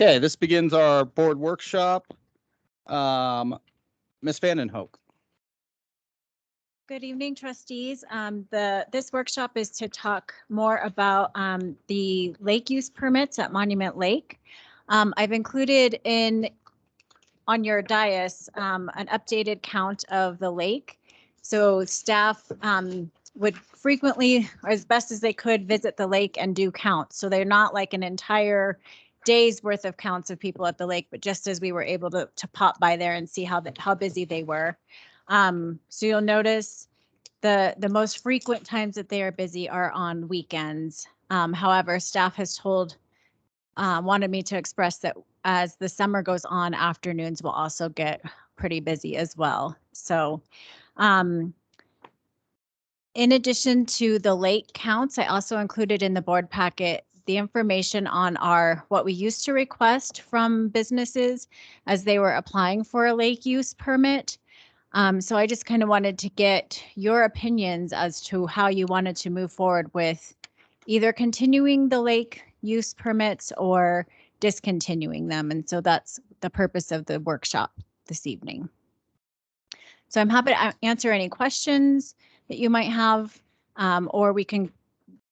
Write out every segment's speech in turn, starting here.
Okay, this begins our board workshop. Ms. Vandenhoek. Good evening, trustees. This workshop is to talk more about the lake use permits at Monument Lake. I've included on your dais an updated count of the lake. So staff would frequently, or as best as they could, visit the lake and do counts. So they're not like an entire day's worth of counts of people at the lake, but just as we were able to pop by there and see how busy they were. So you'll notice the most frequent times that they are busy are on weekends. However, staff has wanted me to express that as the summer goes on, afternoons will also get pretty busy as well. So in addition to the lake counts, I also included in the board packet the information on what we used to request from businesses as they were applying for a lake use permit. So I just kind of wanted to get your opinions as to how you wanted to move forward with either continuing the lake use permits or discontinuing them. And so that's the purpose of the workshop this evening. So I'm happy to answer any questions that you might have, or we can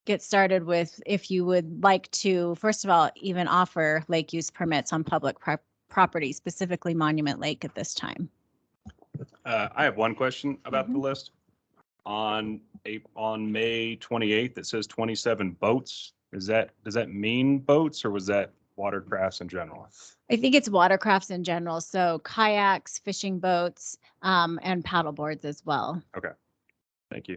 get started with if you would like to, first of all, even offer lake use permits on public property, specifically Monument Lake at this time. I have one question about the list. On May 28th, it says 27 boats. Does that mean boats, or was that watercrafts in general? I think it's watercrafts in general. So kayaks, fishing boats, and paddle boards as well. Okay. Thank you.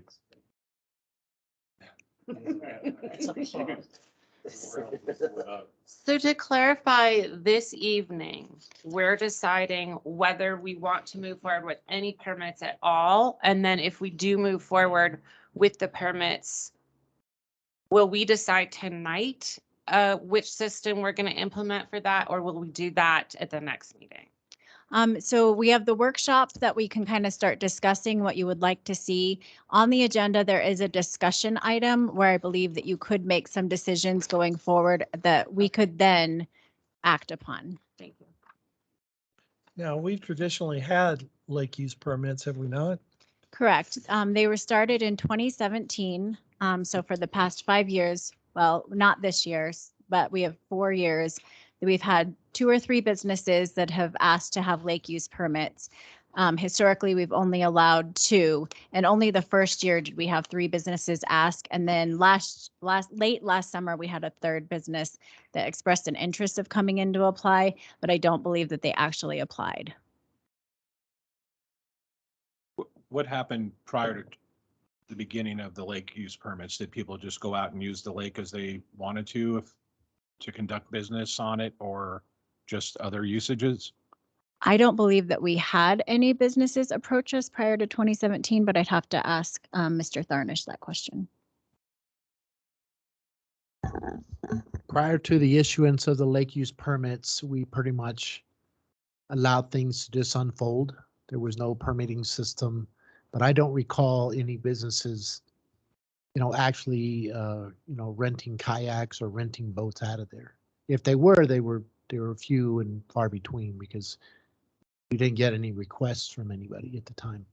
So to clarify, this evening, we're deciding whether we want to move forward with any permits at all. And then if we do move forward with the permits, will we decide tonight which system we're going to implement for that, or will we do that at the next meeting? So we have the workshop that we can kind of start discussing what you would like to see. On the agenda, there is a discussion item where I believe that you could make some decisions going forward that we could then act upon. Thank you. Now, we've traditionally had lake use permits, have we not? Correct. They were started in 2017. So for the past 5 years, well, not this year, but we have 4 years that we've had 2 or 3 businesses that have asked to have lake use permits. Historically, we've only allowed 2, and only the first year did we have 3 businesses ask. And then late last summer, we had a 3rd business that expressed an interest of coming in to apply, but I don't believe that they actually applied. What happened prior to the beginning of the lake use permits? Did people just go out and use the lake as they wanted to conduct business on it, or just other usages? I don't believe that we had any businesses approach us prior to 2017, but I'd have to ask Mr. Tharnish that question. Prior to the issuance of the lake use permits, we pretty much allowed things to just unfold. There was no permitting system, but I don't recall any businesses, actually, renting kayaks or renting boats out of there. If they were, they were few and far between because we didn't get any requests from anybody at the time.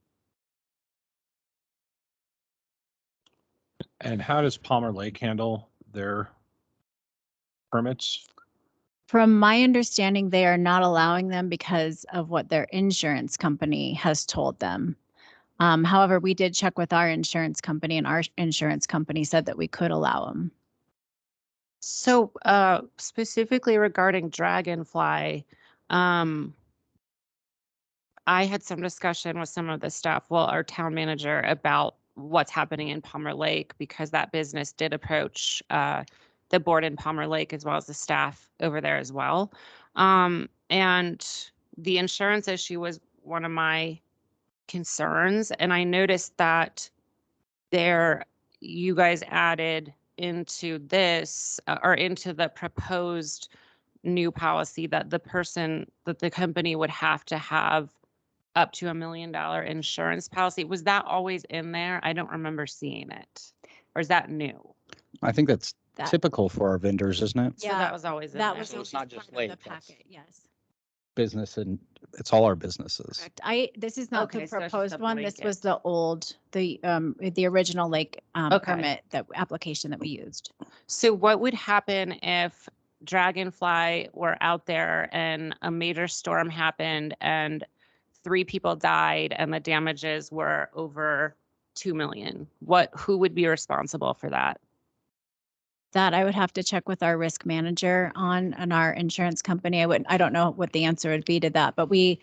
And how does Palmer Lake handle their permits? From my understanding, they are not allowing them because of what their insurance company has told them. However, we did check with our insurance company, and our insurance company said that we could allow them. So specifically regarding Dragonfly, I had some discussion with some of the staff, our town manager, about what's happening in Palmer Lake, because that business did approach the board in Palmer Lake as well as the staff over there as well. And the insurance issue was one of my concerns. And I noticed that you guys added into this or into the proposed new policy that the company would have to have up to $1 million insurance policy. Was that always in there? I don't remember seeing it. Or is that new? I think that's That, typical for our vendors, isn't it? So Yeah, that was always in that there. was So it's always not just part of the Lake, that's- packet, yes. Business and it's all our businesses. Correct. This is not the Okay, so it's just proposed a one. This was blanket. the original lake Okay. permit, that application that we used. So what would happen if Dragonfly were out there and a major storm happened and 3 people died and the damages were over 2 million? Who would be responsible for that? That I would have to check with our risk manager on, and our insurance company. I don't know what the answer would be to that, but the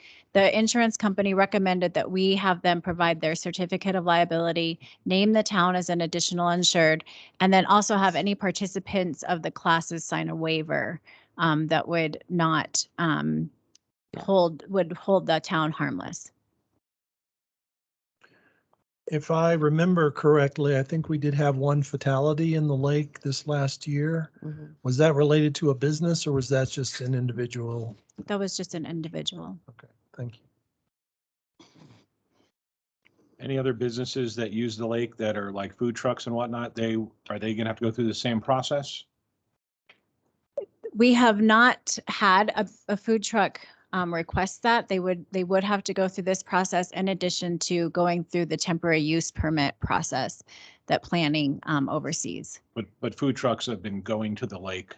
insurance company recommended that we have them provide their certificate of liability, name the town as an additional insured, and then also have any participants of the classes sign a waiver that would not hold the town harmless. If I remember correctly, I think we did have one fatality in the lake this last year. Was that related to a business or was that just an individual? That was just an individual. Okay, thank you. Any other businesses that use the lake that are like food trucks and whatnot, are they gonna have to go through the same process? We have not had a food truck request that. They would have to go through this process in addition to going through the temporary use permit process that planning oversees. But food trucks have been going to the lake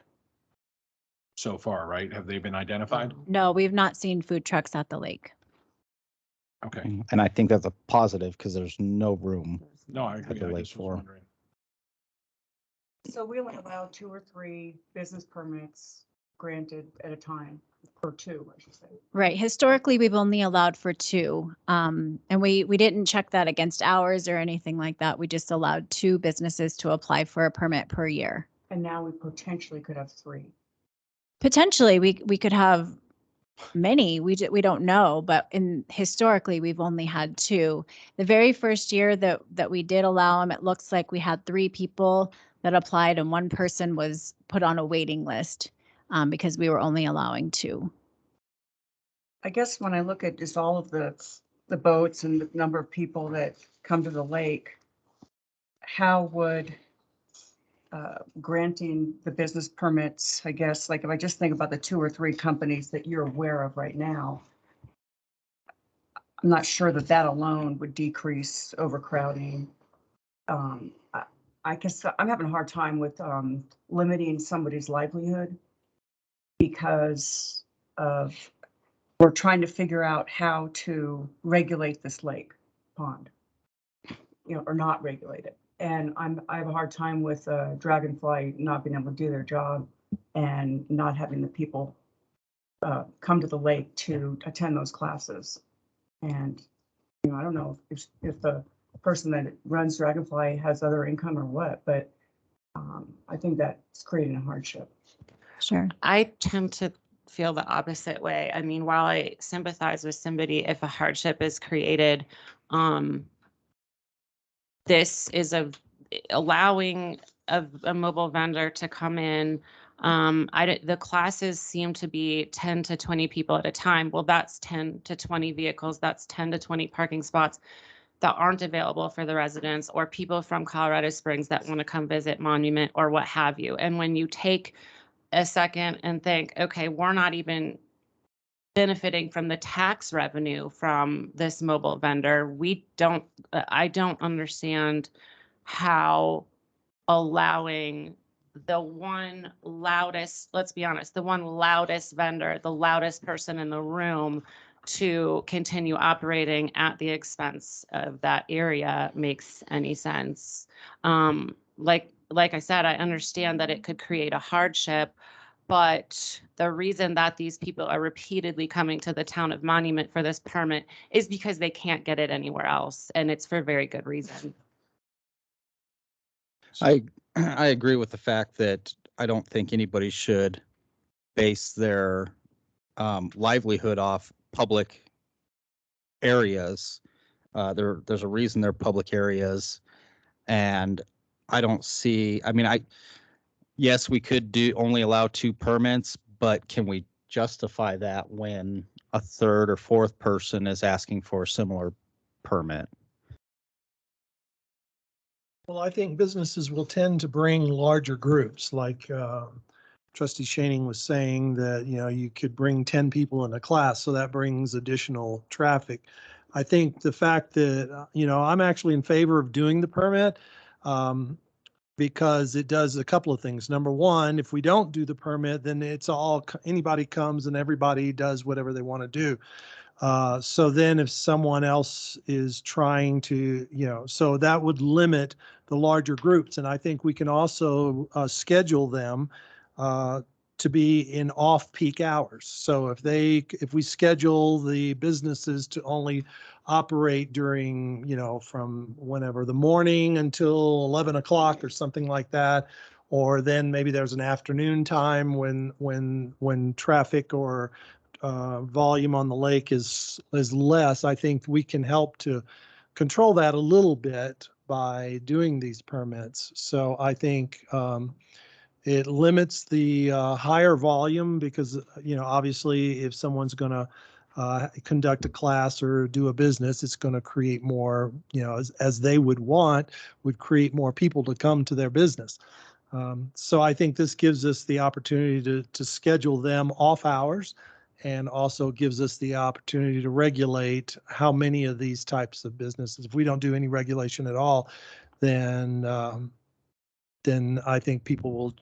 so far, right? Have they been identified? No, we've not seen food trucks at the lake. Okay, And I think that's a positive because there's no room. no, I At agree. the I lake just was for. wondering. So we only allow 2 or 3 business permits granted at a time, or 2, I should say. Right. Historically, we've only allowed for 2. And we didn't check that against hours or anything like that. We just allowed 2 businesses to apply for a permit per year. And now we potentially could have 3. Potentially, we could have many. We don't know, but historically, we've only had 2. The very first year that we did allow them, it looks like we had 3 people that applied and 1 person was put on a waiting list because we were only allowing 2. I guess when I look at just all of the boats and the number of people that come to the lake, how would granting the business permits, I guess, like if I just think about the 2 or 3 companies that you're aware of right now, I'm not sure that alone would decrease overcrowding. I guess I'm having a hard time with limiting somebody's livelihood because of we're trying to figure out how to regulate this lake pond, or not regulate it. And I have a hard time with Dragonfly not being able to do their job and not having the people come to the lake to attend those classes. And, I don't know if the person that runs Dragonfly has other income or what, but I think that's creating a hardship. Sure. I tend to feel the opposite way. I mean, while I sympathize with somebody if a hardship is created, this is allowing a mobile vendor to come in. The classes seem to be 10 to 20 people at a time. Well, that's 10 to 20 vehicles. That's 10 to 20 parking spots that aren't available for the residents or people from Colorado Springs that want to come visit Monument or what have you. And when you take a second and think, okay, we're not even benefiting from the tax revenue from this mobile vendor. I don't understand how allowing the one loudest, let's be honest, the one loudest vendor, the loudest person in the room to continue operating at the expense of that area makes any sense. Like I said, I understand that it could create a hardship, but the reason that these people are repeatedly coming to the town of Monument for this permit is because they can't get it anywhere else, and it's for very good reason. I agree with the fact that I don't think anybody should base their livelihood off public areas. There's a reason they're public areas, and I don't see. I mean, yes, we could only allow 2 permits, but can we justify that when a 3rd or 4th person is asking for a similar permit? Well, I think businesses will tend to bring larger groups, like Trustee Shaning was saying that, you could bring 10 people in a class, so that brings additional traffic. I think the fact that, I'm actually in favor of doing the permit because it does a couple of things. Number one, if we don't do the permit, then it's all, anybody comes and everybody does whatever they want to do. So then if someone else is trying to, so that would limit the larger groups. And I think we can also schedule them to be in off-peak hours. So if we schedule the businesses to only operate during, from whenever the morning until 11 o'clock or something like that, or then maybe there's an afternoon time when traffic or volume on the lake is less, I think we can help to control that a little bit by doing these permits. So I think it limits the higher volume because, obviously if someone's going to conduct a class or do a business, it's going to create more, as they would create more people to come to their business. So I think this gives us the opportunity to schedule them off hours, and also gives us the opportunity to regulate how many of these types of businesses. If we don't do any regulation at all, then I think people will,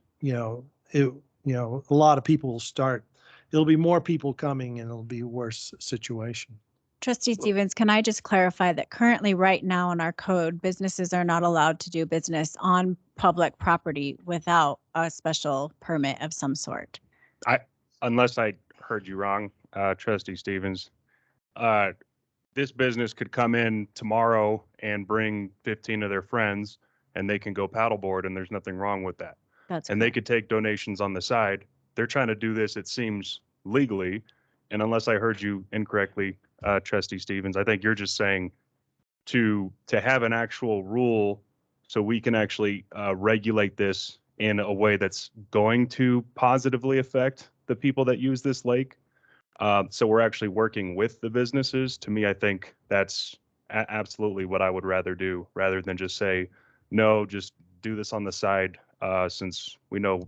a lot of people will start. It'll be more people coming, and it'll be a worse situation. Trustee Stevens, can I just clarify that currently right now in our code, businesses are not allowed to do business on public property without a special permit of some sort? Unless I heard you wrong, Trustee Stevens, this business could come in tomorrow and bring 15 of their friends, and they can go paddleboard, and there's nothing wrong with that. And they could take donations on the side. They're trying to do this, it seems, legally. And unless I heard you incorrectly, Trustee Stevens, I think you're just saying to have an actual rule so we can actually regulate this in a way that's going to positively affect the people that use this lake. So we're actually working with the businesses. To me, I think that's absolutely what I would rather do, rather than just say, no, just do this on the side, since we know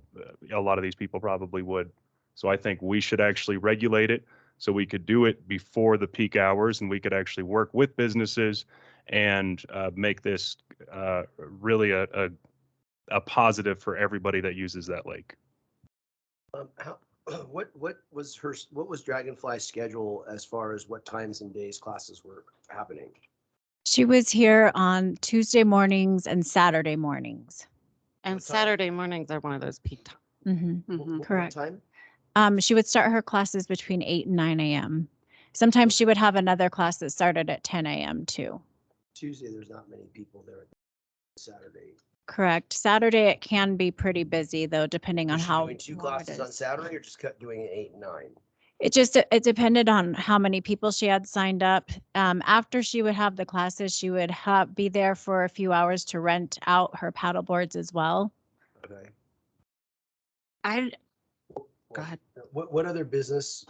a lot of these people probably would. So I think we should actually regulate it so we could do it before the peak hours, and we could actually work with businesses and make this really a positive for everybody that uses that lake. What was Dragonfly's schedule as far as what times and days classes were happening? She was here on Tuesday mornings and Saturday mornings. And What time? Saturday mornings are one of those peak times. What Correct. time? She would start her classes between 8 and 9 a.m. Sometimes she would have another class that started at 10 a.m. too. Tuesday, there's not many people there. Saturday. Correct. Saturday, it can be pretty busy though, depending on Was she how doing two long it classes on is. Saturday, or just doing 8 and 9? It depended on how many people she had signed up. After she would have the classes, she would be there for a few hours to rent out her paddle boards as well. Okay. Go ahead. What other business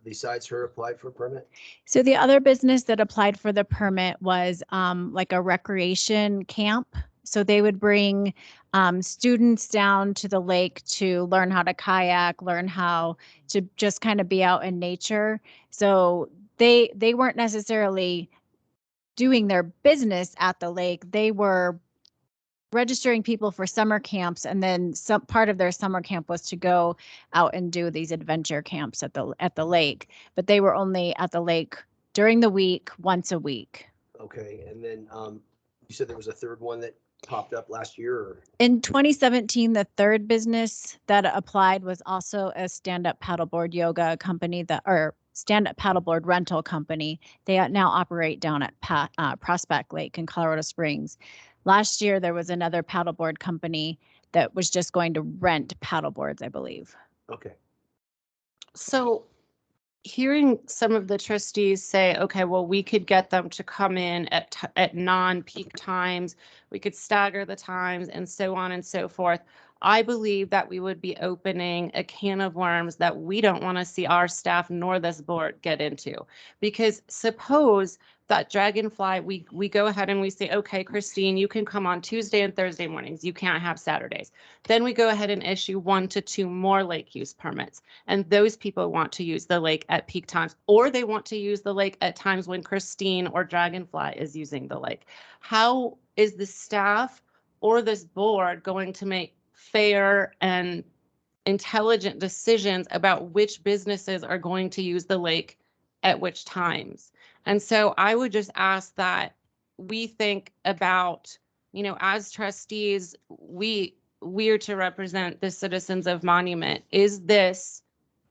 besides her applied for a permit? So the other business that applied for the permit was like a recreation camp. So they would bring students down to the lake to learn how to kayak, learn how to just kind of be out in nature. So they weren't necessarily doing their business at the lake. They were registering people for summer camps, and then some part of their summer camp was to go out and do these adventure camps at the lake. But they were only at the lake during the week, once a week. Okay, and then you said there was a third one that popped up last year? Or? In 2017, the third business that applied was also a stand-up paddleboard yoga company or stand-up paddleboard rental company. They now operate down at Prospect Lake in Colorado Springs. Last year, there was another paddleboard company that was just going to rent paddleboards, I believe. Okay. So hearing some of the trustees say, okay, well, we could get them to come in at non-peak times, we could stagger the times and so on and so forth. I believe that we would be opening a can of worms that we don't want to see our staff nor this board get into. Because suppose that Dragonfly, we go ahead and we say, okay, Christine, you can come on Tuesday and Thursday mornings. You can't have Saturdays. Then we go ahead and issue 1 to 2 more lake use permits. And those people want to use the lake at peak times, or they want to use the lake at times when Christine or Dragonfly is using the lake. How is the staff or this board going to make fair and intelligent decisions about which businesses are going to use the lake at which times? And so I would just ask that we think about, you know, as trustees, we are to represent the citizens of Monument. Is this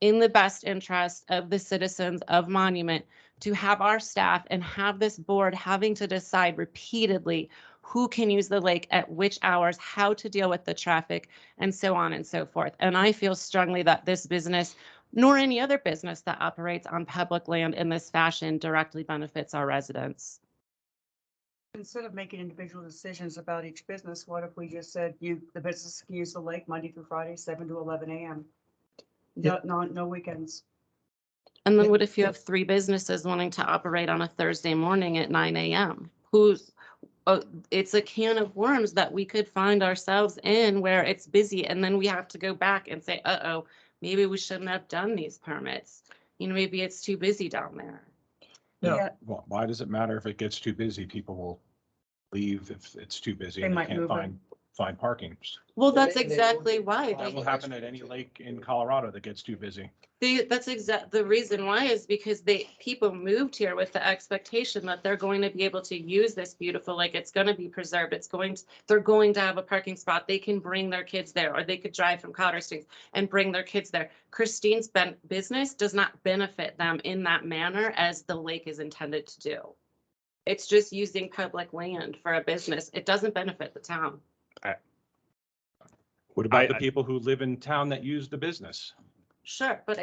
in the best interest of the citizens of Monument to have our staff and have this board having to decide repeatedly who can use the lake at which hours, how to deal with the traffic, and so on and so forth? And I feel strongly that this business, nor any other business that operates on public land in this fashion, directly benefits our residents. Instead of making individual decisions about each business, what if we just said the business can use the lake Monday through Friday, 7 to 11 a.m. No weekends. And then what if you have 3 businesses wanting to operate on a Thursday morning at 9 a.m.? It's a can of worms that we could find ourselves in where it's busy, and then we have to go back and say, uh-oh, maybe we shouldn't have done these permits. You know, maybe it's too busy down there. Yeah, Well, why does it matter if it gets too busy? People will leave if it's too busy They and they might can't move find parking. Well, And that's they will exactly get why. That will happen at any lake in Colorado that gets too busy. That's the reason why is because people moved here with the expectation that they're going to be able to use this beautiful lake. It's going to be preserved. They're going to have a parking spot. They can bring their kids there, or they could drive from Colorado Springs and bring their kids there. Christine's business does not benefit them in that manner as the lake is intended to do. It's just using public land for a business. It doesn't benefit the town. What about the people who live in town that use the business? Sure, but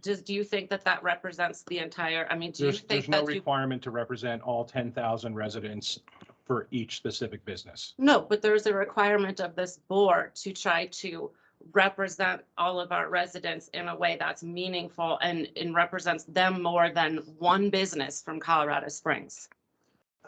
do you think that represents the entire, I mean, do you think There's no that requirement to represent all 10,000 residents for each specific business. No, but there's a requirement of this board to try to represent all of our residents in a way that's meaningful and represents them more than one business from Colorado Springs.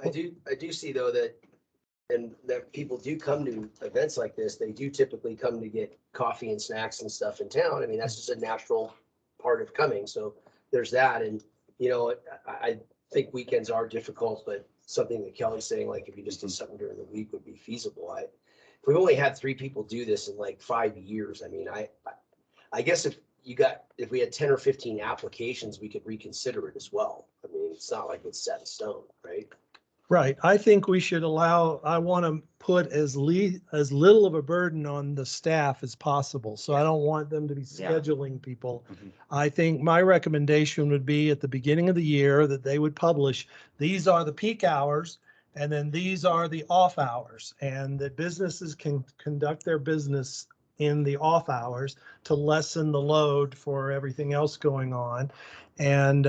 I do see though that people do come to events like this. They do typically come to get coffee and snacks and stuff in town. I mean, that's just a natural part of coming. So there's that. And, you know, I think weekends are difficult, but something that Kelly's saying, like if you just did something during the week would be feasible. If we've only had 3 people do this in like 5 years, I mean, I guess if we had 10 or 15 applications, we could reconsider it as well. I mean, it's not like it's set in stone, right? Right. I think we should I want to put as little of a burden on the staff as possible. So I don't want them to be scheduling people. Mhm. I think my recommendation would be at the beginning of the year that they would publish, these are the peak hours, and then these are the off hours, and that businesses can conduct their business in the off hours to lessen the load for everything else going on. And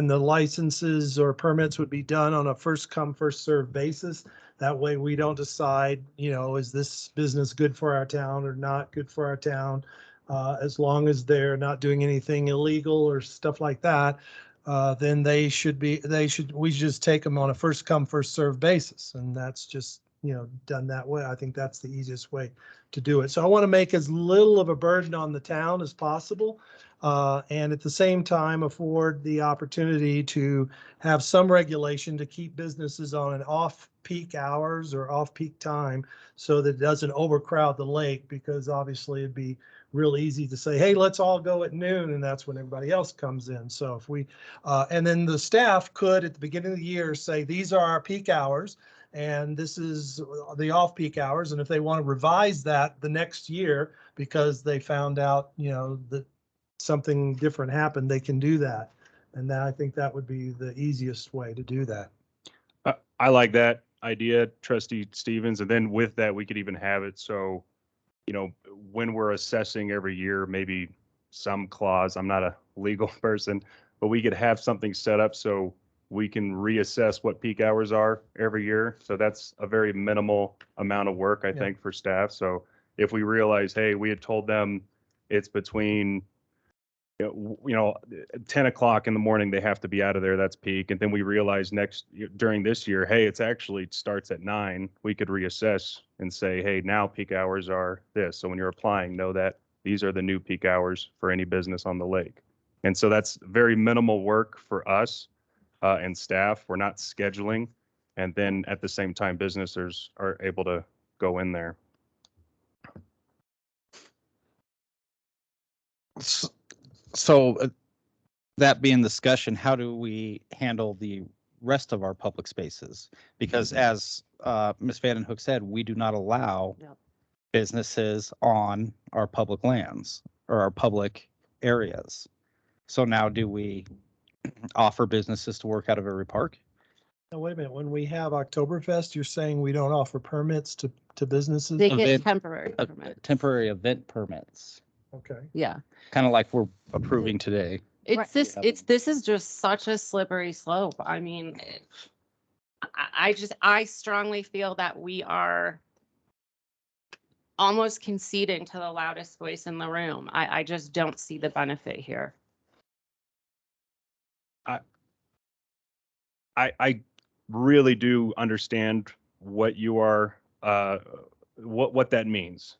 the licenses or permits would be done on a first come, first served basis. That way we don't decide, you know, is this business good for our town or not good for our town? As long as they're not doing anything illegal or stuff like that, then we just take them on a first come, first served basis. And that's just, you know, done that way. I think that's the easiest way to do it. So I want to make as little of a burden on the town as possible. And at the same time, afford the opportunity to have some regulation to keep businesses on an off-peak hours or off-peak time so that it doesn't overcrowd the lake, because obviously it'd be real easy to say, hey, let's all go at noon, and that's when everybody else comes in. So if we, and then the staff could at the beginning of the year say, these are our peak hours, and this is the off-peak hours. And if they want to revise that the next year because they found out, you know, that something different happened, they can do that. And I think that would be the easiest way to do that. I like that idea, Trustee Stevens. And then with that, we could even have it so, you know, when we're assessing every year, maybe some clause, I'm not a legal person, but we could have something set up so we can reassess what peak hours are every year. So that's a very minimal amount of work, I think, for staff. So if we realize, hey, we had told them it's between, 10 o'clock in the morning, they have to be out of there, that's peak. And then we realize during this year, hey, it's actually starts at 9, we could reassess and say, hey, now peak hours are this. So when you're applying, know that these are the new peak hours for any business on the lake. And so that's very minimal work for us and staff. We're not scheduling. And then at the same time, businesses are able to go in there. So that being discussion, how do we handle the rest of our public spaces? Because as Ms. Vandenhoek said, we do not allow businesses on our public lands or our public areas. So now do we offer businesses to work out of every park? Now, wait a minute, when we have Oktoberfest, you're saying we don't offer permits to businesses? They get Event- temporary permits. Temporary event permits, Okay. Yeah. kind of like we're approving today. It's this is just such a slippery slope. I mean, I strongly feel that we are almost conceding to the loudest voice in the room. I just don't see the benefit here. I really do understand what you are, what that means.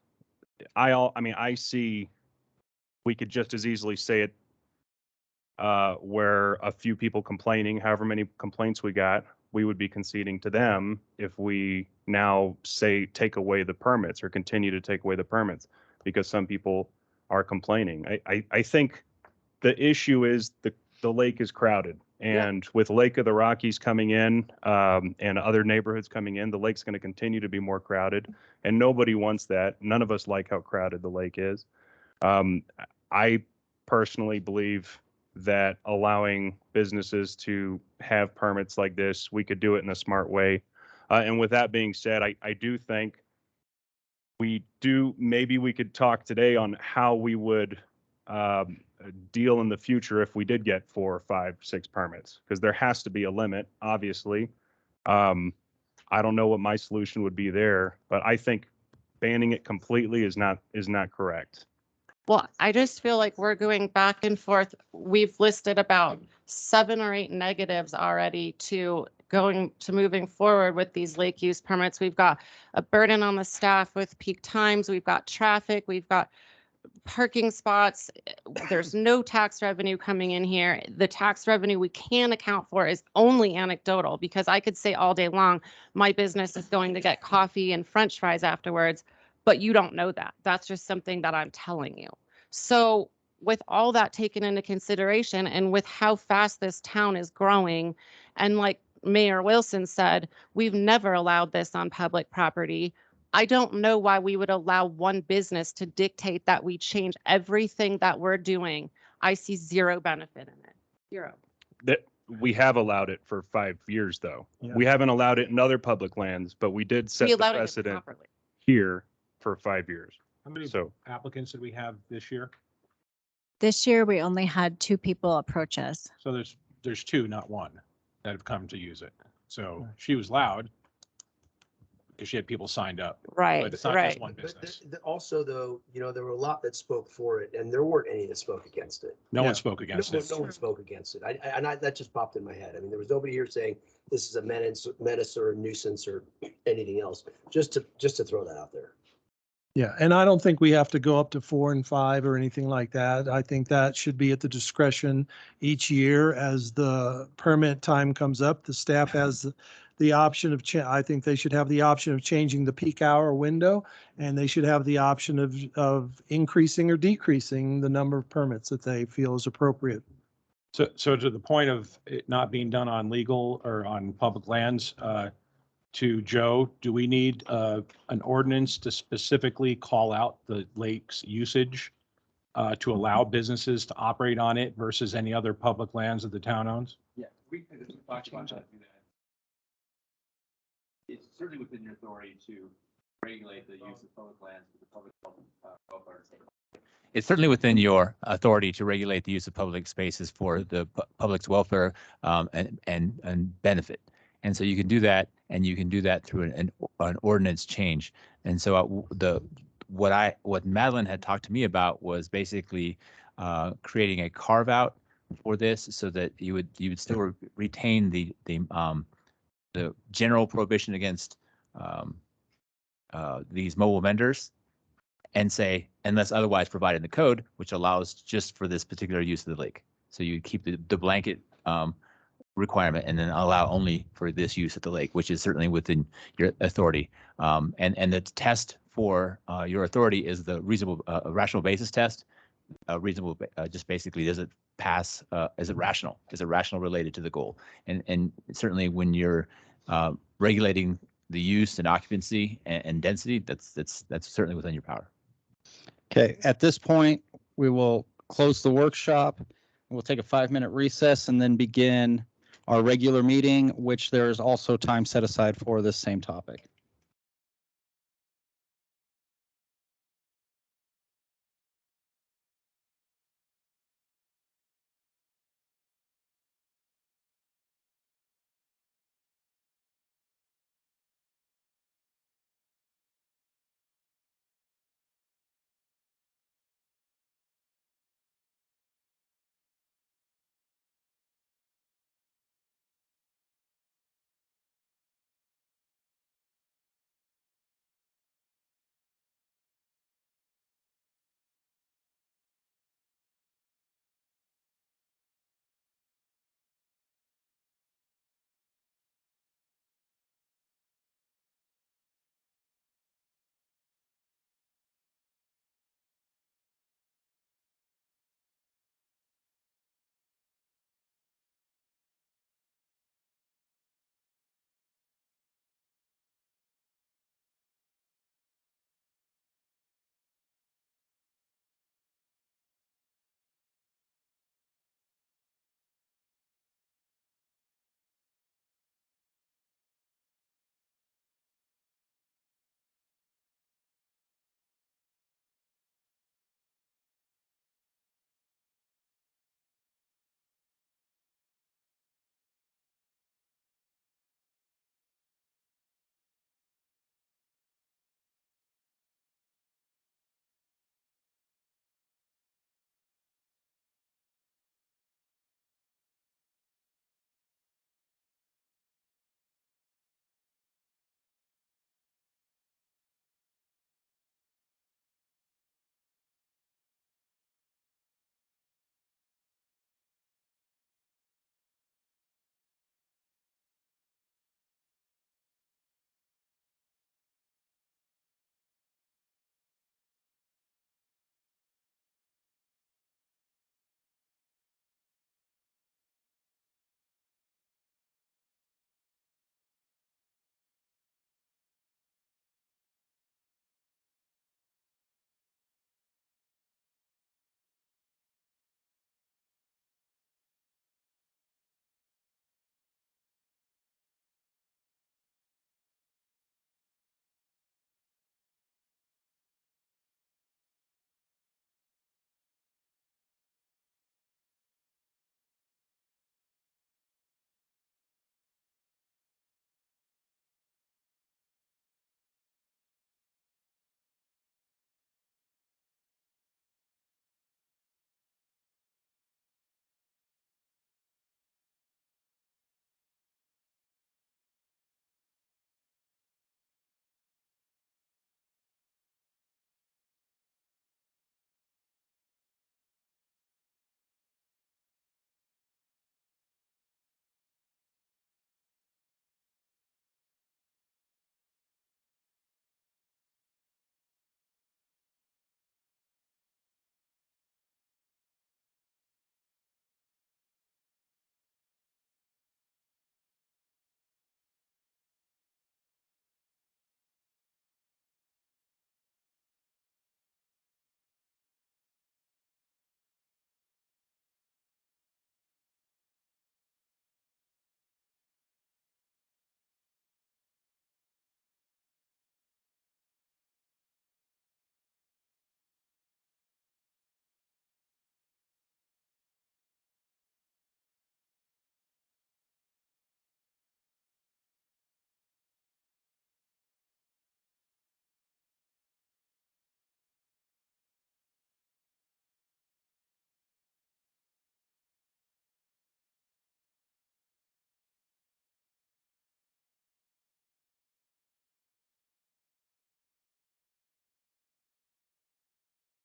I mean, I see, we could just as easily say it where a few people complaining, however many complaints we got, we would be conceding to them if we now say take away the permits or continue to take away the permits because some people are complaining. I think the issue is the lake is crowded. And with Lake of the Rockies coming in and other neighborhoods coming in, the lake's going to continue to be more crowded. And nobody wants that. None of us like how crowded the lake is. I personally believe that allowing businesses to have permits like this, we could do it in a smart way. And with that being said, I do think maybe we could talk today on how we would deal in the future if we did get 4, 5, 6 permits, because there has to be a limit, obviously. I don't know what my solution would be there, but I think banning it completely is not correct. Well, I just feel like we're going back and forth. We've listed about 7 or 8 negatives already to moving forward with these lake use permits. We've got a burden on the staff with peak times. We've got traffic. We've got parking spots. There's no tax revenue coming in here. The tax revenue we can account for is only anecdotal, because I could say all day long, my business is going to get coffee and French fries afterwards, but you don't know that. That's just something that I'm telling you. So with all that taken into consideration, and with how fast this town is growing, and like Mayor Wilson said, we've never allowed this on public property. I don't know why we would allow one business to dictate that we change everything that we're doing. I see zero benefit in it. Zero. That we have allowed it for 5 years, though. Yeah. We haven't allowed it in other public lands, but we did set We the allowed it precedent properly. here for 5 years. How many So applicants did we have this year? This year, we only had 2 people approach us. So there's 2, not 1, that have come to use it. So she was loud because she had people signed up. Right, But it's not right. just one business. But also, though, there were a lot that spoke for it, and there weren't any that spoke against it. No Yeah. one spoke against No, it. no one spoke against it. That just popped in my head. I mean, there was nobody here saying this is a menace or a nuisance or anything else. Just to throw that out there. Yeah, and I don't think we have to go up to 4 and 5 or anything like that. I think that should be at the discretion each year as the permit time comes up. The staff has the option of, I think they should have the option of changing the peak hour window, and they should have the option of increasing or decreasing the number of permits that they feel is appropriate. So to the point of it not being done on legal or on public lands, to Joe, do we need an ordinance to specifically call out the lake's usage to allow businesses to operate on it versus any other public lands that the town owns? Yeah, we could talk about that. Do that. It's certainly within your authority to regulate the use of public lands for the public welfare. It's certainly within your authority to regulate the use of public spaces for the public's welfare and benefit. And so you can do that, and you can do that through an ordinance change. And so the what Madeline had talked to me about was basically creating a carve out for this so that you would still retain the general prohibition against these mobile vendors and say, unless otherwise provided in the code, which allows just for this particular use of the lake. So you keep the blanket requirement and then allow only for this use at the lake, which is certainly within your authority. And the test for your authority is the reasonable, rational basis test. Reasonable, just basically, does it pass? Is it rational? Is it rational related to the goal? And certainly when you're regulating the use and occupancy and density, that's certainly within your power. Okay, at this point, we will close the workshop. We'll take a 5-minute recess and then begin our regular meeting, which there is also time set aside for this same topic.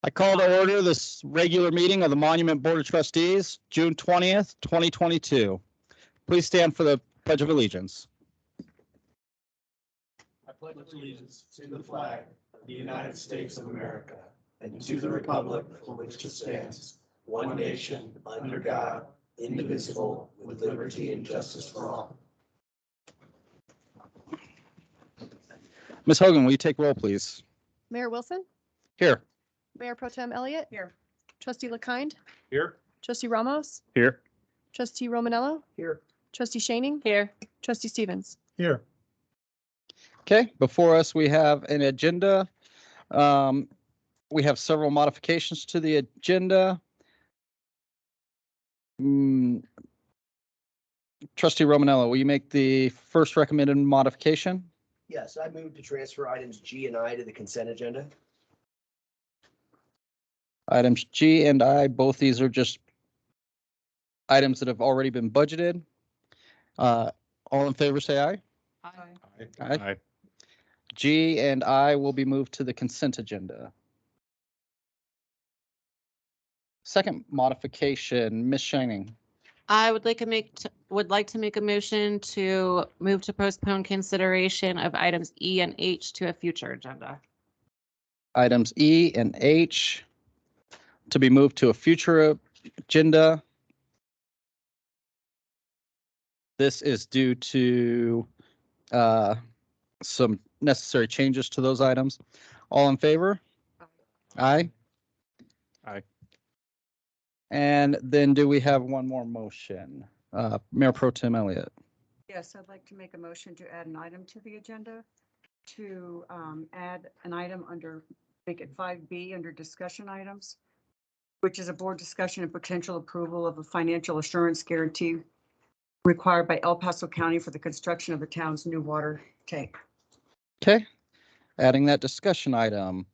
I call to order this regular meeting of the Monument Board of Trustees, June 20th, 2022. Please stand for the Pledge of Allegiance. I pledge allegiance to the flag of the United States of America and to the republic for which it stands, one nation, under God, indivisible, with liberty and justice for all. Ms. Hogan, will you take roll, please? Mayor Wilson, Here. Mayor Pro Tem Elliott, Here. Trustee LaKind, Here? Trustee Ramos, Here. Trustee Romanello, Here. Trustee Shaning, Here. Trustee Stevens. Here. Okay, before us, we have an agenda. We have several modifications to the agenda. Trustee Romanello, will you make the first recommended modification? Yes, I move to transfer items G and I to the consent agenda. Items G and I, both these are just items that have already been budgeted. All in favor, say aye. Aye. G and I will be moved to the consent agenda. Second modification, Ms. Shining. I would like to make a motion to move to postpone consideration of items E and H to a future agenda. Items E and H to be moved to a future agenda. This is due to some necessary changes to those items. All in favor? Aye. Aye. And then do we have one more motion? Mayor Pro Tem Elliott. Yes, I'd like to make a motion to add an item to the agenda, to add an item under, make it 5B under discussion items, which is a board discussion and potential approval of a financial assurance guarantee required by El Paso County for the construction of the town's new water tank. Okay, adding that discussion item.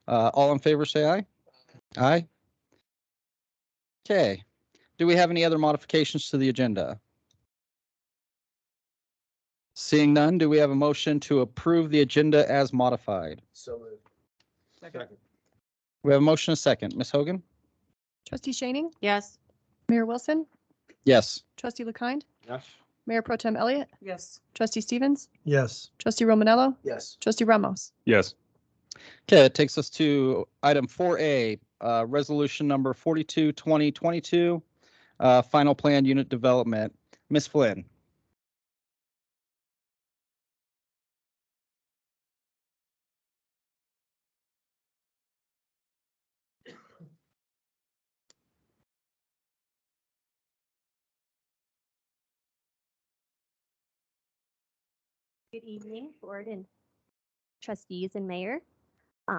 All in favor, say aye. Aye. Okay, do we have any other modifications to the agenda? Seeing none, do we have a motion to approve the agenda as modified? So moved. Second. We have a motion and a second. Ms. Hogan? Trustee Shaning, Yes. Mayor Wilson, Yes. Trustee LaKind, Yes. Mayor Pro Tem Elliott, Yes. Trustee Stevens, Yes. Trustee Romanello, Yes. Trustee Ramos. Yes. Okay, that takes us to item 4A, resolution number 42, 2022, final plan unit development. Ms. Flynn. Good evening, board and trustees and mayor.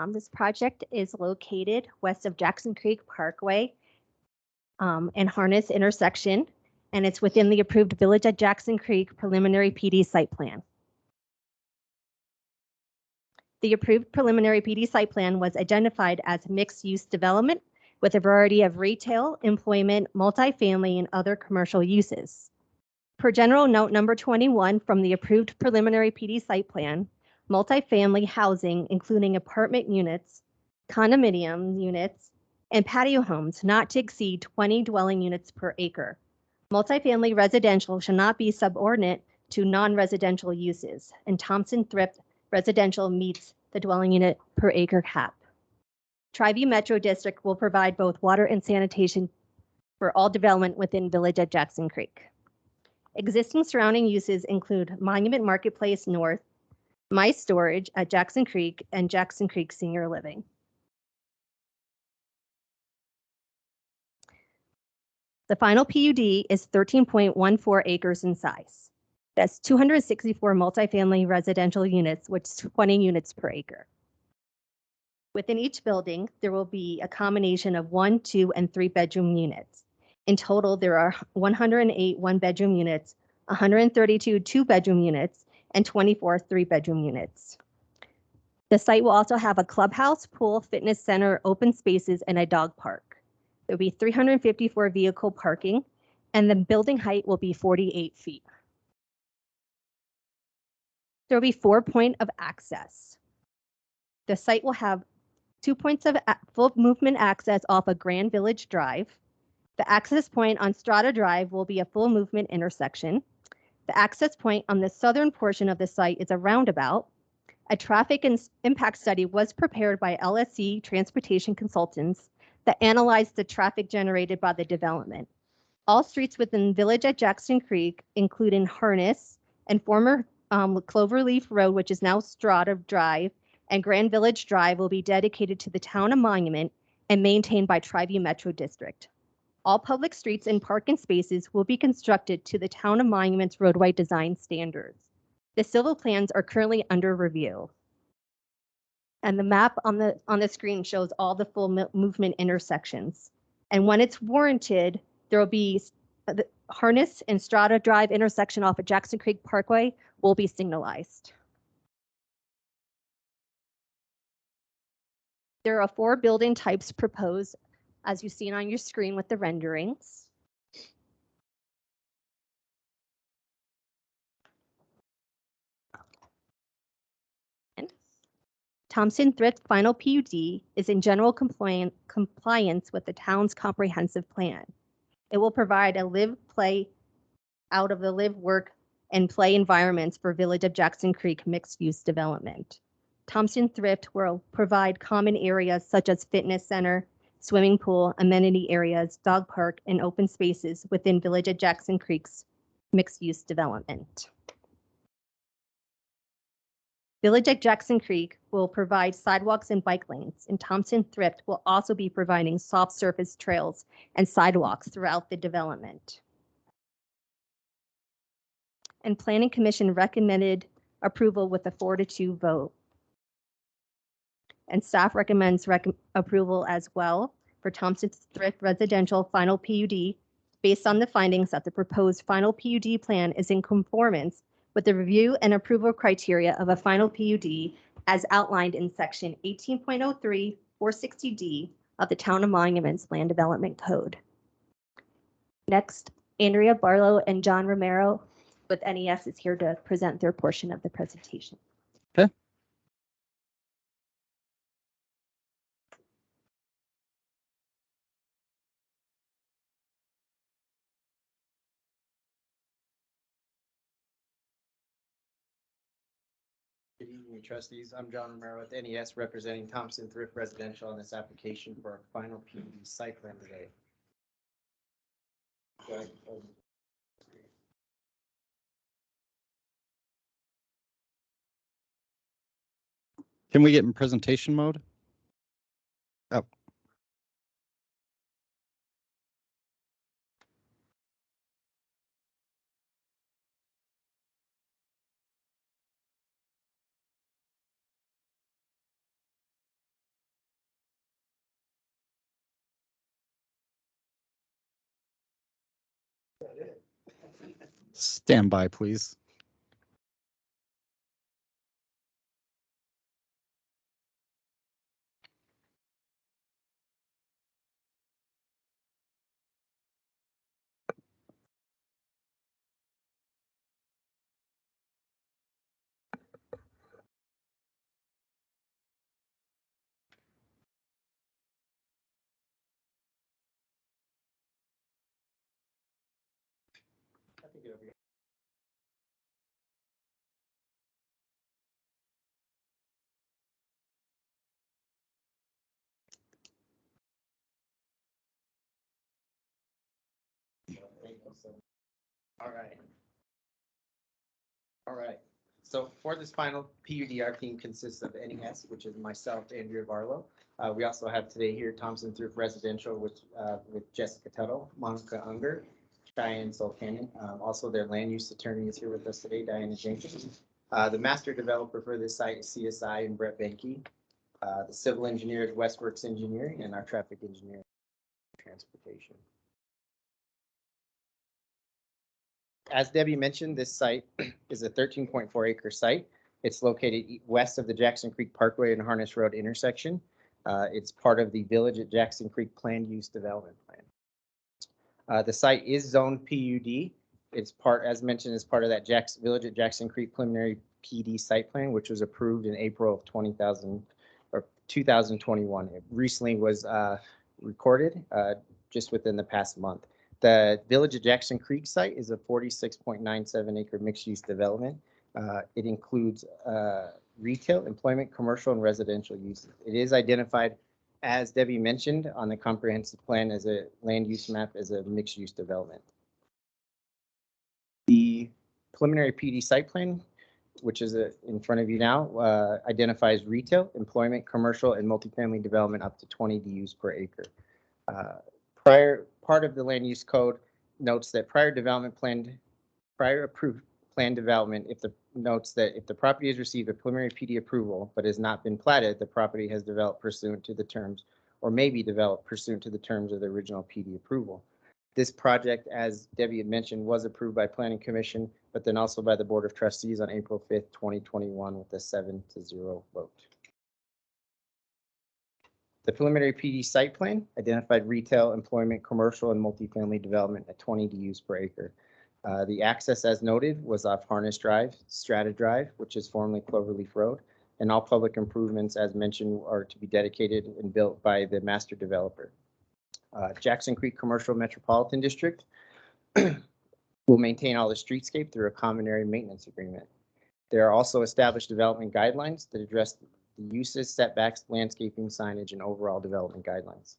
This project is located west of Jackson Creek Parkway and Harness intersection, and it's within the approved Village at Jackson Creek preliminary PD site plan. The approved preliminary PD site plan was identified as mixed-use development with a variety of retail, employment, multifamily, and other commercial uses. Per general note number 21 from the approved preliminary PD site plan, multifamily housing, including apartment units, condominium units, and patio homes not to exceed 20 dwelling units per acre. Multifamily residential shall not be subordinate to non-residential uses, and Thompson Thrift Residential meets the dwelling unit per acre cap. Tri-View Metro District will provide both water and sanitation for all development within Village at Jackson Creek. Existing surrounding uses include Monument Marketplace North, My Storage at Jackson Creek, and Jackson Creek Senior Living. The final PUD is 13.14 acres in size. That's 264 multifamily residential units, which is 20 units per acre. Within each building, there will be a combination of 1, 2, and 3 bedroom units. In total, there are 108 one-bedroom units, 132 two-bedroom units, and 24 three-bedroom units. The site will also have a clubhouse, pool, fitness center, open spaces, and a dog park. There'll be 354 vehicle parking, and the building height will be 48 feet. There will be 4 points of access. The site will have 2 points of full movement access off of Grand Village Drive. The access point on Strata Drive will be a full movement intersection. The access point on the southern portion of the site is a roundabout. A traffic impact study was prepared by LSC Transportation Consultants that analyzed the traffic generated by the development. All streets within Village at Jackson Creek, including Harness and former Cloverleaf Road, which is now Strata Drive, and Grand Village Drive, will be dedicated to the town of Monument and maintained by Triview Metro District. All public streets and parking spaces will be constructed to the town of Monument's roadway design standards. The civil plans are currently under review. And the map on the screen shows all the full movement intersections. And when it's warranted, there will be the Harness and Strata Drive intersection off of Jackson Creek Parkway will be signalized. There are 4 building types proposed, as you've seen on your screen with the renderings. Thompson Thrift Final PUD is in general compliance with the town's comprehensive plan. It will provide a live, play, out of the live, work, and play environments for Village of Jackson Creek mixed-use development. Thompson Thrift will provide common areas such as fitness center, swimming pool, amenity areas, dog park, and open spaces within Village of Jackson Creek's mixed-use development. Village at Jackson Creek will provide sidewalks and bike lanes, and Thompson Thrift will also be providing soft surface trails and sidewalks throughout the development. And Planning Commission recommended approval with a 4-2 vote. And staff recommends approval as well for Thompson Thrift Residential Final PUD based on the findings that the proposed final PUD plan is in conformance with the review and approval criteria of a final PUD as outlined in section 18.03 460D of the Town of Monuments Land Development Code. Next, Andrea Barlow and John Romero with NES is here to present their portion of the presentation. Okay. Good evening, trustees. I'm John Romero with NES representing Thompson Thrift Residential on this application for a final PUD site plan today. Can we get in presentation mode? Oh. Stand by, please. All right. All right. So for this final PUD, our team consists of NES, which is myself, Andrea Barlow. We also have today here Thompson Thrift Residential, with Jessica Tuttle, Monica Unger, Cheyenne Solcanen. Also, their land use attorney is here with us today, Diana Jenkins. The master developer for this site is CSI and Brett Benke. The civil engineer is Westworks Engineering, and our traffic engineer transportation. As Debbie mentioned, this site is a 13.4 acre site. It's located west of the Jackson Creek Parkway and Harness Road intersection. It's part of the Village at Jackson Creek Planned Use Development Plan. The site is zoned PUD. It's as mentioned, as part of that Village at Jackson Creek preliminary PD site plan, which was approved in April of 2021. It recently was recorded just within the past month. The Village of Jackson Creek site is a 46.97 acre mixed use development. It includes retail, employment, commercial, and residential uses. It is identified, as Debbie mentioned, on the comprehensive plan as a land use map as a mixed use development. The preliminary PD site plan, which is in front of you now, identifies retail, employment, commercial, and multifamily development up to 20 DUs per acre. Part of the land use code notes that prior approved plan development, if the property has received a preliminary PD approval but has not been platted, the property has developed pursuant to the terms or may be developed pursuant to the terms of the original PD approval. This project, as Debbie had mentioned, was approved by Planning Commission, but then also by the Board of Trustees on April 5th, 2021 with a 7-0 vote. The preliminary PD site plan identified retail, employment, commercial, and multifamily development at 20 DUs per acre. The access, as noted, was off Harness Drive, Strata Drive, which is formerly Cloverleaf Road, and all public improvements, as mentioned, are to be dedicated and built by the master developer. Jackson Creek Commercial Metropolitan District will maintain all the streetscape through a common area maintenance agreement. There are also established development guidelines that address the uses, setbacks, landscaping, signage, and overall development guidelines.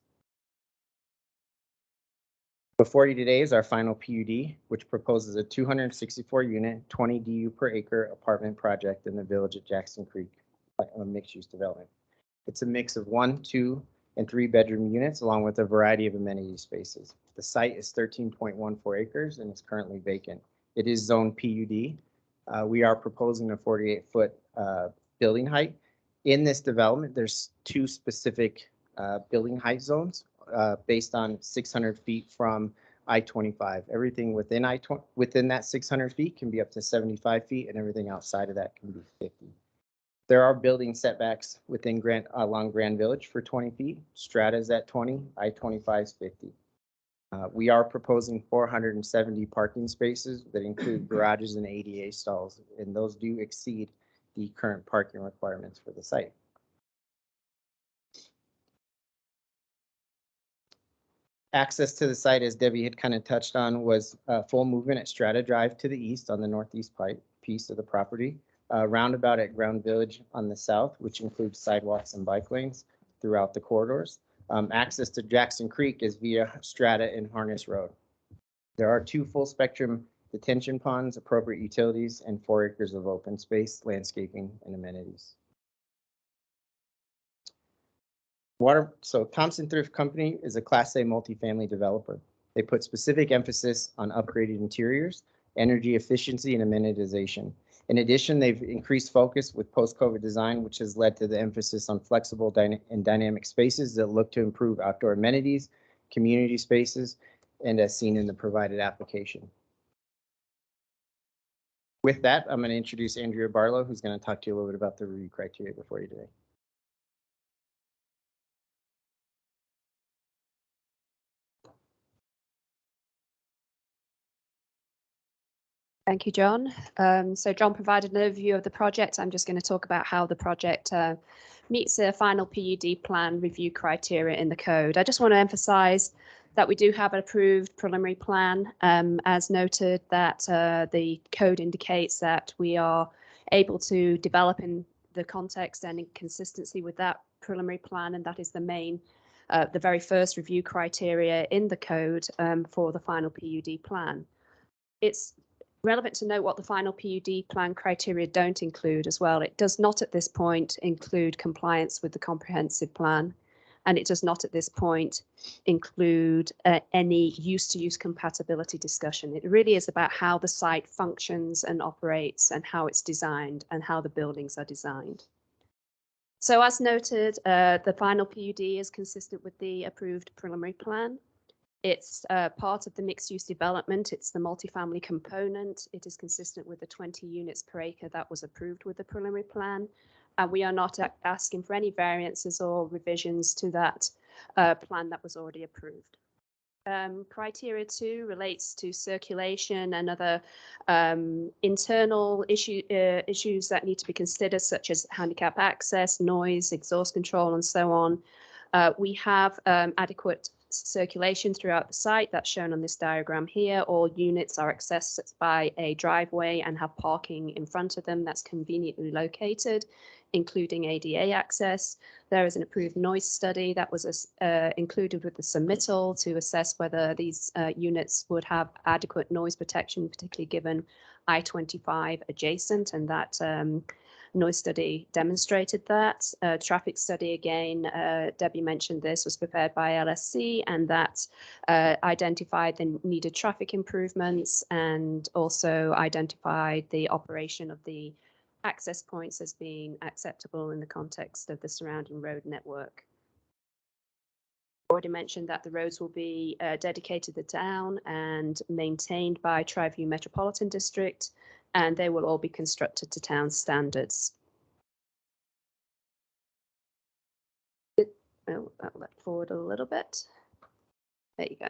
Before you today is our final PUD, which proposes a 264 unit, 20 DU per acre apartment project in the Village at Jackson Creek, a mixed use development. It's a mix of 1, 2, and 3 bedroom units, along with a variety of amenity spaces. The site is 13.14 acres and is currently vacant. It is zoned PUD. We are proposing a 48-foot building height. In this development, there's 2 specific building height zones based on 600 feet from I-25. Everything within that 600 feet can be up to 75 feet, and everything outside of that can be 50. There are building setbacks within along Grand Village for 20 feet. Strata is at 20, I-25 is 50. We are proposing 470 parking spaces that include garages and ADA stalls, and those do exceed the current parking requirements for the site. Access to the site, as Debbie had kind of touched on, was full movement at Strata Drive to the east on the northeast piece of the property. Roundabout at Ground Village on the south, which includes sidewalks and bike lanes throughout the corridors. Access to Jackson Creek is via Strata and Harness Road. There are 2 full spectrum detention ponds, appropriate utilities, and 4 acres of open space, landscaping, and amenities. So Thompson Thrift Company is a Class A multifamily developer. They put specific emphasis on upgraded interiors, energy efficiency, and amenitization. In addition, they've increased focus with post-COVID design, which has led to the emphasis on flexible and dynamic spaces that look to improve outdoor amenities, community spaces, and as seen in the provided application. With that, I'm going to introduce Andrea Barlow, who's going to talk to you a little bit about the review criteria before you today. Thank you, John. So John provided an overview of the project. I'm just going to talk about how the project meets the final PUD plan review criteria in the code. I just want to emphasize that we do have an approved preliminary plan. As noted, that the code indicates that we are able to develop in the context and in consistency with that preliminary plan, and that is the main, the very first review criteria in the code for the final PUD plan. It's relevant to note what the final PUD plan criteria don't include as well. It does not at this point include compliance with the comprehensive plan, and it does not at this point include any use-to-use compatibility discussion. It really is about how the site functions and operates and how it's designed and how the buildings are designed. So as noted, the final PUD is consistent with the approved preliminary plan. It's part of the mixed-use development. It's the multifamily component. It is consistent with the 20 units per acre that was approved with the preliminary plan. And we are not asking for any variances or revisions to that plan that was already approved. Criteria 2 relates to circulation and other internal issues that need to be considered, such as handicap access, noise, exhaust control, and so on. We have adequate circulation throughout the site. That's shown on this diagram here. All units are accessed by a driveway and have parking in front of them that's conveniently located, including ADA access. There is an approved noise study that was included with the submittal to assess whether these units would have adequate noise protection, particularly given I-25 adjacent, and that noise study demonstrated that. Traffic study, again, Debbie mentioned this, was prepared by LSC, and that identified the needed traffic improvements and also identified the operation of the access points as being acceptable in the context of the surrounding road network. Already mentioned that the roads will be dedicated to the town and maintained by Triview Metropolitan District, and they will all be constructed to town standards. I'll let forward a little bit. There you go.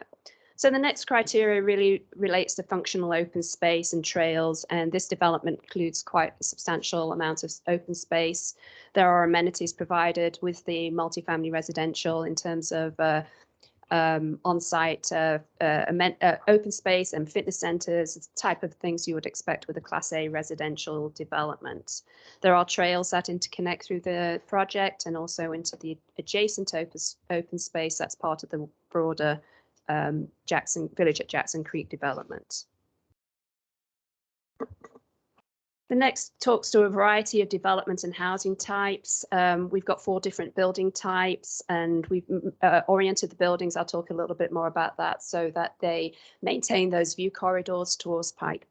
So the next criteria really relates to functional open space and trails, and this development includes quite a substantial amount of open space. There are amenities provided with the multifamily residential in terms of on-site open space and fitness centers, the type of things you would expect with a Class A residential development. There are trails that interconnect through the project and also into the adjacent open space that's part of the broader Village at Jackson Creek development. The next talks to a variety of development and housing types. We've got 4 different building types, and we've oriented the buildings. I'll talk a little bit more about that, so that they maintain those view corridors towards Pikes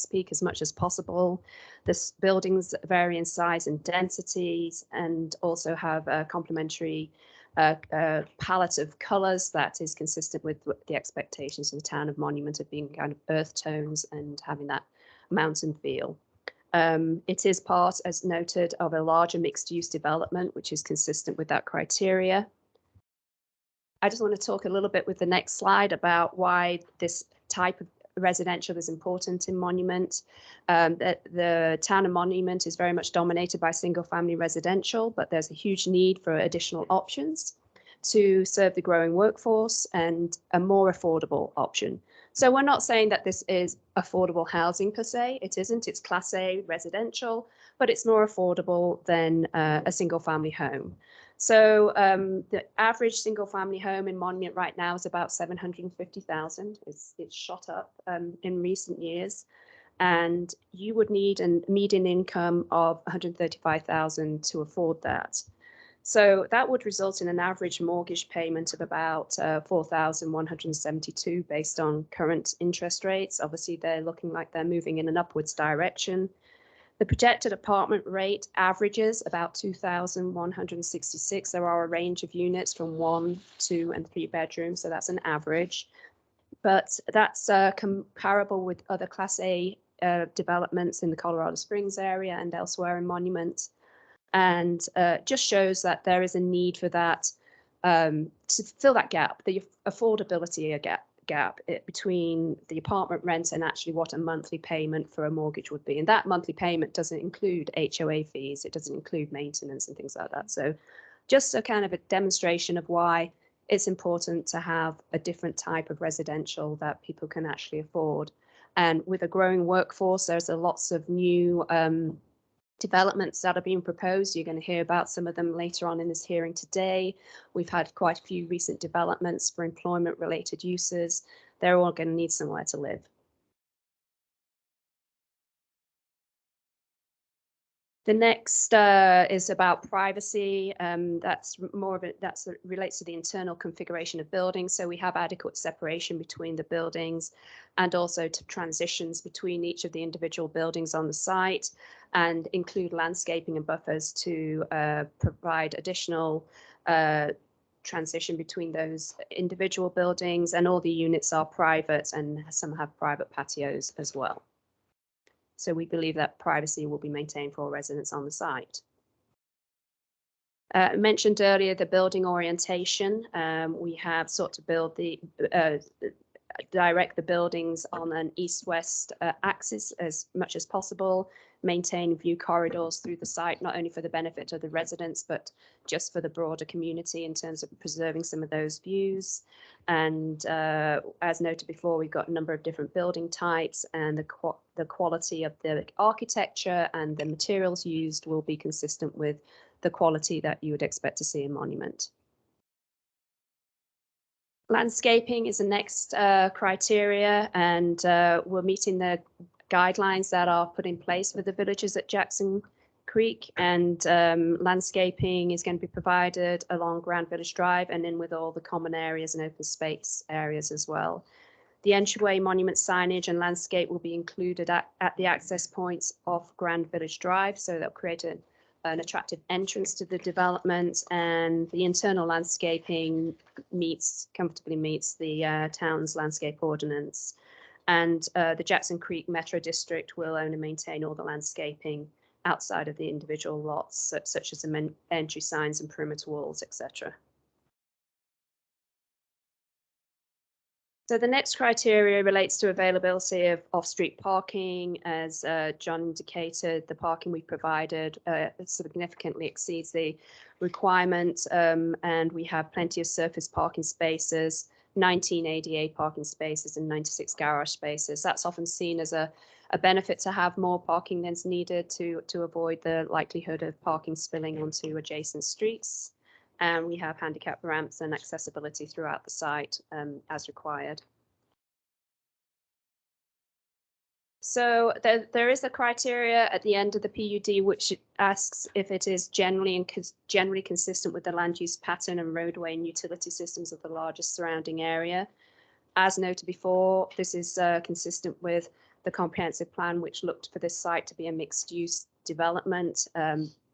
Peak as much as possible. The buildings vary in size and densities, and also have a complementary palette of colors that is consistent with the expectations of the town of Monument of being kind of earth tones and having that mountain feel. It is part, as noted, of a larger mixed-use development, which is consistent with that criteria. I just want to talk a little bit with the next slide about why this type of residential is important in Monument. The town of Monument is very much dominated by single-family residential, but there's a huge need for additional options to serve the growing workforce and a more affordable option. So we're not saying that this is affordable housing per se. It isn't. It's Class A residential, but it's more affordable than a single family home. So the average single family home in Monument right now is about 750,000. It's shot up in recent years. And you would need a median income of 135,000 to afford that. So that would result in an average mortgage payment of about 4,172 based on current interest rates. Obviously, they're looking like they're moving in an upwards direction. The projected apartment rate averages about 2,166. There are a range of units from 1, 2, and 3 bedrooms, so that's an average. But that's comparable with other Class A developments in the Colorado Springs area and elsewhere in Monument. And just shows that there is a need for that to fill that gap, the affordability gap between the apartment rent and actually what a monthly payment for a mortgage would be. And that monthly payment doesn't include HOA fees. It doesn't include maintenance and things like that. So just a kind of a demonstration of why it's important to have a different type of residential that people can actually afford. And with a growing workforce, there's lots of new developments that are being proposed. You're going to hear about some of them later on in this hearing today. We've had quite a few recent developments for employment related uses. They're all going to need somewhere to live. The next is about privacy. That's more of it. That relates to the internal configuration of buildings. So we have adequate separation between the buildings, and also to transitions between each of the individual buildings on the site, and include landscaping and buffers to provide additional transition between those individual buildings. And all the units are private, and some have private patios as well. So we believe that privacy will be maintained for all residents on the site. Mentioned earlier the building orientation. We have sought to build the direct the buildings on an east-west axis as much as possible, maintain view corridors through the site, not only for the benefit of the residents, but just for the broader community in terms of preserving some of those views. And as noted before, we've got a number of different building types, and the quality of the architecture and the materials used will be consistent with the quality that you would expect to see in monument. Landscaping is the next criteria, and we're meeting the guidelines that are put in place for the villages at Jackson Creek, and landscaping is going to be provided along Grand Village Drive and in with all the common areas and open space areas as well. The entryway, monument signage and landscape will be included at the access points of Grand Village Drive, so that'll create an attractive entrance to the development, and the internal landscaping comfortably meets the town's landscape ordinance. And the Jackson Creek Metro District will own and maintain all the landscaping outside of the individual lots, such as the entry signs and perimeter walls, etc. So the next criteria relates to availability of off-street parking. As John indicated, the parking we provided significantly exceeds the requirement, and we have plenty of surface parking spaces, 19 ADA parking spaces and 96 garage spaces. That's often seen as a benefit to have more parking than's needed to avoid the likelihood of parking spilling onto adjacent streets. And we have handicap ramps and accessibility throughout the site as required. So there is a criteria at the end of the PUD which asks if it is generally consistent with the land use pattern and roadway and utility systems of the largest surrounding area. As noted before, this is consistent with the comprehensive plan, which looked for this site to be a mixed use development.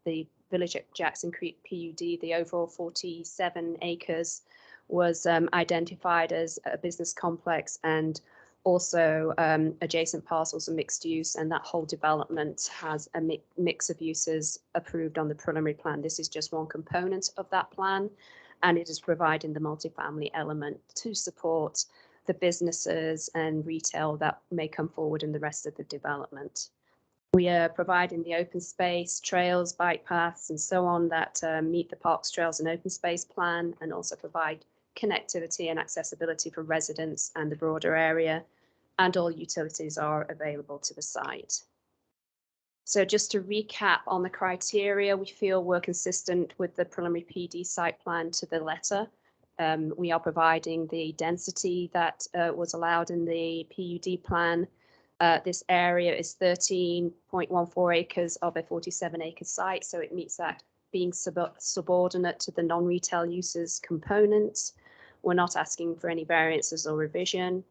The Village at Jackson Creek PUD, the overall 47 acres was identified as a business complex, and also adjacent parcels are mixed use, and that whole development has a mix of uses approved on the preliminary plan. This is just one component of that plan, and it is providing the multifamily element to support the businesses and retail that may come forward in the rest of the development. We are providing the open space, trails, bike paths, and so on that meet the Parks, Trails and Open Space Plan, and also provide connectivity and accessibility for residents and the broader area, and all utilities are available to the site. So just to recap on the criteria, we feel we're consistent with the preliminary PD site plan to the letter. We are providing the density that was allowed in the PUD plan. This area is 13.14 acres of a 47 acre site, so it meets that being subordinate to the non-retail uses component. We're not asking for any variances or revision.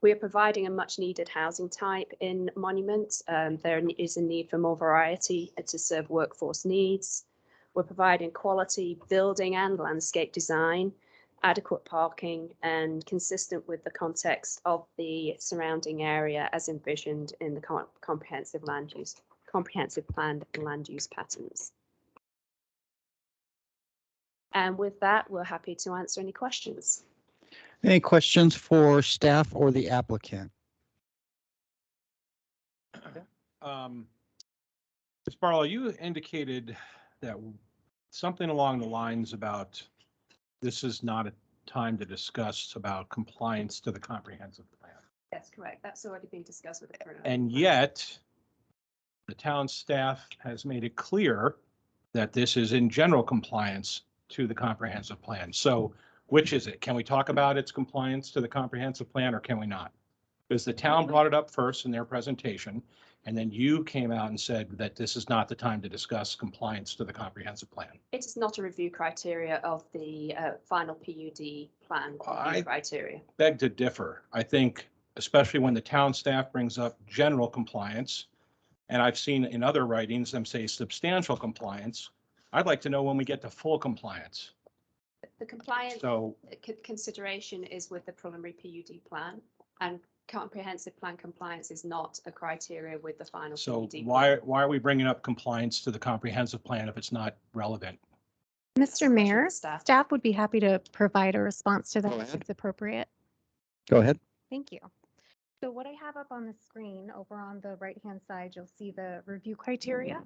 We are providing a much needed housing type in Monument. There is a need for more variety to serve workforce needs. We're providing quality building and landscape design, adequate parking, and consistent with the context of the surrounding area as envisioned in the comprehensive planned land use patterns. And with that, we're happy to answer any questions. Any questions for staff or the applicant? Ms. Barlow, you indicated that something along the lines about this is not a time to discuss about compliance to the comprehensive plan. That's correct. That's already been discussed with everyone. And yet, the town staff has made it clear that this is in general compliance to the comprehensive plan. So which is it? Can we talk about its compliance to the comprehensive plan, or can we not? Because the town brought it up first in their presentation, and then you came out and said that this is not the time to discuss compliance to the comprehensive plan. It is not a review criteria of the final PUD plan criteria. Beg to differ. I think, especially when the town staff brings up general compliance, and I've seen in other writings them say substantial compliance. I'd like to know when we get to full compliance. The compliance consideration is with the preliminary PUD plan, and comprehensive plan compliance is not a criteria with the final PUD plan. So why are we bringing up compliance to the comprehensive plan if it's not relevant? That's a Mr. question for Mayor, staff. staff would be happy to provide a response to that Go if ahead. it's appropriate. Go ahead. Thank you. So what I have up on the screen over on the right-hand side, you'll see the review criteria.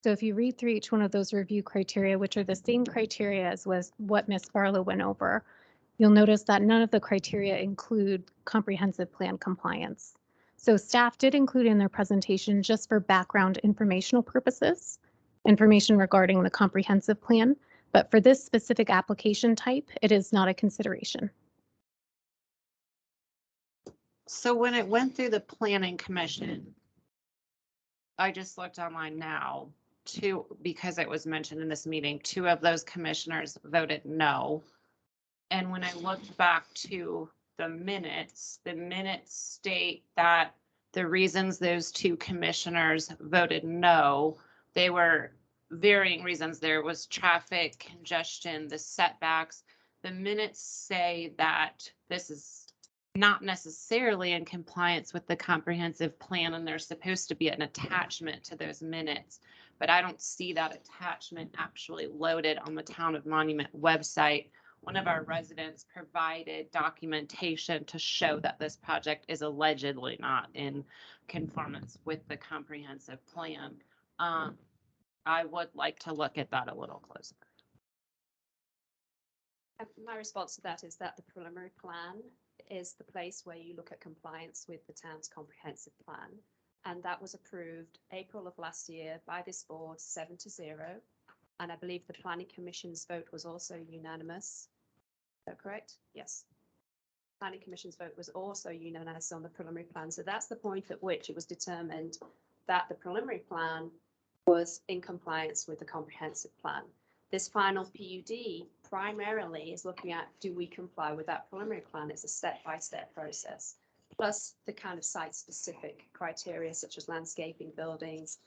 So if you read through each one of those review criteria, which are the same criteria as was what Ms. Barlow went over, you'll notice that none of the criteria include comprehensive plan compliance. So staff did include in their presentation, just for background informational purposes, information regarding the comprehensive plan, but for this specific application type, it is not a consideration. So when it went through the planning commission, I just looked online now, because it was mentioned in this meeting, 2 of those commissioners voted no. And when I looked back to the minutes state that the reasons those 2 commissioners voted no, they were varying reasons. There was traffic congestion, the setbacks. The minutes say that this is not necessarily in compliance with the comprehensive plan, and there's supposed to be an attachment to those minutes, but I don't see that attachment actually loaded on the Town of Monument website. One of our residents provided documentation to show that this project is allegedly not in conformance with the comprehensive plan. I would like to look at that a little closer. My response to that is that the preliminary plan is the place where you look at compliance with the town's comprehensive plan. And that was approved April of last year by this board 7-0. And I believe the planning commission's vote was also unanimous. Is that correct? Yes. Planning commission's vote was also unanimous on the preliminary plan. So that's the point at which it was determined that the preliminary plan was in compliance with the comprehensive plan. This final PUD primarily is looking at, do we comply with that preliminary plan? It's a step-by-step process, plus the kind of site-specific criteria such as landscaping, buildings,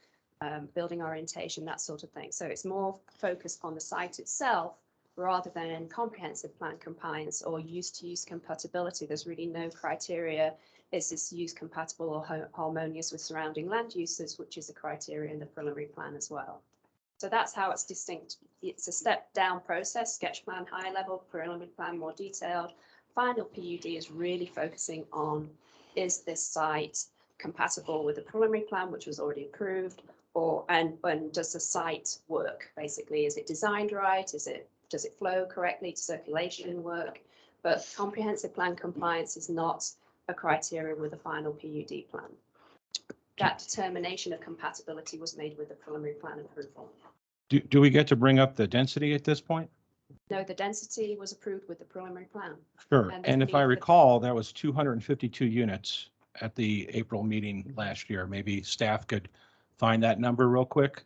building orientation, that sort of thing. So it's more focused on the site itself rather than in comprehensive plan compliance or use-to-use compatibility. There's really no criteria. Is this use compatible or harmonious with surrounding land uses, which is a criteria in the preliminary plan as well. So that's how it's distinct. It's a step down process, sketch plan high level, preliminary plan more detailed. Final PUD is really focusing on, is this site compatible with the preliminary plan, which was already approved, and does the site work? Basically, is it designed right? Does it flow correctly? Does circulation work? But comprehensive plan compliance is not a criteria with the final PUD plan. That determination of compatibility was made with the preliminary plan approval. Do we get to bring up the density at this point? No, the density was approved with the preliminary plan. Sure. And And if I the- recall, that was 252 units at the April meeting last year. Maybe staff could find that number real quick,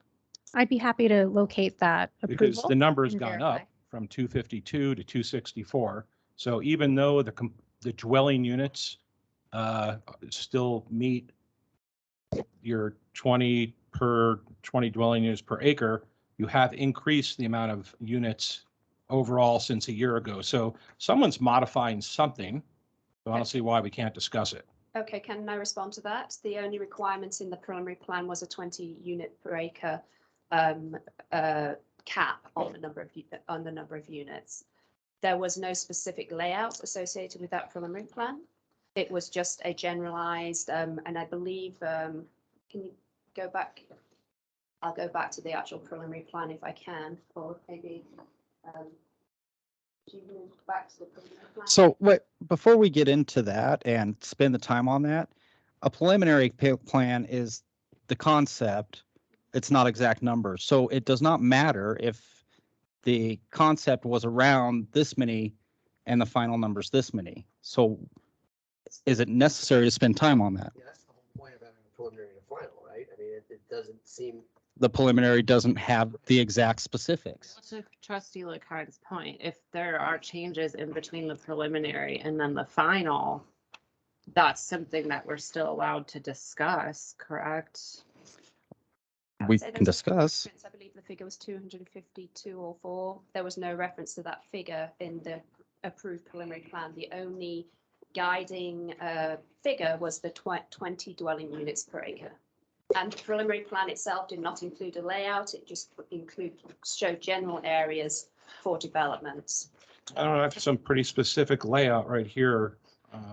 I'd be happy to locate that because approval. the number's and gone verify. up from 252 to 264. So even though the dwelling units still meet your 20 dwelling units per acre, you have increased the amount of units overall since a year ago. So someone's modifying something. So I don't see why we can't discuss it. Okay, can I respond to that? The only requirement in the preliminary plan was a 20 unit per acre cap on the number of units. There was no specific layout associated with that preliminary plan. It was just a generalized, and I believe, can you go back? I'll go back to the actual preliminary plan if I can, or maybe you move back to the preliminary plan. So before we get into that and spend the time on that, a preliminary plan is the concept. It's not exact numbers. So it does not matter if the concept was around this many and the final number's this many. So is it necessary to spend time on that? Yeah, that's the whole point of having a preliminary and a final, right? I mean, it doesn't seem. The preliminary doesn't have the exact specifics. To Trustee Lakine's point, if there are changes in between the preliminary and then the final, that's something that we're still allowed to discuss, correct? We So can there's a discuss. reference, I believe the figure was 252 or 4. There was no reference to that figure in the approved preliminary plan. The only guiding figure was the 20 dwelling units per acre. And the preliminary plan itself did not include a layout. It just showed general areas for developments. I don't know, I have some pretty specific layout right here,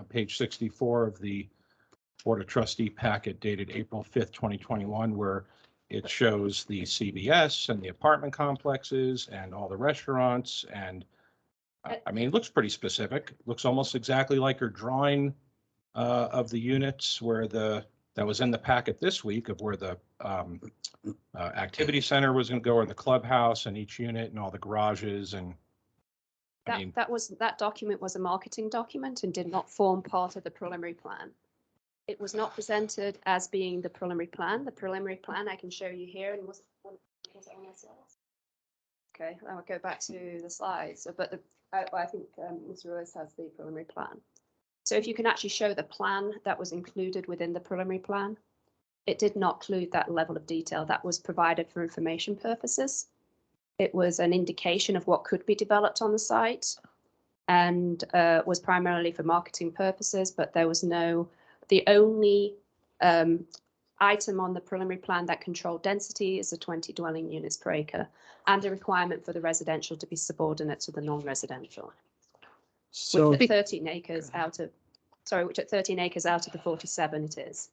page 64 of the Board of Trustee packet dated April 5th, 2021, where it shows the CVS and the apartment complexes and all the restaurants. And I mean, it looks pretty specific. Looks almost exactly like your drawing of the units where that was in the packet this week of where the activity center was going to go, or the clubhouse and each unit and all the garages. And I mean, that document was a marketing document and did not form part of the preliminary plan. It was not presented as being the preliminary plan. The preliminary plan I can show you here, and was it on the slides? Okay, I'll go back to the slides. But I think Ms. Ruiz has the preliminary plan. So if you can actually show the plan that was included within the preliminary plan, it did not include that level of detail. That was provided for information purposes. It was an indication of what could be developed on the site, and was primarily for marketing purposes, but there was the only item on the preliminary plan that controlled density is the 20 dwelling units per acre, and a requirement for the residential to be subordinate to the non-residential. So Which at 13 acres out of the 47 it is.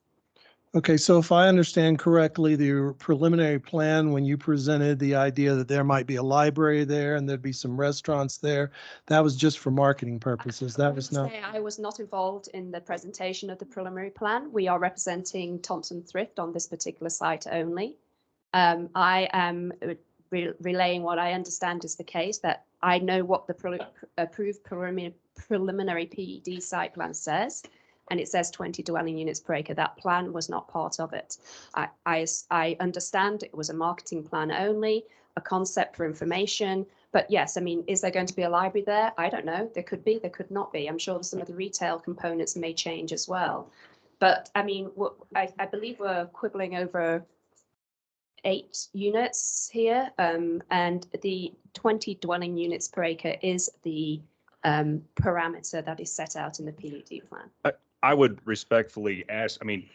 okay, so if I understand correctly, the preliminary plan, when you presented the idea that there might be a library there and there'd be some restaurants there, that was just for marketing purposes. That was not. I was not involved in the presentation of the preliminary plan. We are representing Thompson Thrift on this particular site only. I am relaying what I understand is the case, that I know what the approved preliminary PED site plan says, and it says 20 dwelling units per acre. That plan was not part of it. I understand it was a marketing plan only, a concept for information. But yes, I mean, is there going to be a library there? I don't know. There could be, there could not be. I'm sure some of the retail components may change as well. But I mean, I believe we're quibbling over 8 units here, and the 20 dwelling units per acre is the parameter that is set out in the PUD plan. I would respectfully ask, I mean,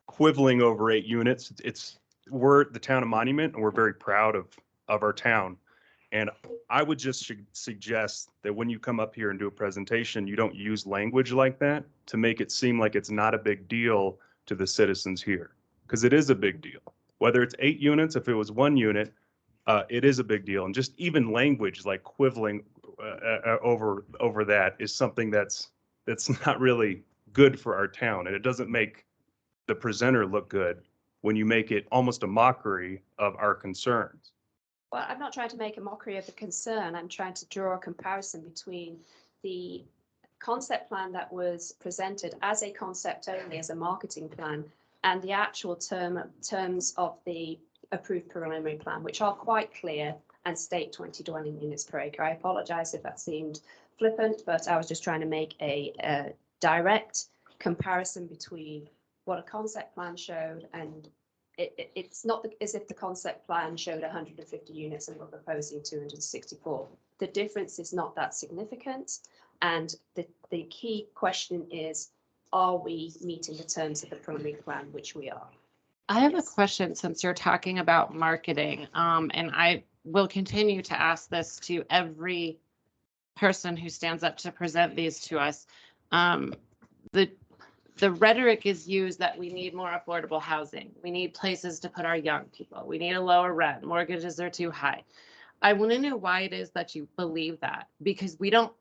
quibbling over 8 units, we're the town of Monument and we're very proud of our town. And I would just suggest that when you come up here and do a presentation, you don't use language like that to make it seem like it's not a big deal to the citizens here, because it is a big deal. Whether it's 8 units, if it was 1 unit, it is a big deal. And just even language like quibbling over that is something that's not really good for our town, and it doesn't make the presenter look good when you make it almost a mockery of our concerns. Well, I'm not trying to make a mockery of the concern. I'm trying to draw a comparison between the concept plan that was presented as a concept only, as a marketing plan, and the actual terms of the approved preliminary plan, which are quite clear and state 20 dwelling units per acre. I apologize if that seemed flippant, but I was just trying to make a direct comparison between what a concept plan showed, and it's not as if the concept plan showed 150 units and we're proposing 264. The difference is not that significant, and the key question is, are we meeting the terms of the preliminary plan, which we are. I have a question, since you're talking about marketing, and I will continue to ask this to every person who stands up to present these to us. The rhetoric is used that we need more affordable housing. We need places to put our young people. We need a lower rent. Mortgages are too high. I want to know why it is that you believe that, because we don't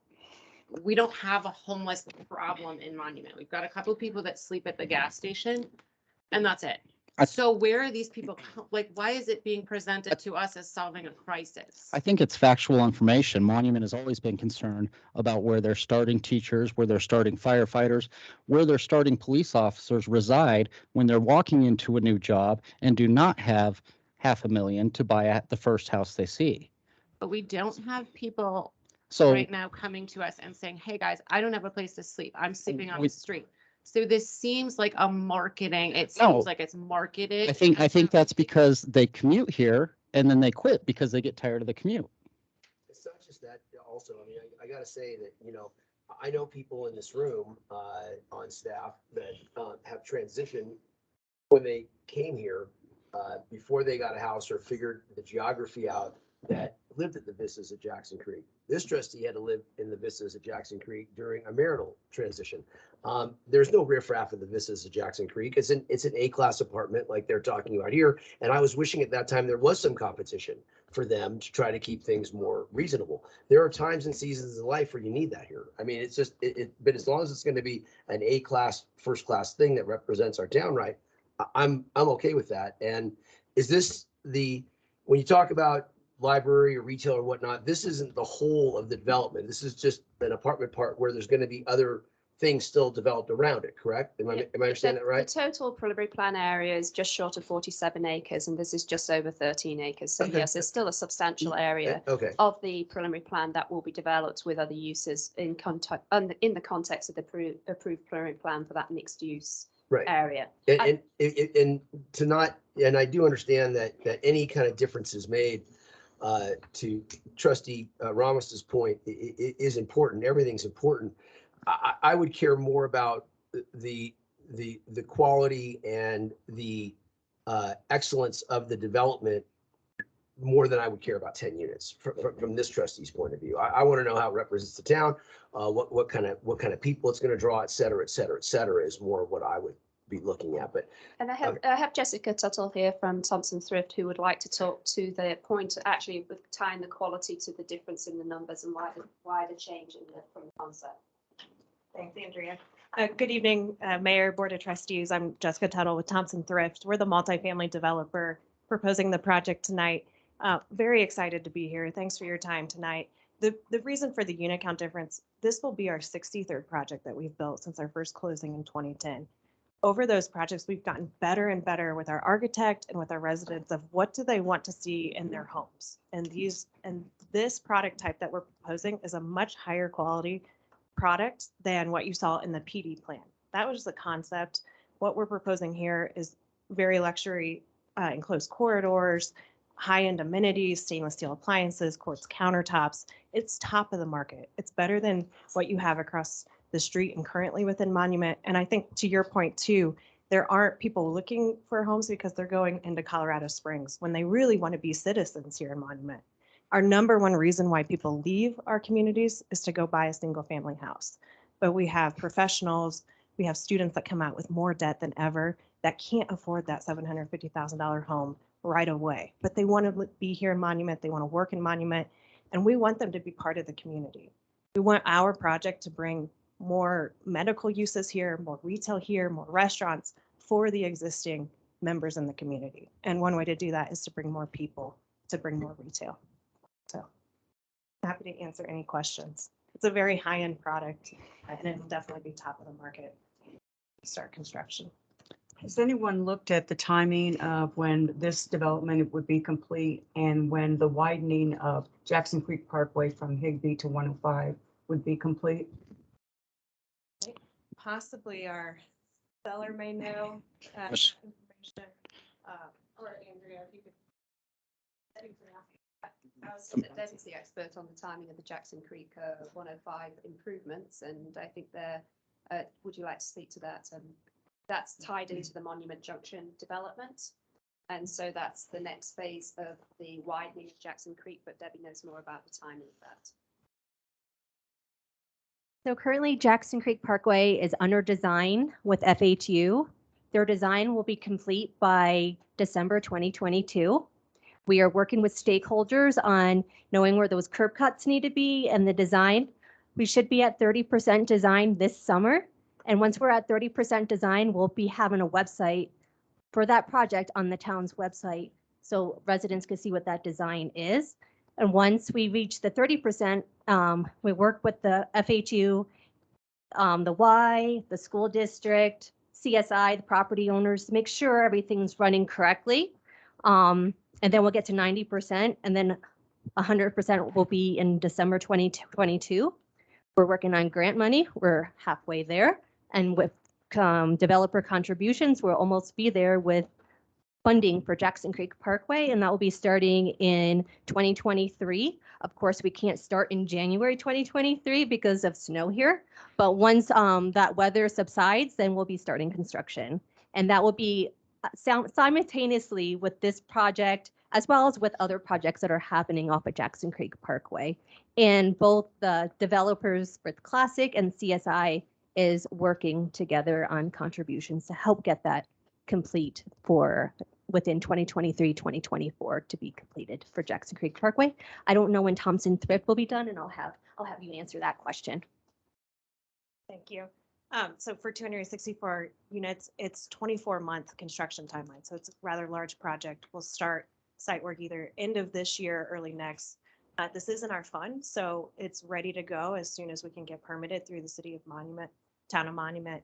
have a homeless problem in Monument. We've got a couple of people that sleep at the gas station, and that's it. So where are these people? Like, why is it being presented to us as solving a crisis? I think it's factual information. Monument has always been concerned about where they're starting teachers, where they're starting firefighters, where they're starting police officers reside when they're walking into a new job and do not have $500,000 to buy at the first house they see. But we don't have people So right now coming to us and saying, hey guys, I don't have a place to sleep. I'm sleeping on the street. So this seems like a marketing. It seems like it's marketed. I think that's because they commute here and then they quit because they get tired of the commute. It's not just that also. I mean, I gotta say that, I know people in this room on staff that have transitioned when they came here, before they got a house or figured the geography out, that lived at the Vistas at Jackson Creek. This trustee had to live in the Vistas at Jackson Creek during a marital transition. There's no riffraff at the Vistas at Jackson Creek. It's an A-class apartment like they're talking about here. And I was wishing at that time there was some competition for them to try to keep things more reasonable. There are times and seasons in life where you need that here. I mean, it's just, but as long as it's going to be an A-class, first-class thing that represents our town right, I'm okay with that. And is this when you talk about library or retail or whatnot, this isn't the whole of the development. This is just an apartment part where there's going to be other things still developed around it, correct? Am I understanding that right? The total preliminary plan area is just short of 47 acres, and this is just over 13 acres. So Okay. yes, there's still a substantial area Okay. of the preliminary plan that will be developed with other uses in the context of the approved preliminary plan for that mixed use Right. area. And to not, and I do understand that any kind of differences made to Trustee Ramos's point is important. Everything's important. I would care more about the quality and the excellence of the development more than I would care about 10 units from this trustee's point of view. I want to know how it represents the town, what kind of people it's going to draw, et cetera, et cetera, et cetera, is more what I would be looking at. But and I have Jessica Tuttle here from Thompson Thrift who would like to talk to the point actually with tying the quality to the difference in the numbers and why the change from the concept. Thanks, Andrea. Good evening, Mayor, Board of Trustees. I'm Jessica Tuttle with Thompson Thrift. We're the multifamily developer proposing the project tonight. Very excited to be here. Thanks for your time tonight. The reason for the unit count difference, this will be our 63rd project that we've built since our first closing in 2010. Over those projects, we've gotten better and better with our architect and with our residents of what do they want to see in their homes. And this product type that we're proposing is a much higher quality product than what you saw in the PD plan. That was the concept. What we're proposing here is very luxury enclosed corridors, high-end amenities, stainless steel appliances, quartz countertops. It's top of the market. It's better than what you have across the street and currently within Monument. And I think to your point too, there aren't people looking for homes because they're going into Colorado Springs when they really want to be citizens here in Monument. Our number one reason why people leave our communities is to go buy a single family house. But we have professionals, we have students that come out with more debt than ever that can't afford that $750,000 home right away. But they want to be here in Monument, they want to work in Monument, and we want them to be part of the community. We want our project to bring more medical uses here, more retail here, more restaurants for the existing members in the community. And one way to do that is to bring more people, to bring more retail. So happy to answer any questions. It's a very high-end product and it'll definitely be top of the market to start construction. Has anyone looked at the timing of when this development would be complete and when the widening of Jackson Creek Parkway from Higbee to 105 would be complete? Possibly our seller may know that information, or Andrea, if you could. Debbie's the expert on the timing of the Jackson Creek 105 improvements, and I think would you like to speak to that? That's tied into the Monument Junction development, and so that's the next phase of the widening of Jackson Creek, but Debbie knows more about the timing of that. So currently Jackson Creek Parkway is under design with FHU. Their design will be complete by December 2022. We are working with stakeholders on knowing where those curb cuts need to be and the design. We should be at 30% design this summer. And once we're at 30% design, we'll be having a website for that project on the town's website so residents can see what that design is. And once we reach the 30%, we work with the FHU, the Y, the school district, CSI, the property owners to make sure everything's running correctly. And then we'll get to 90%, and then 100% will be in December 2022. We're working on grant money. We're halfway there. And with developer contributions, we'll almost be there with funding for Jackson Creek Parkway, and that will be starting in 2023. Of course, we can't start in January 2023 because of snow here, but once that weather subsides, then we'll be starting construction. And that will be simultaneously with this project, as well as with other projects that are happening off of Jackson Creek Parkway. And both the developers with Classic and CSI is working together on contributions to help get that complete for within 2023, 2024 to be completed for Jackson Creek Parkway. I don't know when Thompson Thrift will be done, and I'll have you answer that question. Thank you. So for 264 units, it's 24-month construction timeline. So it's a rather large project. We'll start site work either end of this year, early next. This isn't our fund, so it's ready to go as soon as we can get permitted through the city of Monument, town of Monument.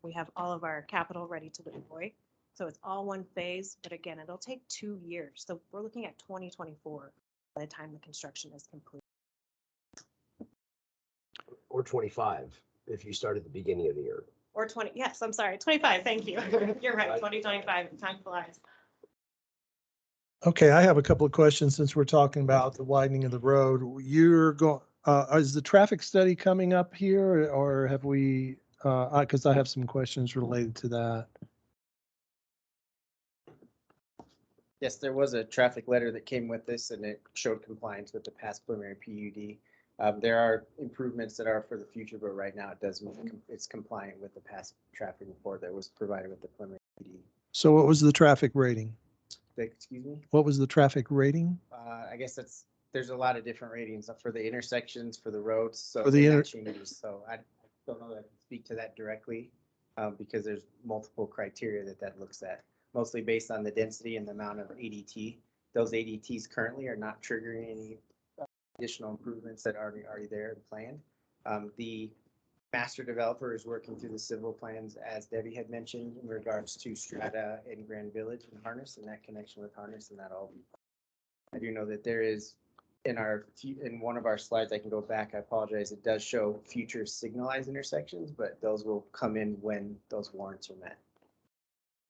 We have all of our capital ready to deploy. So it's all one phase, but again, it'll take 2 years. So we're looking at 2024 by the time the construction is complete. Or 25, if you start at the beginning of the year. Or 20, yes, I'm sorry, 25, thank you. You're right, 2025, time flies. Okay, I have a couple of questions since we're talking about the widening of the road. You're going, is the traffic study coming up here, or have we, because I have some questions related to that. Yes, there was a traffic letter that came with this and it showed compliance with the past preliminary PUD. There are improvements that are for the future, but right now it's compliant with the past traffic report that was provided with the preliminary PUD. So what was the traffic rating? Excuse me? What was the traffic rating? I guess there's a lot of different ratings for the intersections, for the roads, so For the that changes. So I don't know that I can speak to that directly because there's multiple criteria that looks at, mostly based on the density and the amount of ADT. Those ADTs currently are not triggering any additional improvements that are already there and planned. The master developer is working through the civil plans, as Debbie had mentioned, in regards to Strata and Grand Village and Harness and that connection with Harness, and that all. I do know that there is in one of our slides, I can go back, I apologize, it does show future signalized intersections, but those will come in when those warrants are met.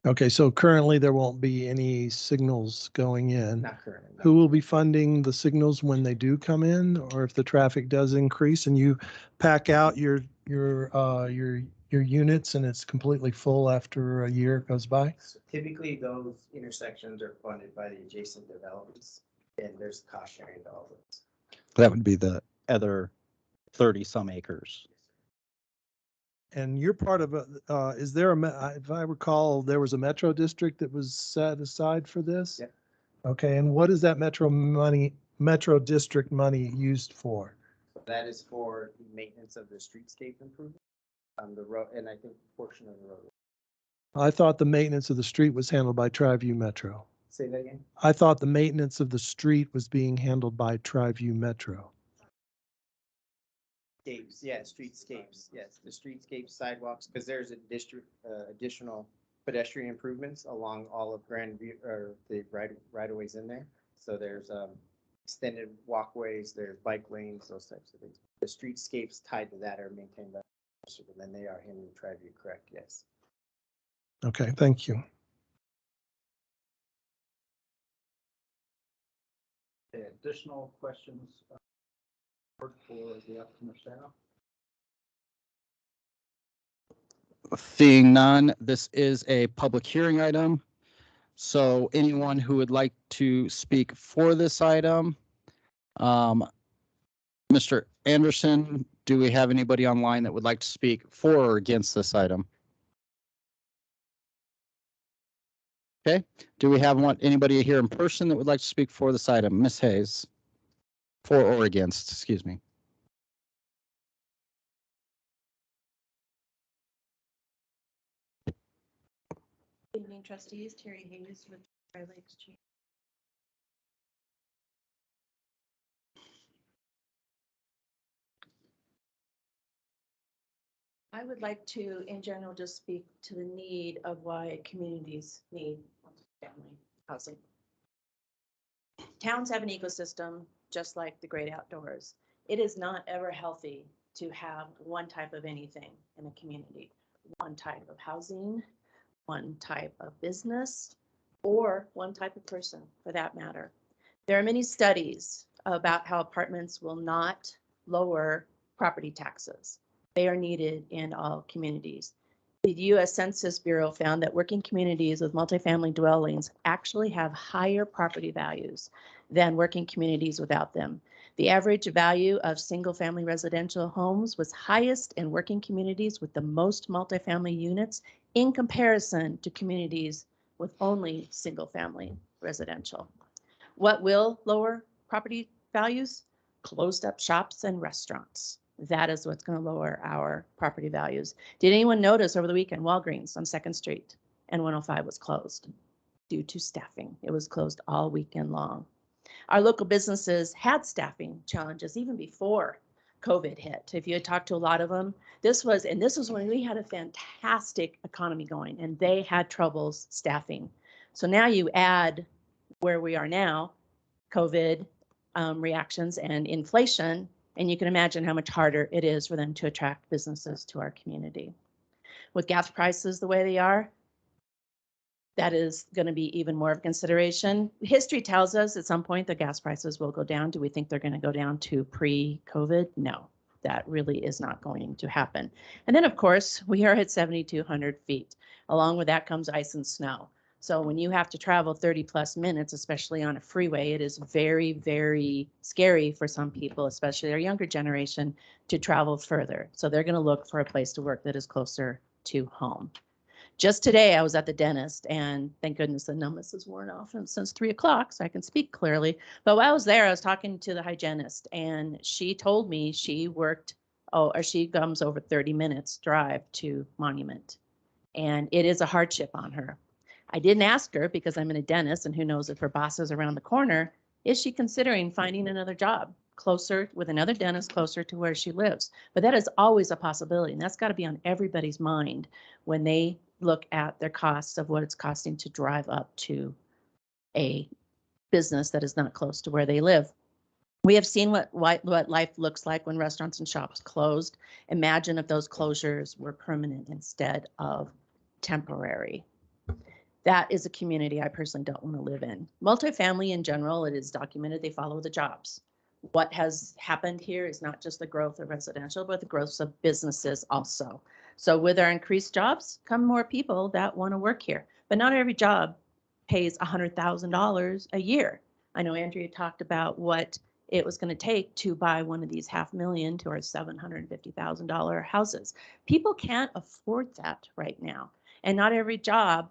Okay, so currently there won't be any signals going in. Not currently. No. Who will be funding the signals when they do come in, or if the traffic does increase and you pack out your units and it's completely full after a year goes by? So typically those intersections are funded by the adjacent developments and there's cost sharing to all of those. That would be the other 30 some acres. And you're part of is there if I recall, there was a metro district that was set aside for this? Yep. Okay, and what is that metro district money used for? So that is for maintenance of the streetscape improvement on the road, and I think portion of the road. I thought the maintenance of the street was handled by Tri-View Metro. Say that again? I thought the maintenance of the street was being handled by Tri-View Metro. Streetscapes, yes, the streetscape sidewalks, because there's a additional pedestrian improvements along all of Grandview, or the right of ways in there. So there's extended walkways, there's bike lanes, those types of things. The streetscapes tied to that are maintained by the district, and then they are handled Tri-View, correct? Yes. Okay, thank you. Additional questions for the applicant staff? Seeing none, this is a public hearing item. So anyone who would like to speak for this item, Mr. Anderson, do we have anybody online that would like to speak for or against this item? Okay, do we have anybody here in person that would like to speak for this item? Ms. Hayes, for or against, excuse me. Good evening, trustees. Terry Hayes with Dry Lakes Chief. I would like to, in general, just speak to the need of why communities need family housing. Towns have an ecosystem, just like the great outdoors. It is not ever healthy to have one type of anything in a community, one type of housing, one type of business, or one type of person for that matter. There are many studies about how apartments will not lower property taxes. They are needed in all communities. The U.S. Census Bureau found that working communities with multifamily dwellings actually have higher property values than working communities without them. The average value of single-family residential homes was highest in working communities with the most multifamily units in comparison to communities with only single-family residential. What will lower property values? Closed up shops and restaurants. That is what's going to lower our property values. Did anyone notice over the weekend Walgreens on 2nd Street and 105 was closed due to staffing? It was closed all weekend long. Our local businesses had staffing challenges even before COVID hit. If you had talked to a lot of them, this was when we had a fantastic economy going and they had troubles staffing. So now you add where we are now, COVID reactions and inflation, and you can imagine how much harder it is for them to attract businesses to our community. With gas prices the way they are, that is going to be even more of a consideration. History tells us at some point the gas prices will go down. Do we think they're going to go down to pre-COVID? No, that really is not going to happen. And then, of course, we are at 7,200 feet. Along with that comes ice and snow. So when you have to travel 30 plus minutes, especially on a freeway, it is very, very scary for some people, especially our younger generation, to travel further. So they're going to look for a place to work that is closer to home. Just today, I was at the dentist, and thank goodness the numbness is worn off since 3 o'clock, so I can speak clearly. But while I was there, I was talking to the hygienist, and she told me she she comes over 30 minutes drive to Monument, and it is a hardship on her. I didn't ask her because I'm in a dentist, and who knows if her boss is around the corner. Is she considering finding another job closer with another dentist closer to where she lives? But that is always a possibility, and that's got to be on everybody's mind when they look at their costs of what it's costing to drive up to a business that is not close to where they live. We have seen what life looks like when restaurants and shops closed. Imagine if those closures were permanent instead of temporary. That is a community I personally don't want to live in. Multifamily in general, it is documented, they follow the jobs. What has happened here is not just the growth of residential, but the growth of businesses also. So with our increased jobs come more people that want to work here, but not every job pays $100,000 a year. I know Andrea talked about what it was going to take to buy one of these $500,000 to our $750,000 houses. People can't afford that right now. And not every job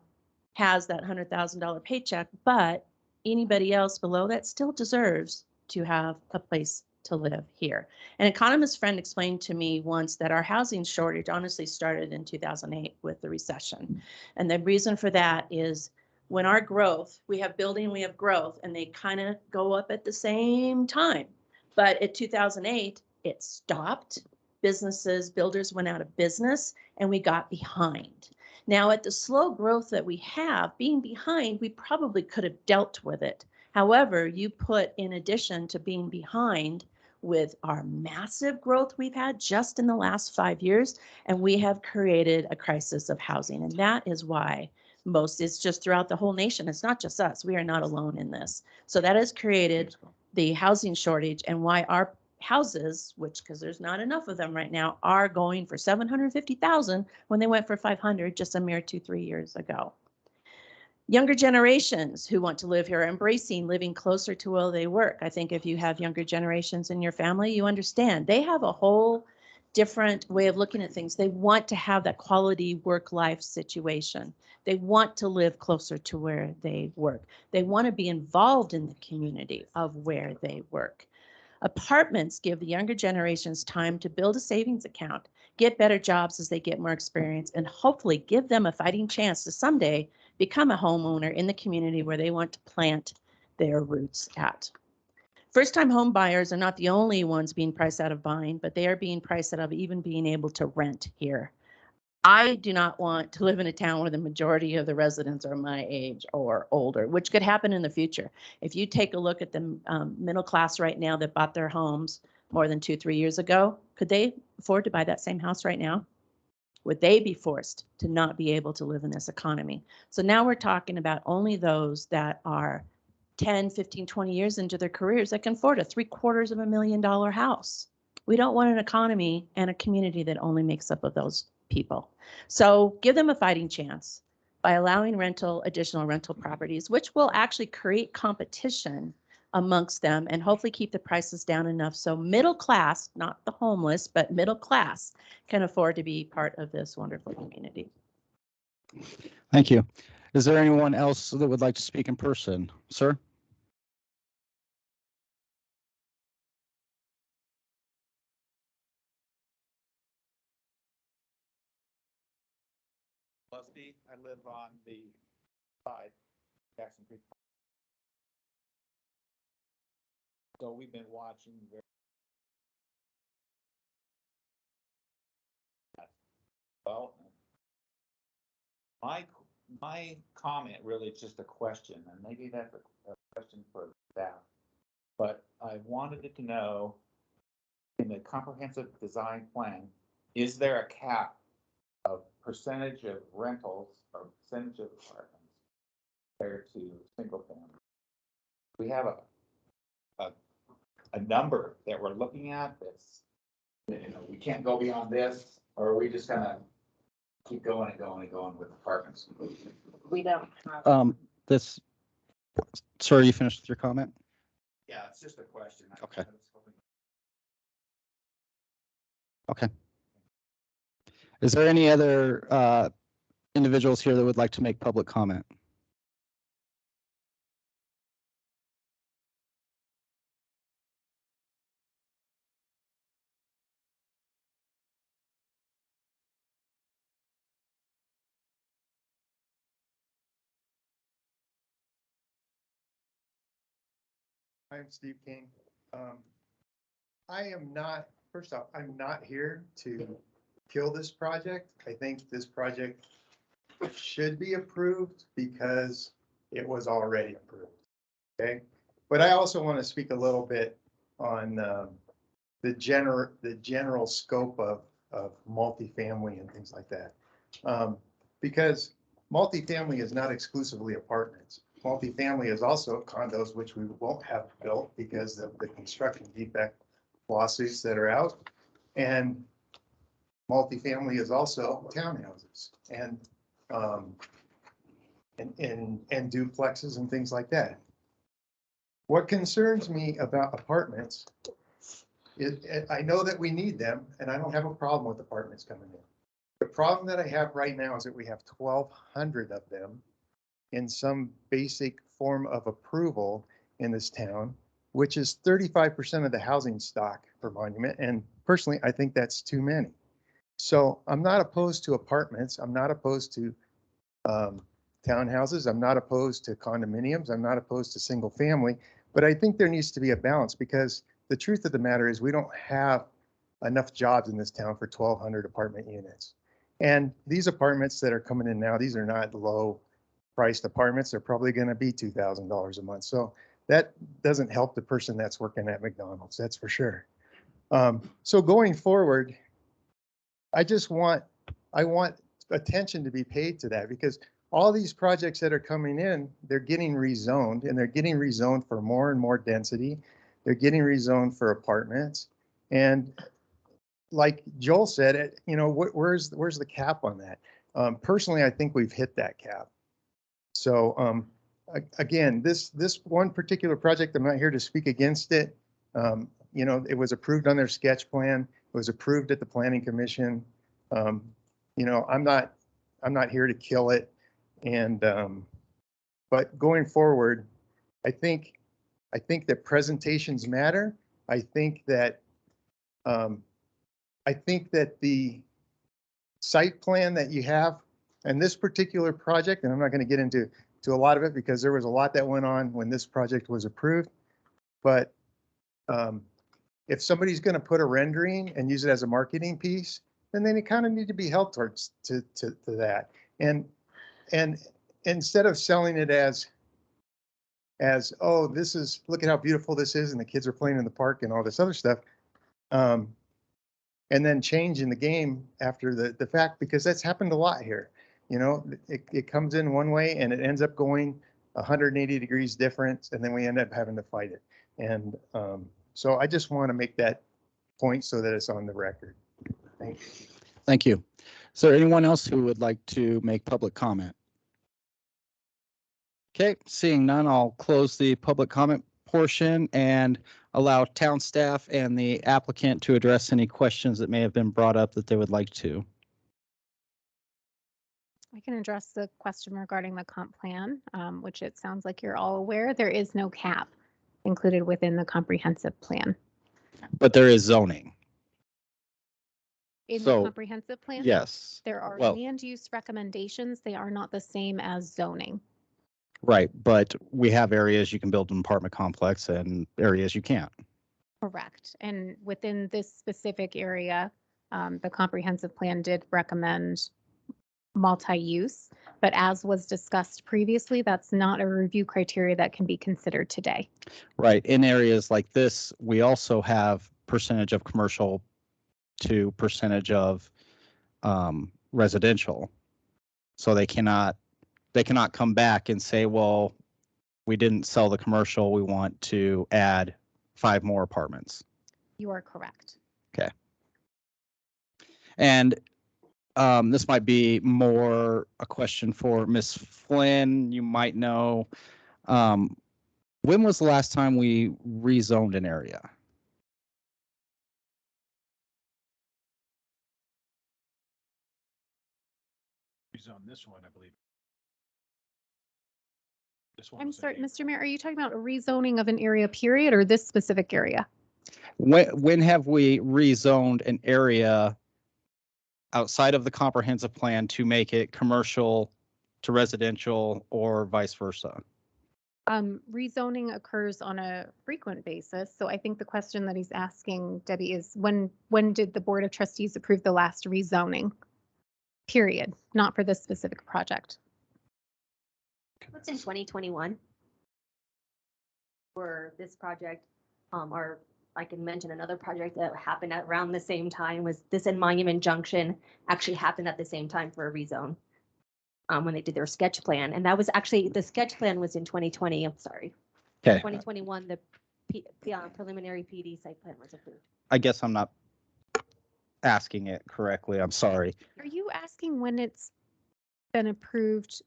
has that $100,000 paycheck, but anybody else below that still deserves to have a place to live here. An economist friend explained to me once that our housing shortage honestly started in 2008 with the recession. And the reason for that is when our growth, we have building, we have growth, and they kind of go up at the same time. But at 2008, it stopped. Builders went out of business, and we got behind. Now, at the slow growth that we have, being behind, we probably could have dealt with it. However, you put in addition to being behind with our massive growth we've had just in the last 5 years, and we have created a crisis of housing. And that is why it's just throughout the whole nation. It's not just us. We are not alone in this. So that has created the housing shortage, and why our houses, which because there's not enough of them right now, are going for $750,000 when they went for $500 just a mere 2-3 years ago. Younger generations who want to live here are embracing living closer to where they work. I think if you have younger generations in your family, you understand they have a whole different way of looking at things. They want to have that quality work-life situation. They want to live closer to where they work. They want to be involved in the community of where they work. Apartments give the younger generations time to build a savings account, get better jobs as they get more experience, and hopefully give them a fighting chance to someday become a homeowner in the community where they want to plant their roots at. First-time home buyers are not the only ones being priced out of buying, but they are being priced out of even being able to rent here. I do not want to live in a town where the majority of the residents are my age or older, which could happen in the future. If you take a look at the middle class right now that bought their homes more than 2-3 years ago, could they afford to buy that same house right now? Would they be forced to not be able to live in this economy? So now we're talking about only those that are 10, 15, 20 years into their careers that can afford a $750,000 house. We don't want an economy and a community that only makes up of those people. So give them a fighting chance by allowing additional rental properties, which will actually create competition amongst them and hopefully keep the prices down enough so middle class, not the homeless, but middle class can afford to be part of this wonderful community. Thank you. Is there anyone else that would like to speak in person? Sir? Lusty, I live on the side, Jackson Creek. So we've been watching very. Well, my comment really is just a question, and maybe that's a question for staff. But I wanted to know, in the comprehensive design plan, is there a cap of percentage of rentals or percentage of apartments compared to single family? We have a number that we're looking at that's, we can't go beyond this, or are we just gonna keep going and going and going with apartments? We don't have. This, sir, you finished with your comment? Yeah, it's just a question. Okay. Okay. Is there any other individuals here that would like to make public comment? I'm Steve King. I am not, first off, I'm not here to kill this project. I think this project should be approved because it was already approved. Okay. But I also want to speak a little bit on the general scope of multifamily and things like that. Because multifamily is not exclusively apartments. Multifamily is also condos, which we won't have built because of the construction defect lawsuits that are out. And multifamily is also townhouses and duplexes and things like that. What concerns me about apartments is, I know that we need them, and I don't have a problem with apartments coming in. The problem that I have right now is that we have 1,200 of them in some basic form of approval in this town, which is 35% of the housing stock for Monument. And personally, I think that's too many. So I'm not opposed to apartments. I'm not opposed to townhouses. I'm not opposed to condominiums. I'm not opposed to single family. But I think there needs to be a balance, because the truth of the matter is we don't have enough jobs in this town for 1,200 apartment units. And these apartments that are coming in now, these are not low priced apartments. They're probably going to be $2,000 a month. So that doesn't help the person that's working at McDonald's, that's for sure. So going forward, I want attention to be paid to that, because all these projects that are coming in, they're getting rezoned, and they're getting rezoned for more and more density. They're getting rezoned for apartments. And like Joel said, where's the cap on that? Personally, I think we've hit that cap. So again, this one particular project, I'm not here to speak against it. It was approved on their sketch plan. It was approved at the Planning Commission. I'm not here to kill it. And but going forward, I think that presentations matter. I think that the site plan that you have and this particular project, and I'm not going to get into a lot of it because there was a lot that went on when this project was approved. But if somebody's going to put a rendering and use it as a marketing piece, then they kind of need to be held towards to that. And instead of selling it as oh, look at how beautiful this is, and the kids are playing in the park and all this other stuff, and then changing the game after the fact, because that's happened a lot here. It comes in one way and it ends up going 180 degrees different, and then we end up having to fight it. And so I just want to make that point so that it's on the record. Thank you. Thank you. Is there anyone else who would like to make public comment? Okay, seeing none, I'll close the public comment portion and allow town staff and the applicant to address any questions that may have been brought up that they would like to. I can address the question regarding the comp plan, which it sounds like you're all aware. There is no cap included within the comprehensive plan. But there is zoning. In So, the comprehensive plan? Yes. There are Well, land use recommendations. They are not the same as zoning. right, but we have areas you can build an apartment complex and areas you can't. Correct. And within this specific area, the comprehensive plan did recommend multi-use, but as was discussed previously, that's not a review criteria that can be considered today. Right, in areas like this, we also have percentage of commercial to percentage of residential. So they cannot come back and say, well, we didn't sell the commercial, we want to add 5 more apartments. You are correct. Okay. And this might be more a question for Ms. Flynn. You might know, when was the last time we rezoned an area? On this one, I believe. This one I'm was in sorry, April. Mr. Mayor, are you talking about a rezoning of an area period or this specific area? When have we rezoned an area outside of the comprehensive plan to make it commercial to residential or vice versa? Rezoning occurs on a frequent basis. So I think the question that he's asking, Debbie, is when did the Board of Trustees approve the last rezoning? Period, not for this specific project. What's in 2021 for this project? Or I can mention another project that happened at around the same time was this in Monument Junction actually happened at the same time for a rezone. When they did their sketch plan, and that was actually, the sketch plan was in 2020, I'm sorry. Okay. 2021, the preliminary PD site plan was approved. I guess I'm not asking it correctly. I'm sorry. Are you asking when it's been approved,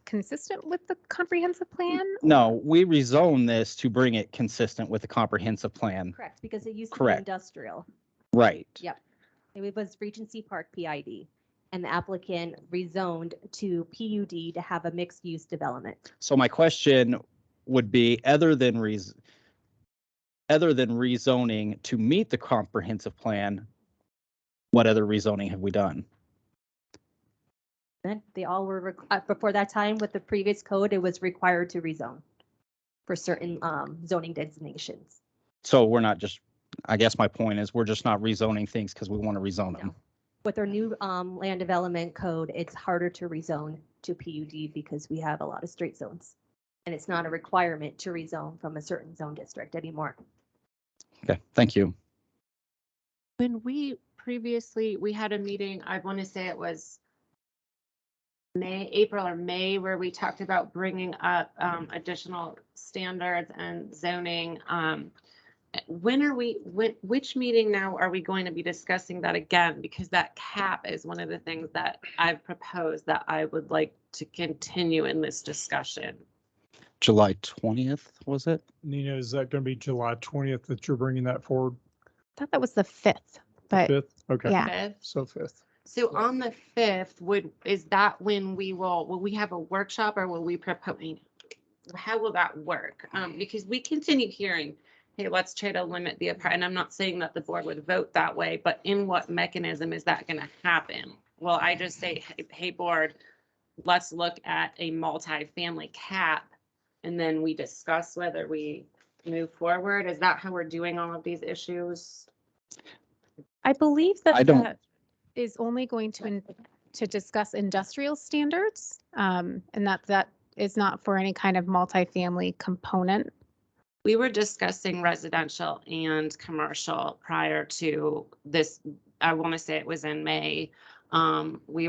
consistent with the comprehensive plan? No, we rezone this to bring it consistent with the comprehensive plan. Correct, because it used to be Correct. industrial. Right. Yep. It was Regency Park PID, and the applicant rezoned to PUD to have a mixed-use development. So my question would be, other than rezoning to meet the comprehensive plan, what other rezoning have we done? And they all were, before that time with the previous code, it was required to rezone for certain zoning designations. So we're not just, I guess my point is, we're just not rezoning things because we want to rezone them. With our new land development code, it's harder to rezone to PUD because we have a lot of straight zones. And it's not a requirement to rezone from a certain zone district anymore. Okay, thank you. When we previously, we had a meeting, I want to say it was April or May, where we talked about bringing up additional standards and zoning. Which meeting now are we going to be discussing that again? Because that cap is one of the things that I've proposed that I would like to continue in this discussion. July 20th, was it? Nina, is that going to be July 20th that you're bringing that forward? I thought that was the 5th, but 5th? Okay. yeah. So 5th. So on the 5th, is that when will we have a workshop or will we propose? How will that work? Because we continue hearing, hey, let's try to limit the apartment. And I'm not saying that the board would vote that way, but in what mechanism is that going to happen? Well, I just say, hey, board, let's look at a multi-family cap, and then we discuss whether we move forward. Is that how we're doing all of these issues? I believe that I don't- that is only going to discuss industrial standards, and that is not for any kind of multifamily component. We were discussing residential and commercial prior to this. I want to say it was in May. We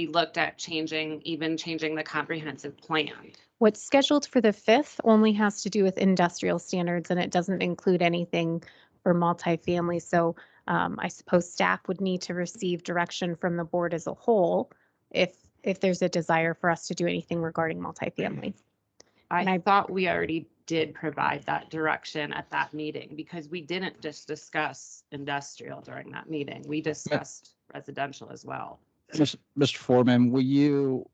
looked at changing the comprehensive plan. What's scheduled for the 5th only has to do with industrial standards, and it doesn't include anything for multifamily. So I suppose staff would need to receive direction from the board as a whole if there's a desire for us to do anything regarding multifamily. I thought we already did provide that direction at that meeting because we didn't just discuss industrial during that meeting. We discussed residential as well. Mr. Foreman, will you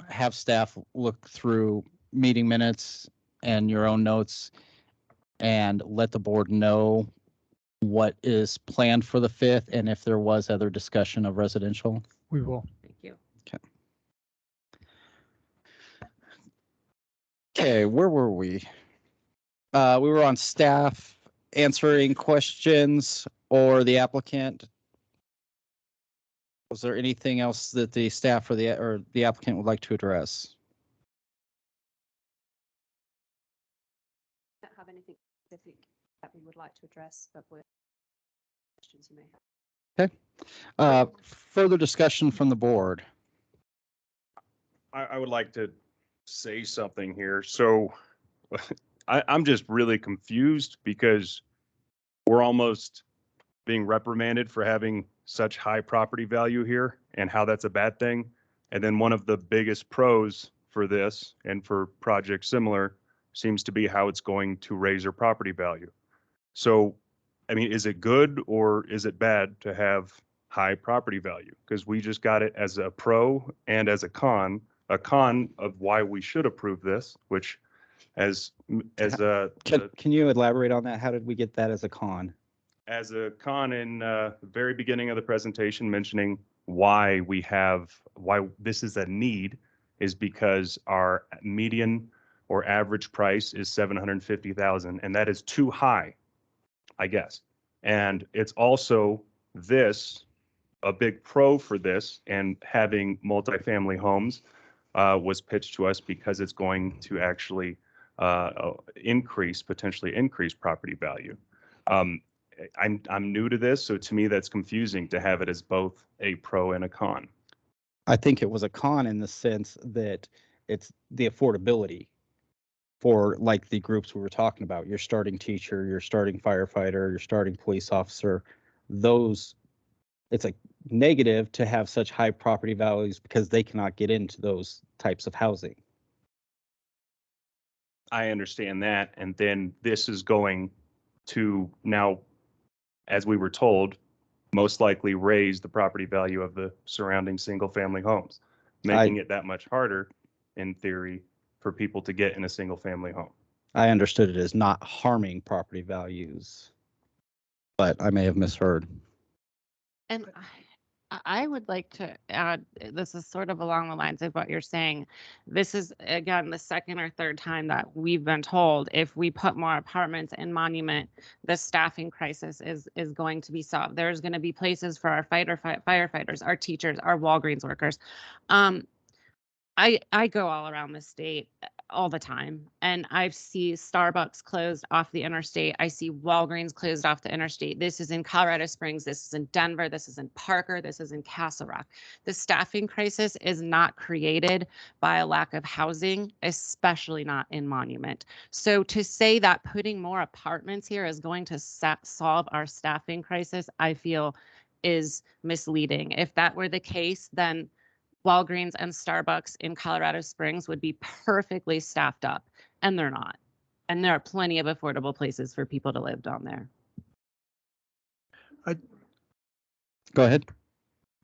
have staff look through meeting minutes and your own notes and let the board know what is planned for the 5th and if there was other discussion of residential? We will. Thank you. Okay, where were we? We were on staff answering questions or the applicant. Was there anything else that the staff or the applicant would like to address? Don't have anything specific that we would like to address, but we're questions you may have. Okay. Further discussion from the board. I would like to say something here. So I'm just really confused because we're almost being reprimanded for having such high property value here and how that's a bad thing. And then one of the biggest pros for this and for projects similar seems to be how it's going to raise your property value. So, I mean, is it good or is it bad to have high property value? Because we just got it as a pro and as a con of why we should approve this, which Can you elaborate on that? How did we get that as a con? As a con in the very beginning of the presentation, mentioning why this is a need is because our median or average price is $750,000, and that is too high, I guess. And it's also a big pro for this, and having multifamily homes was pitched to us because it's going to actually potentially increase property value. I'm new to this, so to me that's confusing to have it as both a pro and a con. I think it was a con in the sense that it's the affordability for like the groups we were talking about. Your starting teacher, your starting firefighter, your starting police officer. It's a negative to have such high property values because they cannot get into those types of housing. I understand that, and then this is going to now, as we were told, most likely raise the property value of the surrounding single-family homes, making it that much harder, in theory, for people to get in a single-family home. I understood it as not harming property values, but I may have misheard. And I would like to add, this is sort of along the lines of what you're saying. This is, again, the second or third time that we've been told if we put more apartments in Monument, the staffing crisis is going to be solved. There's going to be places for our firefighters, our teachers, our Walgreens workers. I go all around the state all the time, and I see Starbucks closed off the interstate. I see Walgreens closed off the interstate. This is in Colorado Springs. This is in Denver. This is in Parker. This is in Castle Rock. The staffing crisis is not created by a lack of housing, especially not in Monument. So to say that putting more apartments here is going to solve our staffing crisis, I feel is misleading. If that were the case, then Walgreens and Starbucks in Colorado Springs would be perfectly staffed up, and they're not. And there are plenty of affordable places for people to live down there. Go ahead.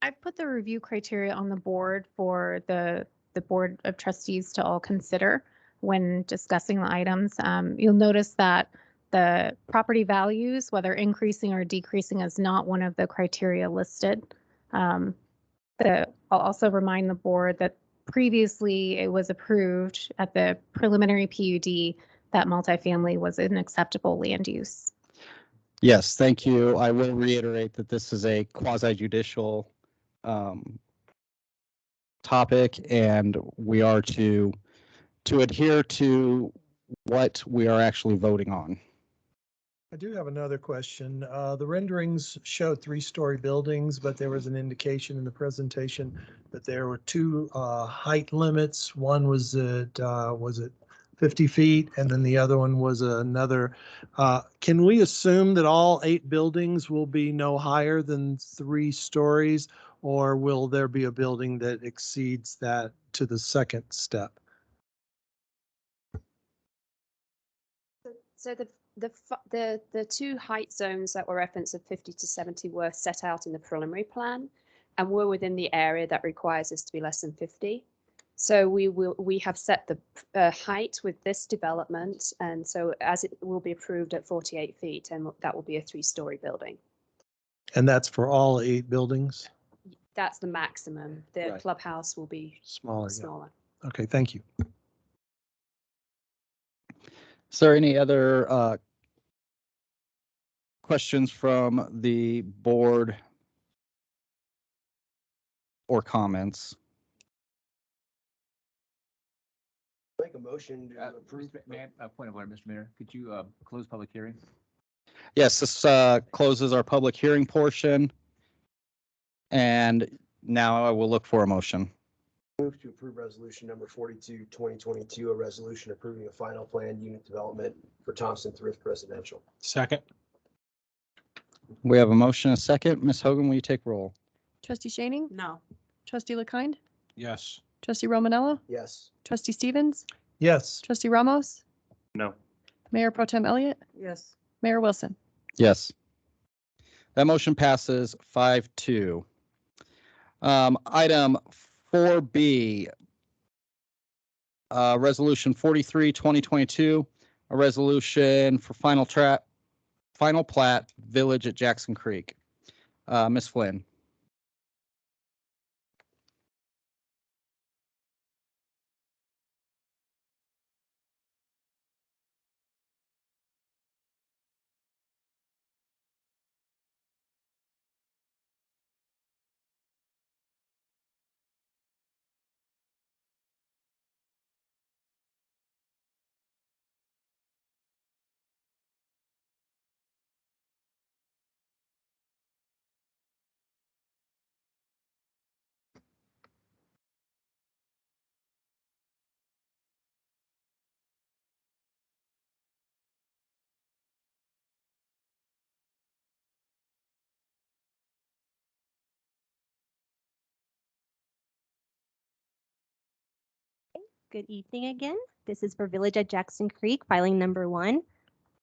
I put the review criteria on the board for the Board of Trustees to all consider when discussing the items. You'll notice that the property values, whether increasing or decreasing, is not one of the criteria listed. I'll also remind the board that previously it was approved at the preliminary PUD that multifamily was an acceptable land use. Yes, thank you. I will reiterate that this is a quasi-judicial topic, and we are to adhere to what we are actually voting on. I do have another question. The renderings showed 3-story buildings, but there was an indication in the presentation that there were 2 height limits. One was at, was it 50 feet, and then the other one was another. Can we assume that all 8 buildings will be no higher than 3 stories, or will there be a building that exceeds that to the second step? So the two height zones that were referenced of 50 to 70 were set out in the preliminary plan and were within the area that requires us to be less than 50. So we have set the height with this development, and so as it will be approved at 48 feet, and that will be a 3-story building. And that's for all 8 buildings? That's the maximum. The Right. clubhouse will be Smaller. smaller. Yeah. Okay, thank you. Is there any other questions from the board or comments? Make a motion to approve. Point of order, Mr. Mayor, could you close public hearing? Yes, this closes our public hearing portion. And now I will look for a motion. Move to approve resolution number 42, 2022, a resolution approving a final plan unit development for Thompson Thrift Residential. Second. We have a motion, a second. Ms. Hogan, will you take roll? Trustee Shaning? No. Trustee LeKind? Yes. Trustee Romanella? Yes. Trustee Stevens? Yes. Trustee Ramos? No. Mayor Pro Tem Elliott? Yes. Mayor Wilson? Yes. That motion passes 5-2. Item 4B, Resolution 43, 2022, a resolution for final plat Village at Jackson Creek. Ms. Flynn. Good evening again. This is for Village at Jackson Creek, filing number 1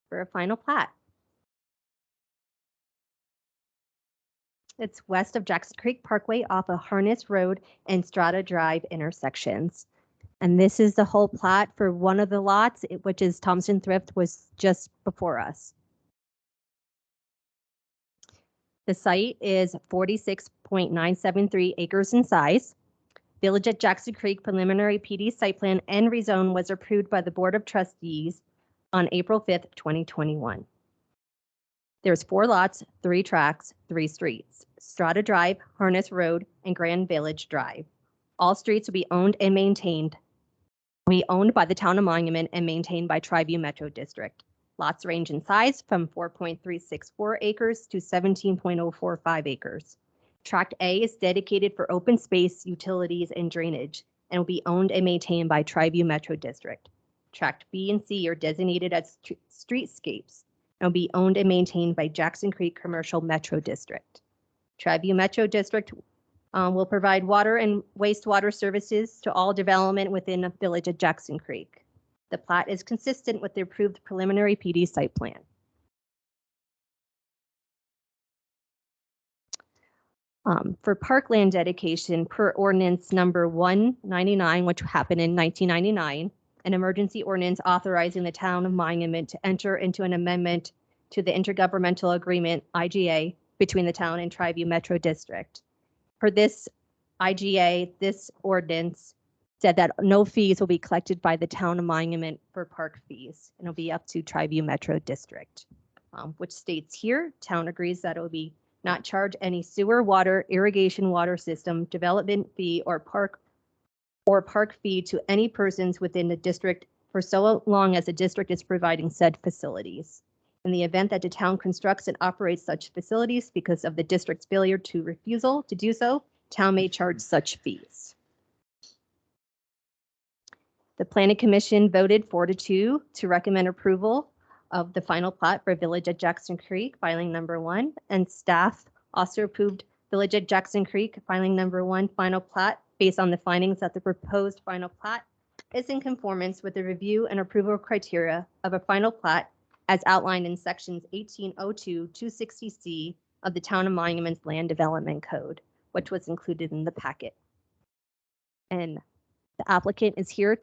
for a final plat. It's west of Jackson Creek Parkway off of Harness Road and Strata Drive intersections. And this is the whole plat for one of the lots, which is Thompson Thrift, was just before us. The site is 46.973 acres in size. Village at Jackson Creek preliminary PD site plan and rezone was approved by the Board of Trustees on April 5th, 2021. There's 4 lots, 3 tracks, 3 streets: Strata Drive, Harness Road, and Grand Village Drive. All streets will be owned by the Town of Monument and maintained by Triview Metro District. Lots range in size from 4.364 acres to 17.045 acres. Tract A is dedicated for open space, utilities, and drainage, and will be owned and maintained by Triview Metro District. Tract B and C are designated as streetscapes and will be owned and maintained by Jackson Creek Commercial Metro District. Triview Metro District will provide water and wastewater services to all development within the Village of Jackson Creek. The plat is consistent with the approved preliminary PD site plan. For parkland dedication per ordinance number 199, which happened in 1999, an emergency ordinance authorizing the Town of Monument to enter into an amendment to the intergovernmental agreement, IGA, between the town and Triview Metro District. For this IGA, this ordinance said that no fees will be collected by the Town of Monument for park fees, and it'll be up to Triview Metro District, which states here, town agrees that it will be not charge any sewer, water, irrigation water system, development fee, or park fee to any persons within the district for so long as the district is providing said facilities. In the event that the town constructs and operates such facilities because of the district's failure to refusal to do so, town may charge such fees. The Planning Commission voted 4-2 to recommend approval of the final plat for Village at Jackson Creek, filing number 1, and staff also approved Village at Jackson Creek, filing number 1, final plat based on the findings that the proposed final plat is in conformance with the review and approval criteria of a final plat as outlined in sections 1802-260C of the Town of Monuments Land Development Code, which was included in the packet. And the applicant is here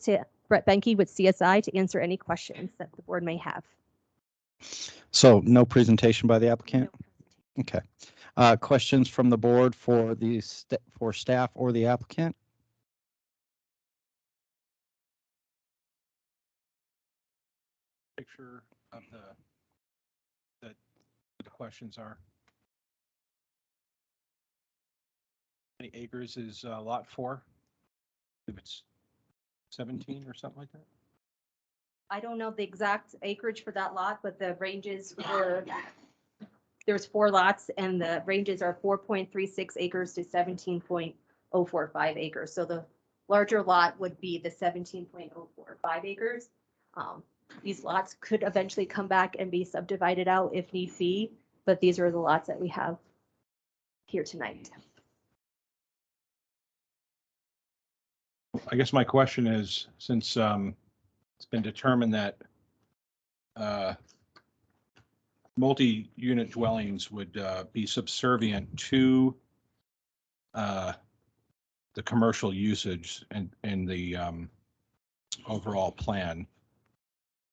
Brett Benke with CSI to answer any questions that the board may have. So no presentation by the applicant? Okay. Questions from the board for for staff or the applicant? Picture of the questions are. How many acres is lot 4? If it's 17 or something like that? I don't know the exact acreage for that lot, but the ranges were, there's 4 lots and the ranges are 4.36 acres to 17.045 acres. So the larger lot would be the 17.045 acres. These lots could eventually come back and be subdivided out if need be, but these are the lots that we have here tonight. I guess my question is, since it's been determined that multi-unit dwellings would be subservient to the commercial usage and the overall plan,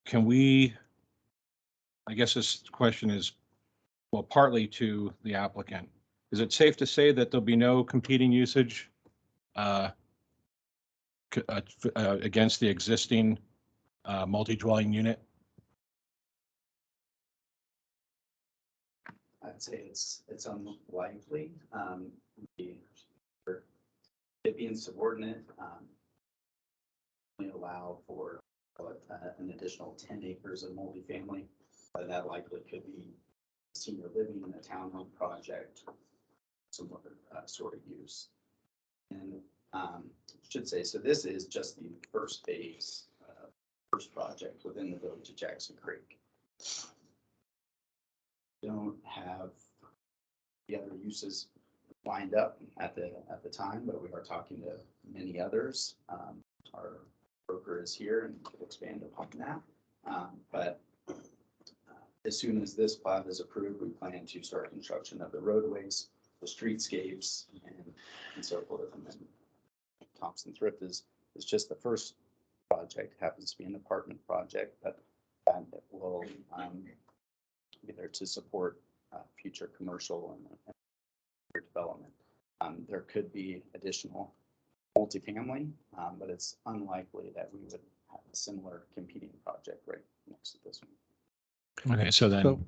can we, I guess this question is, well, partly to the applicant. Is it safe to say that there'll be no competing usage against the existing multi-dwelling unit? I'd say it's unlikely. It being subordinate, we allow for an additional 10 acres of multifamily. That likely could be senior living in a townhome project, some other sort of use. And should say, so this is just the first phase, first project within the Village of Jackson Creek. Don't have the other uses lined up at the time, but we are talking to many others. Our broker is here and could expand upon that. But as soon as this plat is approved, we plan to start construction of the roadways, the streetscapes, and so forth. And then Thompson Thrift is just the first project, happens to be an apartment project, but that will be there to support future commercial and development. There could be additional multifamily, but it's unlikely that we would have a similar competing project right next to this one. Okay, so then,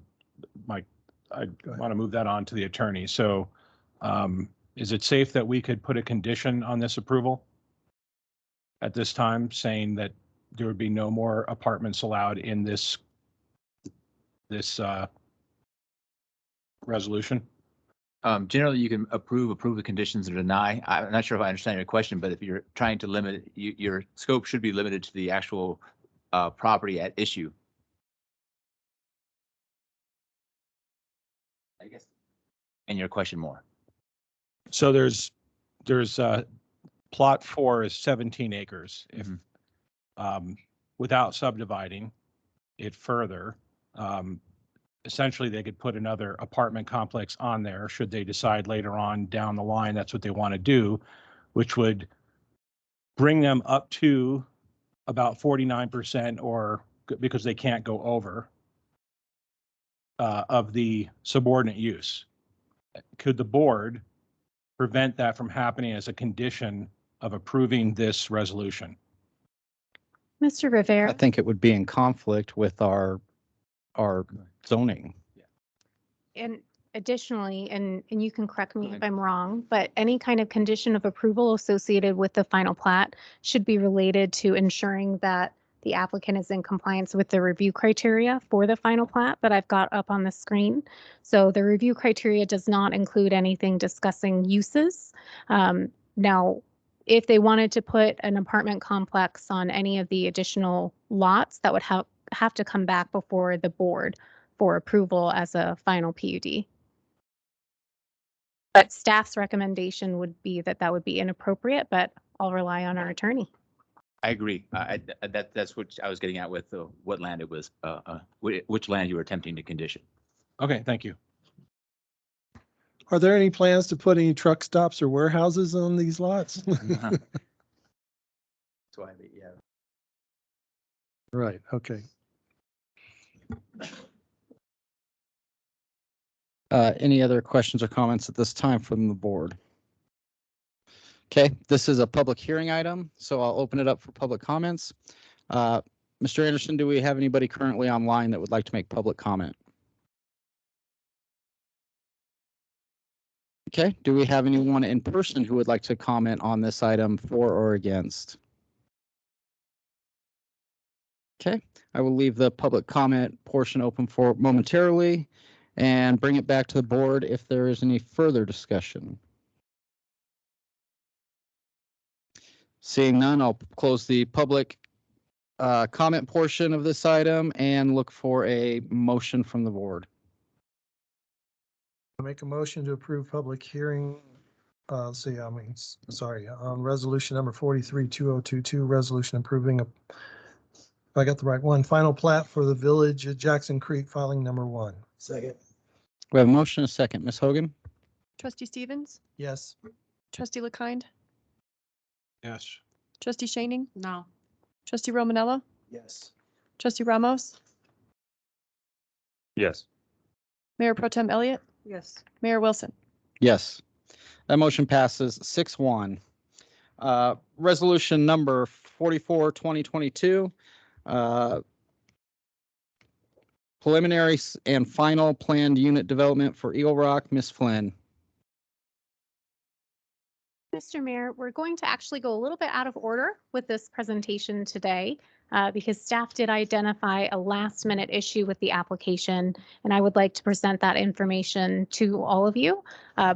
Mike, I want to move that on to the attorney. So is it safe that we could put a condition on this approval at this time, saying that there would be no more apartments allowed in this resolution? Generally, you can approve the conditions or deny. I'm not sure if I understand your question, but if you're trying to limit, your scope should be limited to the actual property at issue. I guess. And your question more. So there's plot 4 is 17 acres. If without subdividing it further, essentially they could put another apartment complex on there should they decide later on down the line that's what they want to do, which would bring them up to about 49%, or because they can't go over of the subordinate use. Could the board prevent that from happening as a condition of approving this resolution? Mr. Rivera. I think it would be in conflict with our zoning. And additionally, and you can correct me if I'm wrong, but any kind of condition of approval associated with the final plat should be related to ensuring that the applicant is in compliance with the review criteria for the final plat that I've got up on the screen. So the review criteria does not include anything discussing uses. Now, if they wanted to put an apartment complex on any of the additional lots, that would have to come back before the board for approval as a final PUD. But staff's recommendation would be that that would be inappropriate, but I'll rely on our attorney. I agree. That's what I was getting at with what land it was, which land you were attempting to condition. Okay, thank you. Are there any plans to put any truck stops or warehouses on these lots? Uh-huh. That's why, yeah. Right, okay. Any other questions or comments at this time from the board? Okay, this is a public hearing item, so I'll open it up for public comments. Mr. Anderson, do we have anybody currently online that would like to make public comment? Okay, do we have anyone in person who would like to comment on this item for or against? Okay, I will leave the public comment portion open for momentarily and bring it back to the board if there is any further discussion. Seeing none, I'll close the public comment portion of this item and look for a motion from the board. I make a motion to approve public hearing. On resolution number 43-2022, resolution approving if I got the right one, final plat for the village at Jackson Creek, filing number 1. Second. We have a motion and a second. Ms. Hogan? Trustee Stevens, Yes. trustee LaKind, Yes. trustee Shaning, No. trustee Romanella, Yes. trustee Ramos, Yes. Mayor Pro Tem Elliott, Yes. Mayor Wilson. Yes. That motion passes 6-1. Resolution number 44-2022. Preliminary and final planned unit development for Eagle Rock. Ms. Flynn. Mr. Mayor, we're going to actually go a little bit out of order with this presentation today because staff did identify a last minute issue with the application, and I would like to present that information to all of you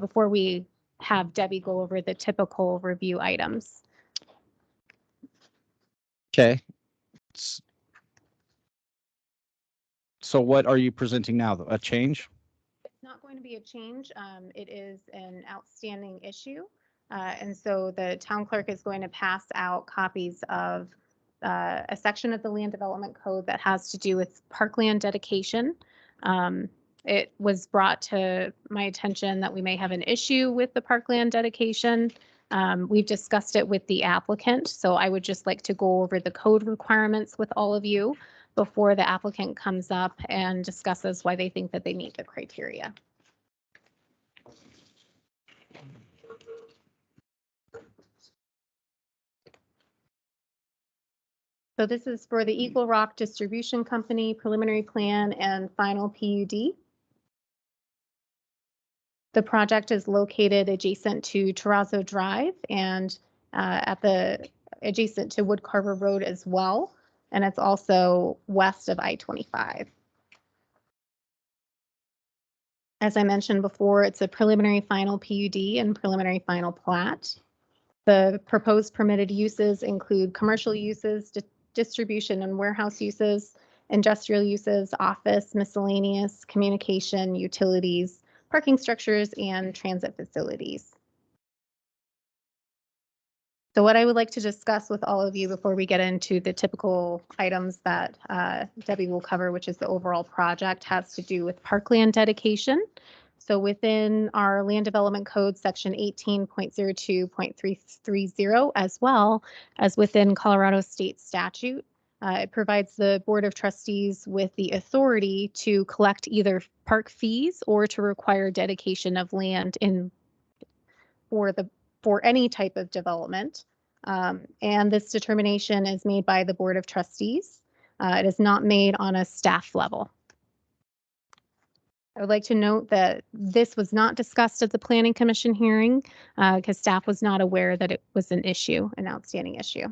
before we have Debbie go over the typical review items. Okay. So what are you presenting now? A change? It's not going to be a change. It is an outstanding issue. And so the town clerk is going to pass out copies of a section of the land development code that has to do with parkland dedication. It was brought to my attention that we may have an issue with the parkland dedication. We've discussed it with the applicant, so I would just like to go over the code requirements with all of you before the applicant comes up and discusses why they think that they meet the criteria. So this is for the Eagle Rock Distribution Company preliminary plan and final PUD. The project is located adjacent to Terrazzo Drive and adjacent to Wood Carver Road as well. And it's also west of I-25. As I mentioned before, it's a preliminary final PUD and preliminary final plat. The proposed permitted uses include commercial uses, distribution and warehouse uses, industrial uses, office, miscellaneous, communication, utilities, parking structures, and transit facilities. So what I would like to discuss with all of you before we get into the typical items that Debbie will cover, which is the overall project, has to do with parkland dedication. So within our land development code, section 18.02.330, as well as within Colorado state statute, it provides the Board of Trustees with the authority to collect either park fees or to require dedication of land for any type of development. And this determination is made by the Board of Trustees. It is not made on a staff level. I would like to note that this was not discussed at the Planning Commission hearing because staff was not aware that it was an issue, an outstanding issue.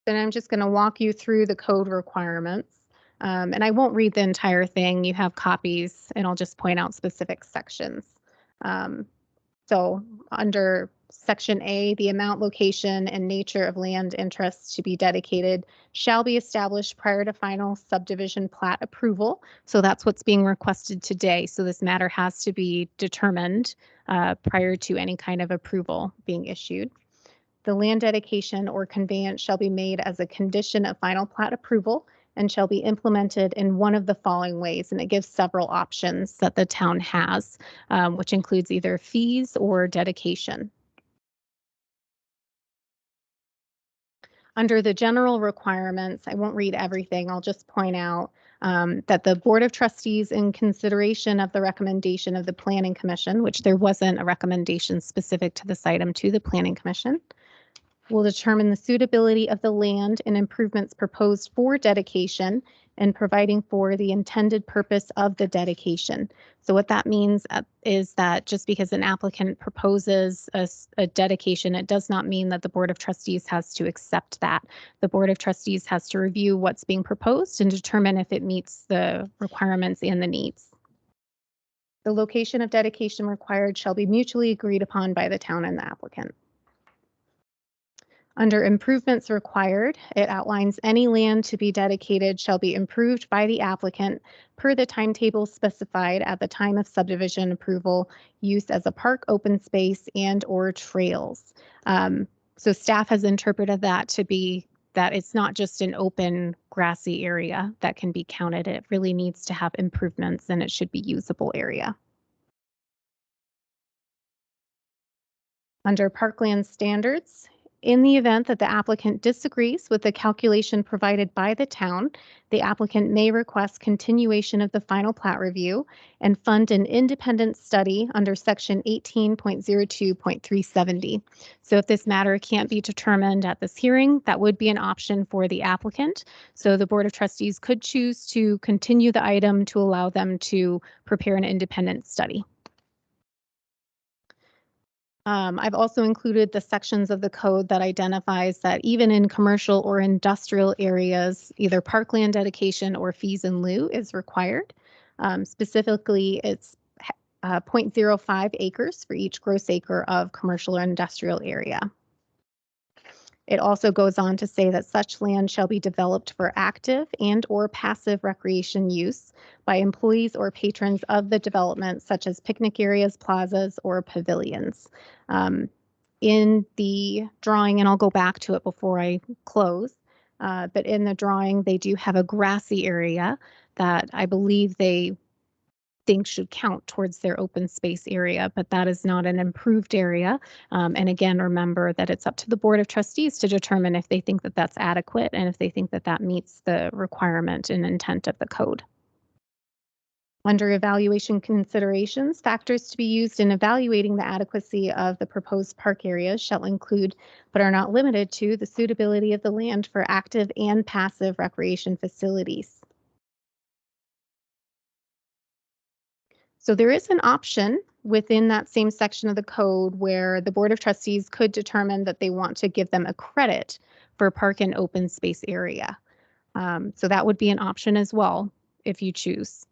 Then I'm just going to walk you through the code requirements. And I won't read the entire thing. You have copies, and I'll just point out specific sections. So under Section A, the amount, location, and nature of land interests to be dedicated shall be established prior to final subdivision plat approval. So that's what's being requested today. So this matter has to be determined prior to any kind of approval being issued. The land dedication or conveyance shall be made as a condition of final plat approval and shall be implemented in one of the following ways. And it gives several options that the town has, which includes either fees or dedication. Under the general requirements, I won't read everything, I'll just point out that the Board of Trustees, in consideration of the recommendation of the Planning Commission, which there wasn't a recommendation specific to this item to the Planning Commission, will determine the suitability of the land and improvements proposed for dedication and providing for the intended purpose of the dedication. So what that means is that just because an applicant proposes a dedication, it does not mean that the Board of Trustees has to accept that. The Board of Trustees has to review what's being proposed and determine if it meets the requirements and the needs. The location of dedication required shall be mutually agreed upon by the town and the applicant. Under improvements required, it outlines any land to be dedicated shall be improved by the applicant per the timetable specified at the time of subdivision approval, use as a park, open space, and or trails. So staff has interpreted that to be that it's not just an open grassy area that can be counted. It really needs to have improvements and it should be usable area. Under parkland standards, in the event that the applicant disagrees with the calculation provided by the town, the applicant may request continuation of the final plat review and fund an independent study under section 18.02.370. So if this matter can't be determined at this hearing, that would be an option for the applicant. So the Board of Trustees could choose to continue the item to allow them to prepare an independent study. I've also included the sections of the code that identifies that even in commercial or industrial areas, either parkland dedication or fees in lieu is required. Specifically, it's 0.05 acres for each gross acre of commercial or industrial area. It also goes on to say that such land shall be developed for active and or passive recreation use by employees or patrons of the development, such as picnic areas, plazas, or pavilions. In the drawing, and I'll go back to it before I close, but in the drawing, they do have a grassy area that I believe they think should count towards their open space area, but that is not an improved area. And again, remember that it's up to the Board of Trustees to determine if they think that that's adequate and if they think that that meets the requirement and intent of the code. Under evaluation considerations, factors to be used in evaluating the adequacy of the proposed park areas shall include, but are not limited to, the suitability of the land for active and passive recreation facilities. So there is an option within that same section of the code where the Board of Trustees could determine that they want to give them a credit for park and open space area. So that would be an option as well if you choose.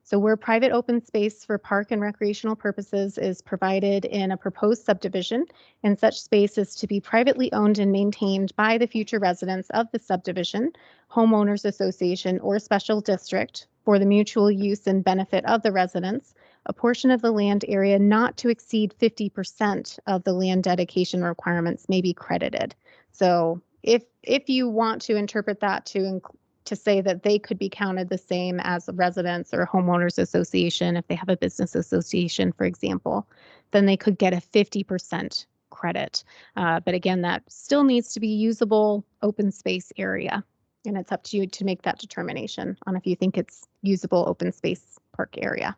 So where private open space for park and recreational purposes is provided in a proposed subdivision, and such space is to be privately owned and maintained by the future residents of the subdivision, homeowners association, or special district for the mutual use and benefit of the residents, a portion of the land area not to exceed 50% of the land dedication requirements may be credited. So if you want to interpret that to say that they could be counted the same as residents or homeowners association, if they have a business association, for example, then they could get a 50% credit. But again, that still needs to be usable open space area. And it's up to you to make that determination on if you think it's usable open space park area.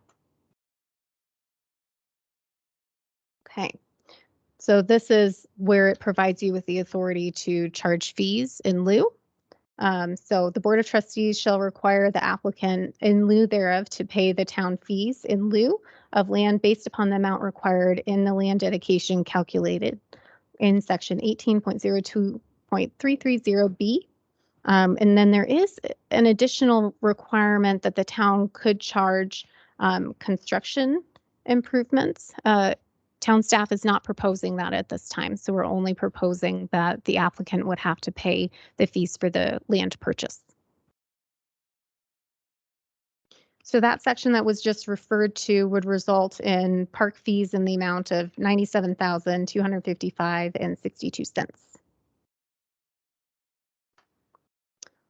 Okay. So this is where it provides you with the authority to charge fees in lieu. So the Board of Trustees shall require the applicant in lieu thereof to pay the town fees in lieu of land based upon the amount required in the land dedication calculated in section 18.02.330B. And then there is an additional requirement that the town could charge construction improvements Town staff is not proposing that at this time, so we're only proposing that the applicant would have to pay the fees for the land purchase. So that section that was just referred to would result in park fees in the amount of $97,255.62.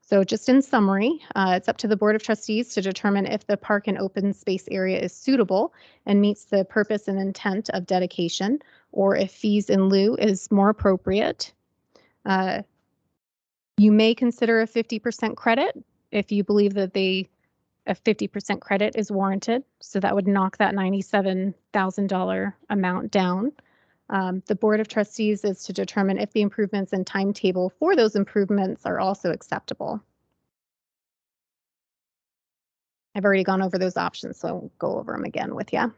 So just in summary, it's up to the Board of Trustees to determine if the park and open space area is suitable and meets the purpose and intent of dedication, or if fees in lieu is more appropriate. You may consider a 50% credit if you believe that a 50% credit is warranted. So that would knock that $97,000 amount down. The Board of Trustees is to determine if the improvements and timetable for those improvements are also acceptable. I've already gone over those options, so I won't go over them again with you.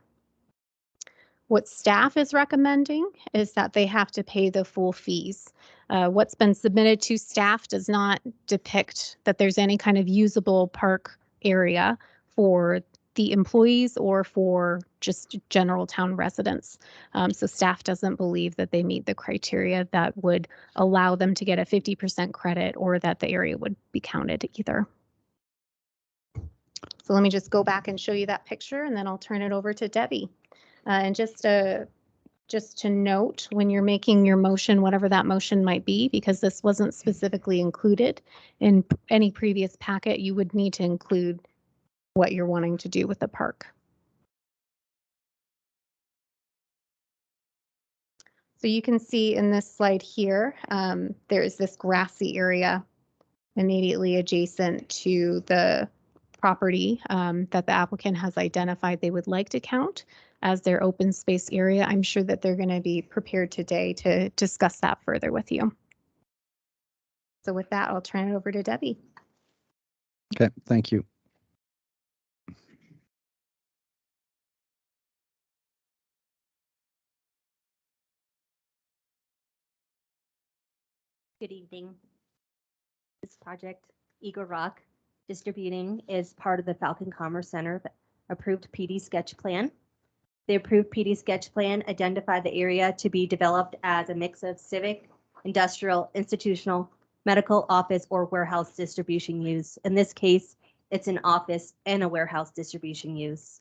What staff is recommending is that they have to pay the full fees. What's been submitted to staff does not depict that there's any kind of usable park area for the employees or for just general town residents. So staff doesn't believe that they meet the criteria that would allow them to get a 50% credit or that the area would be counted either. So let me just go back and show you that picture and then I'll turn it over to Debbie. And just to note, when you're making your motion, whatever that motion might be, because this wasn't specifically included in any previous packet, you would need to include what you're wanting to do with the park. So you can see in this slide here, there is this grassy area immediately adjacent to the property that the applicant has identified they would like to count as their open space area. I'm sure that they're going to be prepared today to discuss that further with you. So with that, I'll turn it over to Debbie. Okay, thank you. Good evening. This project, Eagle Rock Distributing, is part of the Falcon Commerce Center approved PD sketch plan. The approved PD sketch plan identified the area to be developed as a mix of civic, industrial, institutional, medical, office, or warehouse distribution use. In this case, it's an office and a warehouse distribution use.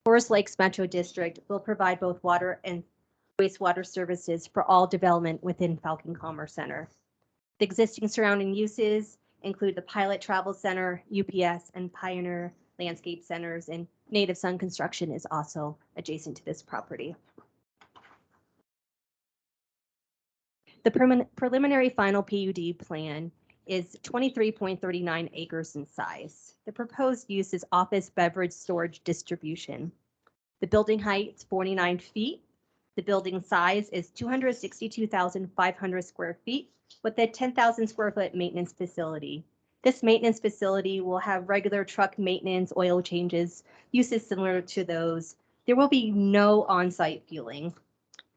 Forest Lakes Metro District will provide both water and wastewater services for all development within Falcon Commerce Center. The existing surrounding uses include the Pilot Travel Center, UPS, and Pioneer Landscape Centers, and Native Sun Construction is also adjacent to this property. The preliminary final PUD plan is 23.39 acres in size. The proposed use is office beverage storage distribution. The building height is 49 feet. The building size is 262,500 square feet with a 10,000 square foot maintenance facility. This maintenance facility will have regular truck maintenance, oil changes, uses similar to those. There will be no on-site fueling.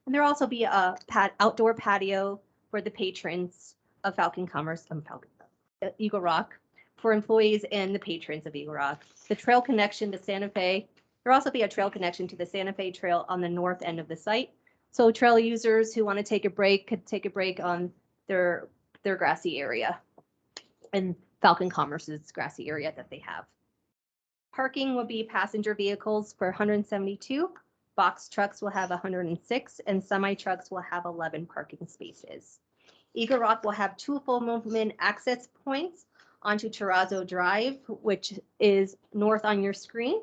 And there will also be a outdoor patio for the patrons of Falcon Commerce and Eagle Rock, for employees and the patrons of Eagle Rock. The trail connection to Santa Fe, there will also be a trail connection to the Santa Fe Trail on the north end of the site. So trail users who want to take a break could take a break on their grassy area and Falcon Commerce's grassy area that they have. Parking will be passenger vehicles for 172. Box trucks will have 106 and semi trucks will have 11 parking spaces. Eagle Rock will have 2 full movement access points onto Terrazzo Drive, which is north on your screen.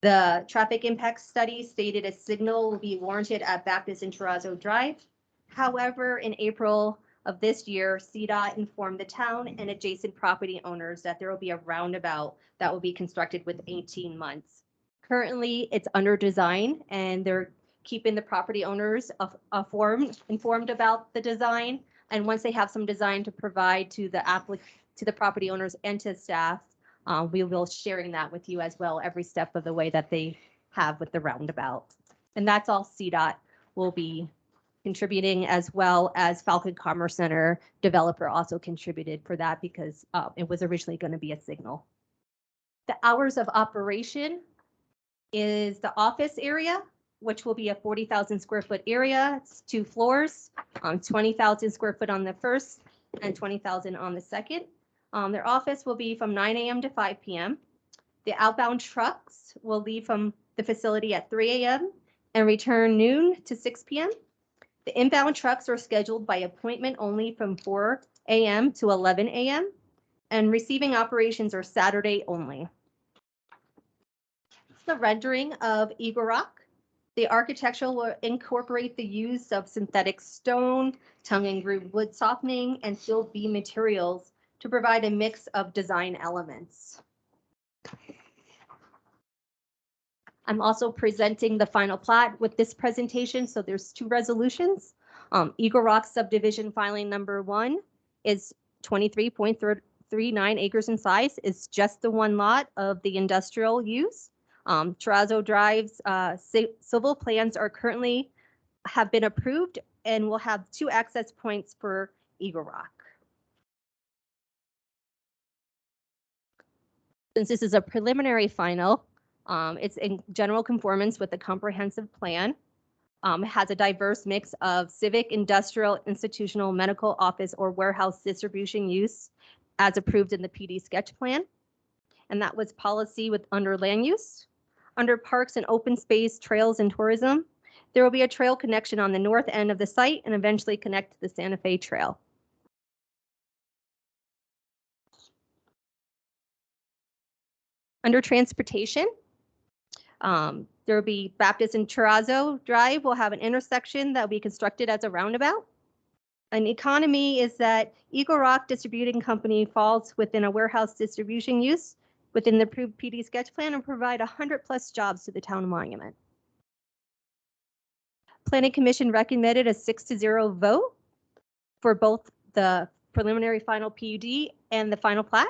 The traffic impact study stated a signal will be warranted at Baptist and Terrazzo Drive. However, in April of this year, CDOT informed the town and adjacent property owners that there will be a roundabout that will be constructed within 18 months. Currently, it's under design and they're keeping the property owners informed about the design. And once they have some design to provide to the property owners and to staff, we will sharing that with you as well every step of the way that they have with the roundabout. And that's all CDOT will be contributing, as well as Falcon Commerce Center developer also contributed for that because it was originally going to be a signal. The hours of operation is the office area which will be a 40,000 square foot area. It's 2 floors, 20,000 square foot on the first and 20,000 on the second. Their office will be from 9 a.m. to 5 p.m. The outbound trucks will leave from the facility at 3 a.m. and return noon to 6 p.m. The inbound trucks are scheduled by appointment only from 4 a.m. to 11 a.m. and receiving operations are Saturday only. It's the rendering of Eagle Rock. The architecture will incorporate the use of synthetic stone, tongue and groove wood softening, and steel beam materials to provide a mix of design elements. I'm also presenting the final plat with this presentation. So there's 2 resolutions. Eagle Rock Subdivision filing number 1 is 23.39 acres in size. It's just the 1 lot of the industrial use. Terrazzo Drive's civil plans are currently have been approved and will have 2 access points for Eagle Rock. Since this is a preliminary final, it's in general conformance with the comprehensive plan. It has a diverse mix of civic, industrial, institutional, medical, office, or warehouse distribution use as approved in the PD sketch plan. And that was policy under land use. Under parks and open space, trails, and tourism, there will be a trail connection on the north end of the site and eventually connect to the Santa Fe Trail. Under transportation, there will be Baptist and Terrazzo Drive will have an intersection that will be constructed as a roundabout. An economy is that Eagle Rock Distributing Company falls within a warehouse distribution use within the approved PD sketch plan and provide 100+ jobs to the town of Monument. Planning Commission recommended a 6-0 vote for both the preliminary final PUD and the final plat.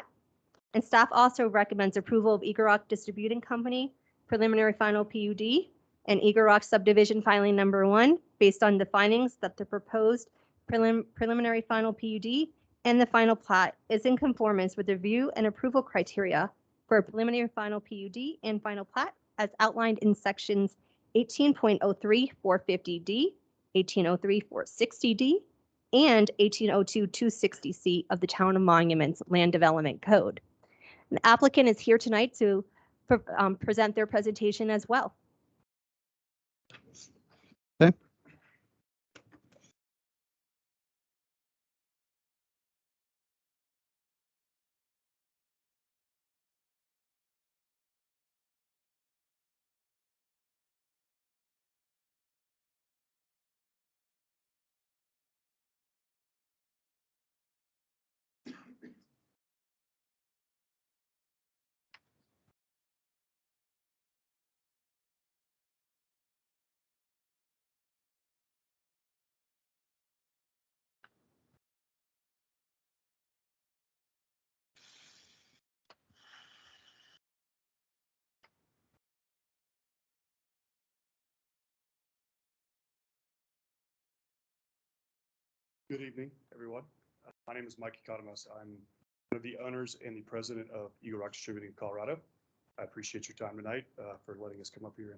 And staff also recommends approval of Eagle Rock Distributing Company preliminary final PUD and Eagle Rock Subdivision filing number 1 based on the findings that the proposed preliminary final PUD and the final plat is in conformance with the review and approval criteria for a preliminary final PUD and final plat as outlined in sections 18.03 450D, 1803 460D, and 1802 260C of the Town of Monuments Land Development Code. The applicant is here tonight to present their presentation as well. Okay. Good evening, everyone. My name is Mike Economos. I'm one of the owners and the president of Eagle Rock Distributing Colorado. I appreciate your time tonight for letting us come up here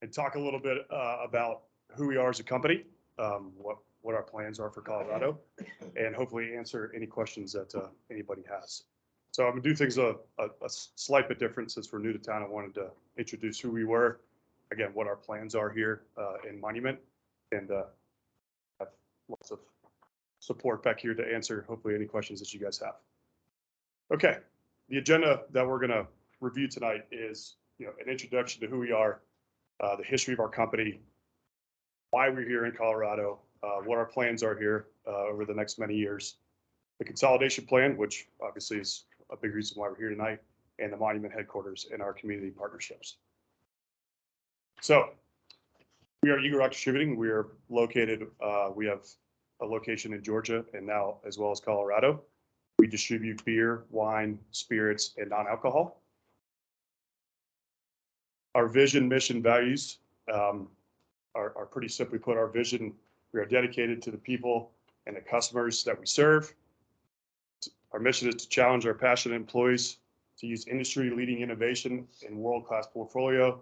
and talk a little bit about who we are as a company, what our plans are for Colorado, and hopefully answer any questions that anybody has. So I'm gonna do things a slight bit different since we're new to town. I wanted to introduce who we were, again, what our plans are here in Monument, and have lots of support back here to answer hopefully any questions that you guys have. Okay, the agenda that we're going to review tonight is an introduction to who we are, the history of our company, why we're here in Colorado, what our plans are here over the next many years, the consolidation plan, which obviously is a big reason why we're here tonight, and the Monument headquarters and our community partnerships. So we are Eagle Rock Distributing. We are located, we have a location in Georgia and now as well as Colorado. We distribute beer, wine, spirits, and non-alcohol. Our vision, mission, values are pretty simply put. Our vision, we are dedicated to the people and the customers that we serve. Our mission is to challenge our passionate employees to use industry-leading innovation and world-class portfolio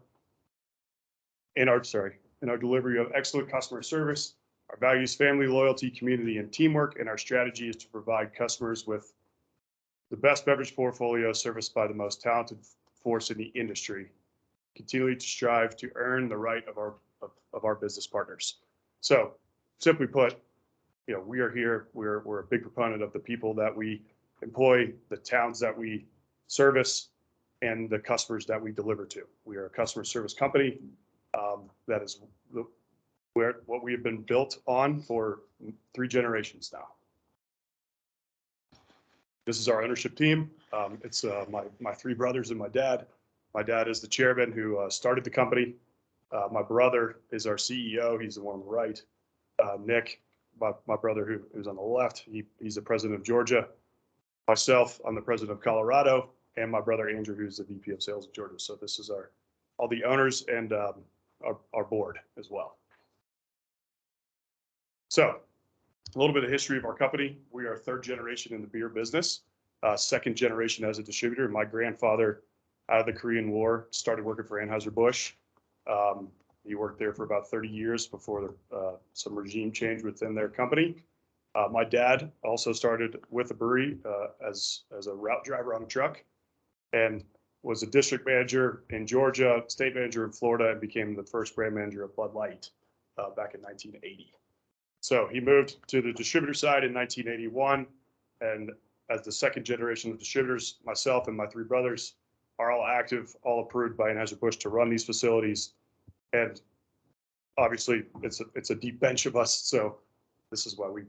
in our delivery of excellent customer service. Our values, family, loyalty, community, and teamwork, and our strategy is to provide customers with the best beverage portfolio serviced by the most talented force in the industry, continually to strive to earn the right of our business partners. So simply put, we are here, we're a big proponent of the people that we employ, the towns that we service, and the customers that we deliver to. We are a customer service company. That is what we have been built on for 3 generations now. This is our ownership team. It's my 3 brothers and my dad. My dad is the chairman who started the company. My brother is our CEO. He's the one on the right. Nick, my brother who's on the left, he's the president of Georgia. Myself, I'm the president of Colorado, and my brother Andrew, who's the VP of sales of Georgia. So this is all the owners and our board as well. So a little bit of history of our company. We are 3rd generation in the beer business, 2nd generation as a distributor. My grandfather, out of the Korean War, started working for Anheuser-Busch. He worked there for about 30 years before some regime change within their company. My dad also started with the brewery as a route driver on a truck, and was a district manager in Georgia, state manager in Florida, and became the first brand manager of Bud Light back in 1980. So he moved to the distributor side in 1981, and as the 2nd generation of distributors, myself and my 3 brothers are all active, all approved by Anheuser-Busch to run these facilities. And obviously, it's a deep bench of us, so this is why we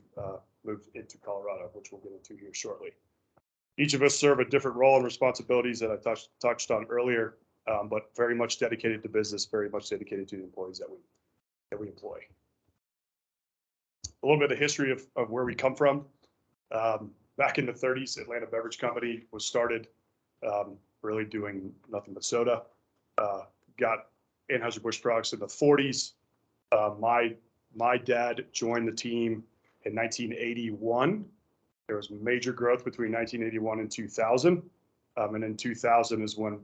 moved into Colorado, which we'll get into here shortly. Each of us serve a different role and responsibilities that I touched on earlier, but very much dedicated to business, very much dedicated to the employees that we employ. A little bit of history of where we come from. Back in the 30s, Atlanta Beverage Company was started, really doing nothing but soda. Got Anheuser-Busch products in the 40s. My dad joined the team in 1981. There was major growth between 1981 and 2000. And in 2000 is when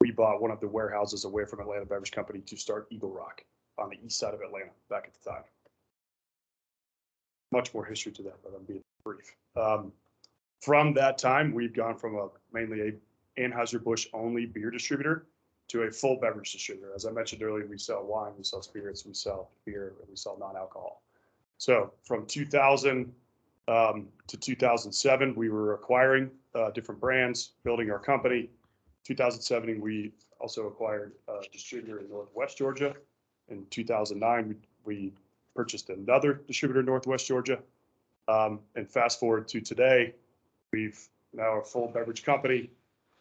we bought one of the warehouses away from Atlanta Beverage Company to start Eagle Rock on the east side of Atlanta back at the time. Much more history to that, but I'm being brief. From that time, we've gone from mainly a Anheuser-Busch only beer distributor to a full beverage distributor. As I mentioned earlier, we sell wine, we sell spirits, we sell beer, and we sell non-alcohol. So from 2000 to 2007, we were acquiring different brands, building our company. 2007, we also acquired a distributor in Northwest Georgia. In 2009, we purchased another distributor in Northwest Georgia. And fast forward to today, we've now a full beverage company,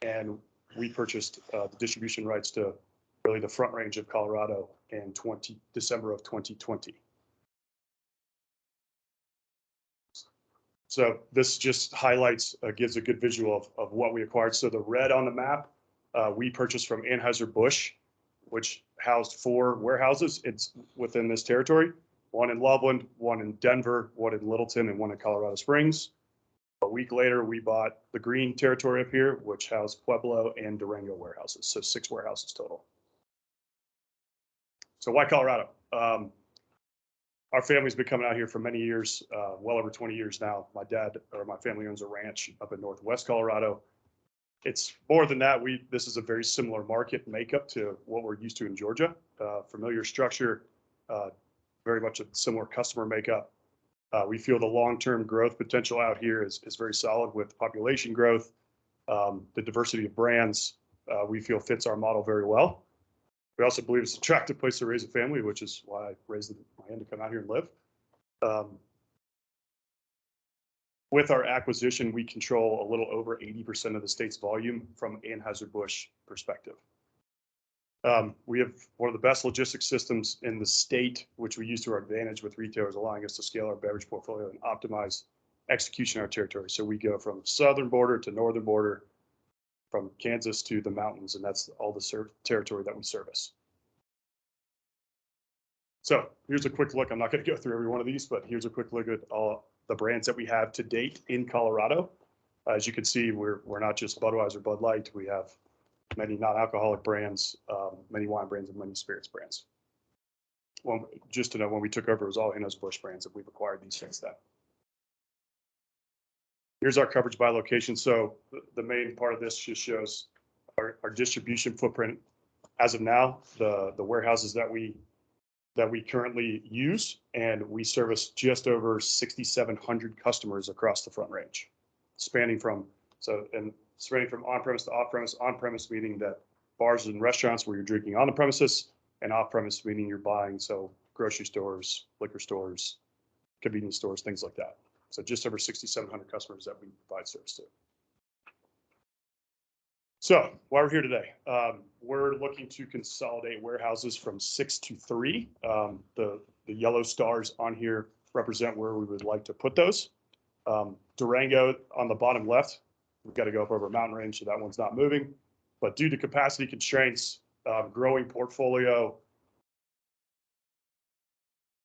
and we purchased the distribution rights to really the Front Range of Colorado in December of 2020. So this just highlights, gives a good visual of what we acquired. So the red on the map, we purchased from Anheuser-Busch, which housed 4 warehouses. It's within this territory, 1 in Loveland, 1 in Denver, 1 in Littleton, and 1 in Colorado Springs. A week later, we bought the green territory up here, which housed Pueblo and Durango warehouses. So 6 warehouses total. So why Colorado? Our family's been coming out here for many years, well over 20 years now. My family owns a ranch up in Northwest Colorado. It's more than that. This is a very similar market makeup to what we're used to in Georgia. Familiar structure, very much a similar customer makeup. We feel the long-term growth potential out here is very solid with population growth. The diversity of brands, we feel fits our model very well. We also believe it's an attractive place to raise a family, which is why I raised my hand to come out here and live. With our acquisition, we control a little over 80% of the state's volume from Anheuser-Busch perspective. We have one of the best logistics systems in the state, which we use to our advantage with retailers, allowing us to scale our beverage portfolio and optimize execution in our territory. So we go from southern border to northern border, from Kansas to the mountains, and that's all the territory that we service. So here's a quick look. I'm not going to go through every one of these, but here's a quick look at all the brands that we have to date in Colorado. As you can see, we're not just Budweiser, Bud Light. We have many non-alcoholic brands, many wine brands, and many spirits brands. well, just to know, when we took over, it was all Anheuser-Busch brands, and we've acquired these since then. Here's our coverage by location. So the main part of this just shows our distribution footprint. As of now, the warehouses that we currently use, and we service just over 6,700 customers across the Front Range, spanning from on-premise to off-premise. On-premise meaning that bars and restaurants where you're drinking on the premises, and off-premise meaning you're buying, so grocery stores, liquor stores, convenience stores, things like that. So just over 6,700 customers that we provide service to. So why we're here today, we're looking to consolidate warehouses from 6 to 3. The yellow stars on here represent where we would like to put those. Durango on the bottom left, we've got to go up over a mountain range, so that one's not moving. But due to capacity constraints, growing portfolio,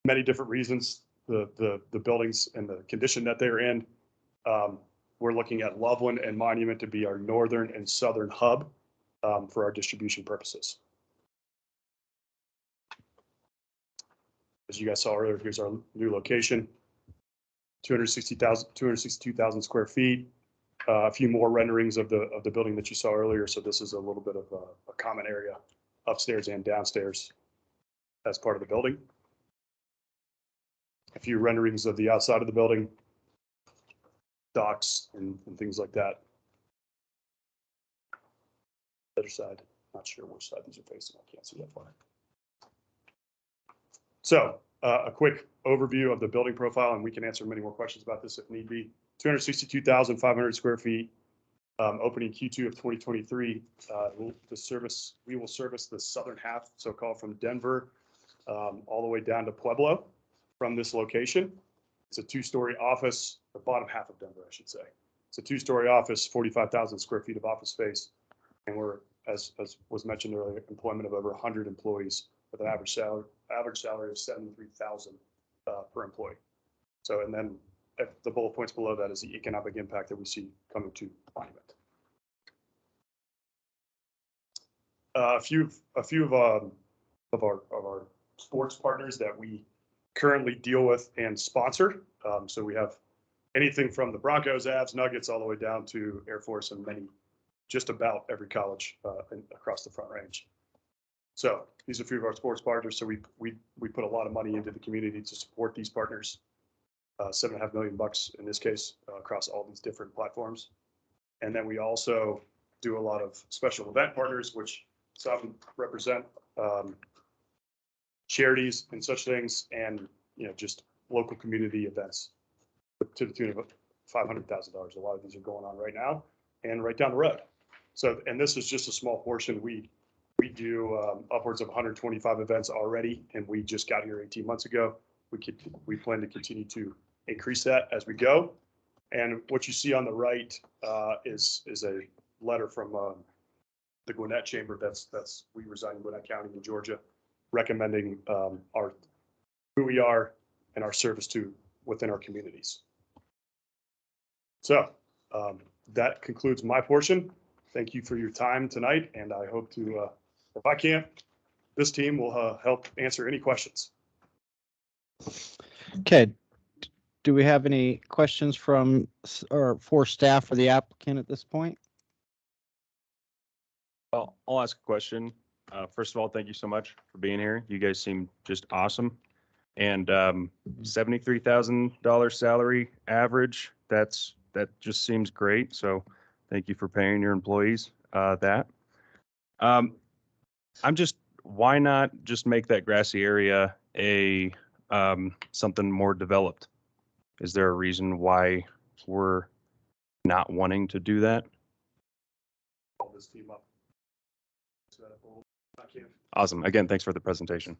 many different reasons, the buildings and the condition that they're in, we're looking at Loveland and Monument to be our northern and southern hub for our distribution purposes. As you guys saw earlier, here's our new location, 262,000 square feet. A few more renderings of the building that you saw earlier. So this is a little bit of a common area upstairs and downstairs as part of the building. A few renderings of the outside of the building, docks and things like that. Other side, not sure which side these are facing. I can't see that far. So a quick overview of the building profile, and we can answer many more questions about this if need be. 262,500 square feet, opening Q2 of 2023. We will service the southern half, so-called from Denver all the way down to Pueblo from this location. It's a 2-story office, the bottom half of Denver, I should say. It's a 2-story office, 45,000 square feet of office space. And we're, as was mentioned earlier, employment of over 100 employees with an average salary of $73,000 per employee. So, and then the bullet points below that is the economic impact that we see coming to Monument. A few of our sports partners that we currently deal with and sponsor. So we have anything from the Broncos, Avs, Nuggets, all the way down to Air Force and just about every college across the Front Range. So these are a few of our sports partners. So we put a lot of money into the community to support these partners. $7.5 million in this case across all these different platforms. And then we also do a lot of special event partners, which some represent charities and such things, and just local community events to the tune of $500,000. A lot of these are going on right now and right down the road. So, and this is just a small portion. We do upwards of 125 events already, and we just got here 18 months ago. We plan to continue to increase that as we go. And what you see on the right is a letter from the Gwinnett Chamber. We reside in Gwinnett County in Georgia, recommending who we are and our service within our communities. So that concludes my portion. Thank you for your time tonight, and I hope to, if I can't, this team will help answer any questions. Okay. Do we have any questions from or for staff or the applicant at this point? Well, I'll ask a question. First of all, thank you so much for being here. You guys seem just awesome. And $73,000 salary average, that just seems great. So thank you for paying your employees that. Why not just make that grassy area something more developed? Is there a reason why we're not wanting to do that? Call this team up. Awesome. Again, thanks for the presentation.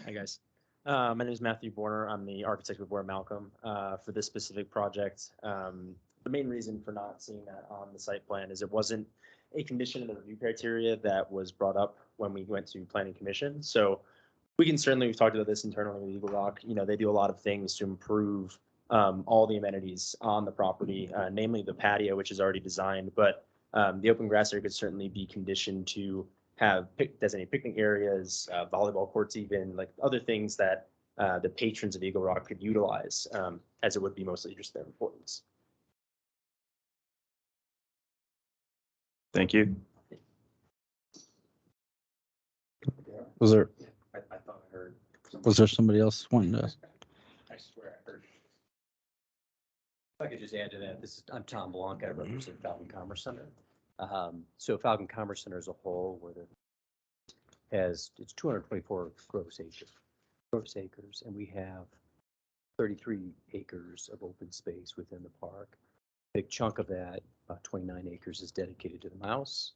Hi, guys. My name is Matthew Borner. I'm the architect with Ware Malcolm for this specific project. The main reason for not seeing that on the site plan is it wasn't a condition in the review criteria that was brought up when we went to Planning Commission. So we've talked about this internally with Eagle Rock. They do a lot of things to improve all the amenities on the property, namely the patio, which is already designed. But The open grass area could certainly be conditioned to have designated picnic areas, volleyball courts, even like other things that the patrons of Eagle Rock could utilize, as it would be mostly just their employees. Thank you. Was there, I thought I heard. was there somebody else wanting to? I swear I heard. If I could just add to that, I'm Tom Blanc, I represent Falcon Commerce Center. So Falcon Commerce Center as a whole, where it's 224 gross acres, and we have 33 acres of open space within the park. Big chunk of that, about 29 acres, is dedicated to the mouse.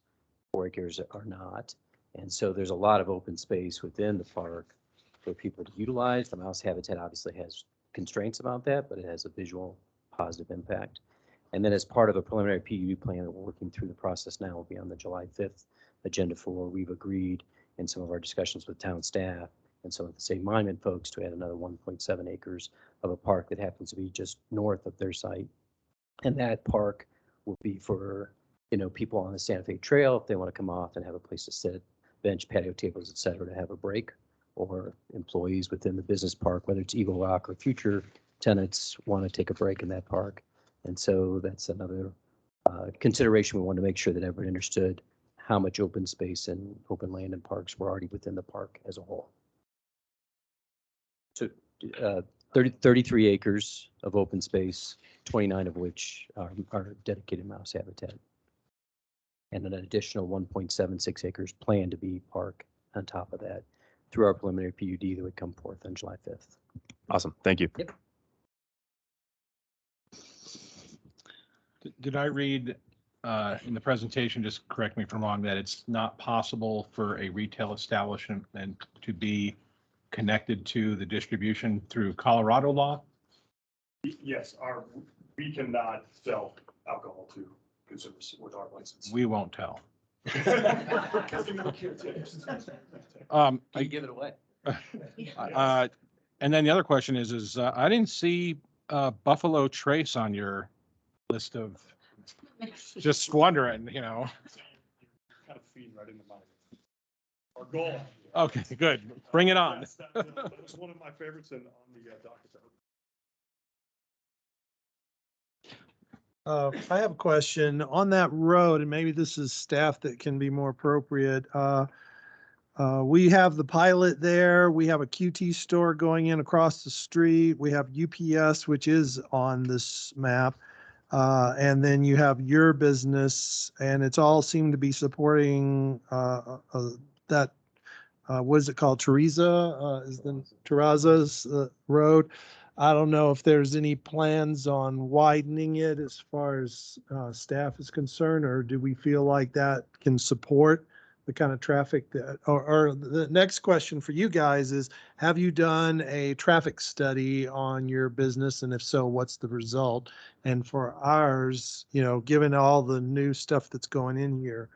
4 acres are not. And so there's a lot of open space within the park for people to utilize. The mouse habitat obviously has constraints about that, but it has a visual positive impact. And then as part of a preliminary PUD plan that we're working through the process now, will be on the July 5th agenda for, we've agreed in some of our discussions with town staff and some of the Save Monument folks to add another 1.7 acres of a park that happens to be just north of their site. And that park will be for, people on the Santa Fe Trail, if they want to come off and have a place to sit, bench, patio tables, et cetera, to have a break, or employees within the business park, whether it's Eagle Rock or future tenants want to take a break in that park. And so that's another consideration. We want to make sure that everyone understood how much open space and open land and parks were already within the park as a whole. So 33 acres of open space, 29 of which are dedicated mouse habitat. And an additional 1.76 acres planned to be park on top of that through our preliminary PUD that would come forth on July 5th. Awesome. Thank you. Yep. Did I read in the presentation, just correct me if I'm wrong, that it's not possible for a retail establishment to be connected to the distribution through Colorado law? Yes, we cannot sell alcohol to consumers with our license. We won't tell. You give it away. And then the other question is I didn't see Buffalo Trace on your list of, just wondering, Kind of feed right into our goal. Okay, good. Bring it on. That was one of my favorites and on the docket. I have a question on that road, and maybe this is staff that can be more appropriate. We have the pilot there. We have a QT store going in across the street. We have UPS, which is on this map. And then you have your business, and it's all seemed to be supporting that. What is it called? Teresa, Terraza's road. I don't know if there's any plans on widening it as far as staff is concerned, or do we feel like that can support the kind of traffic that, or the next question for you guys is, have you done a traffic study on your business? And if so, what's the result? And for ours, given all the new stuff that's going in here,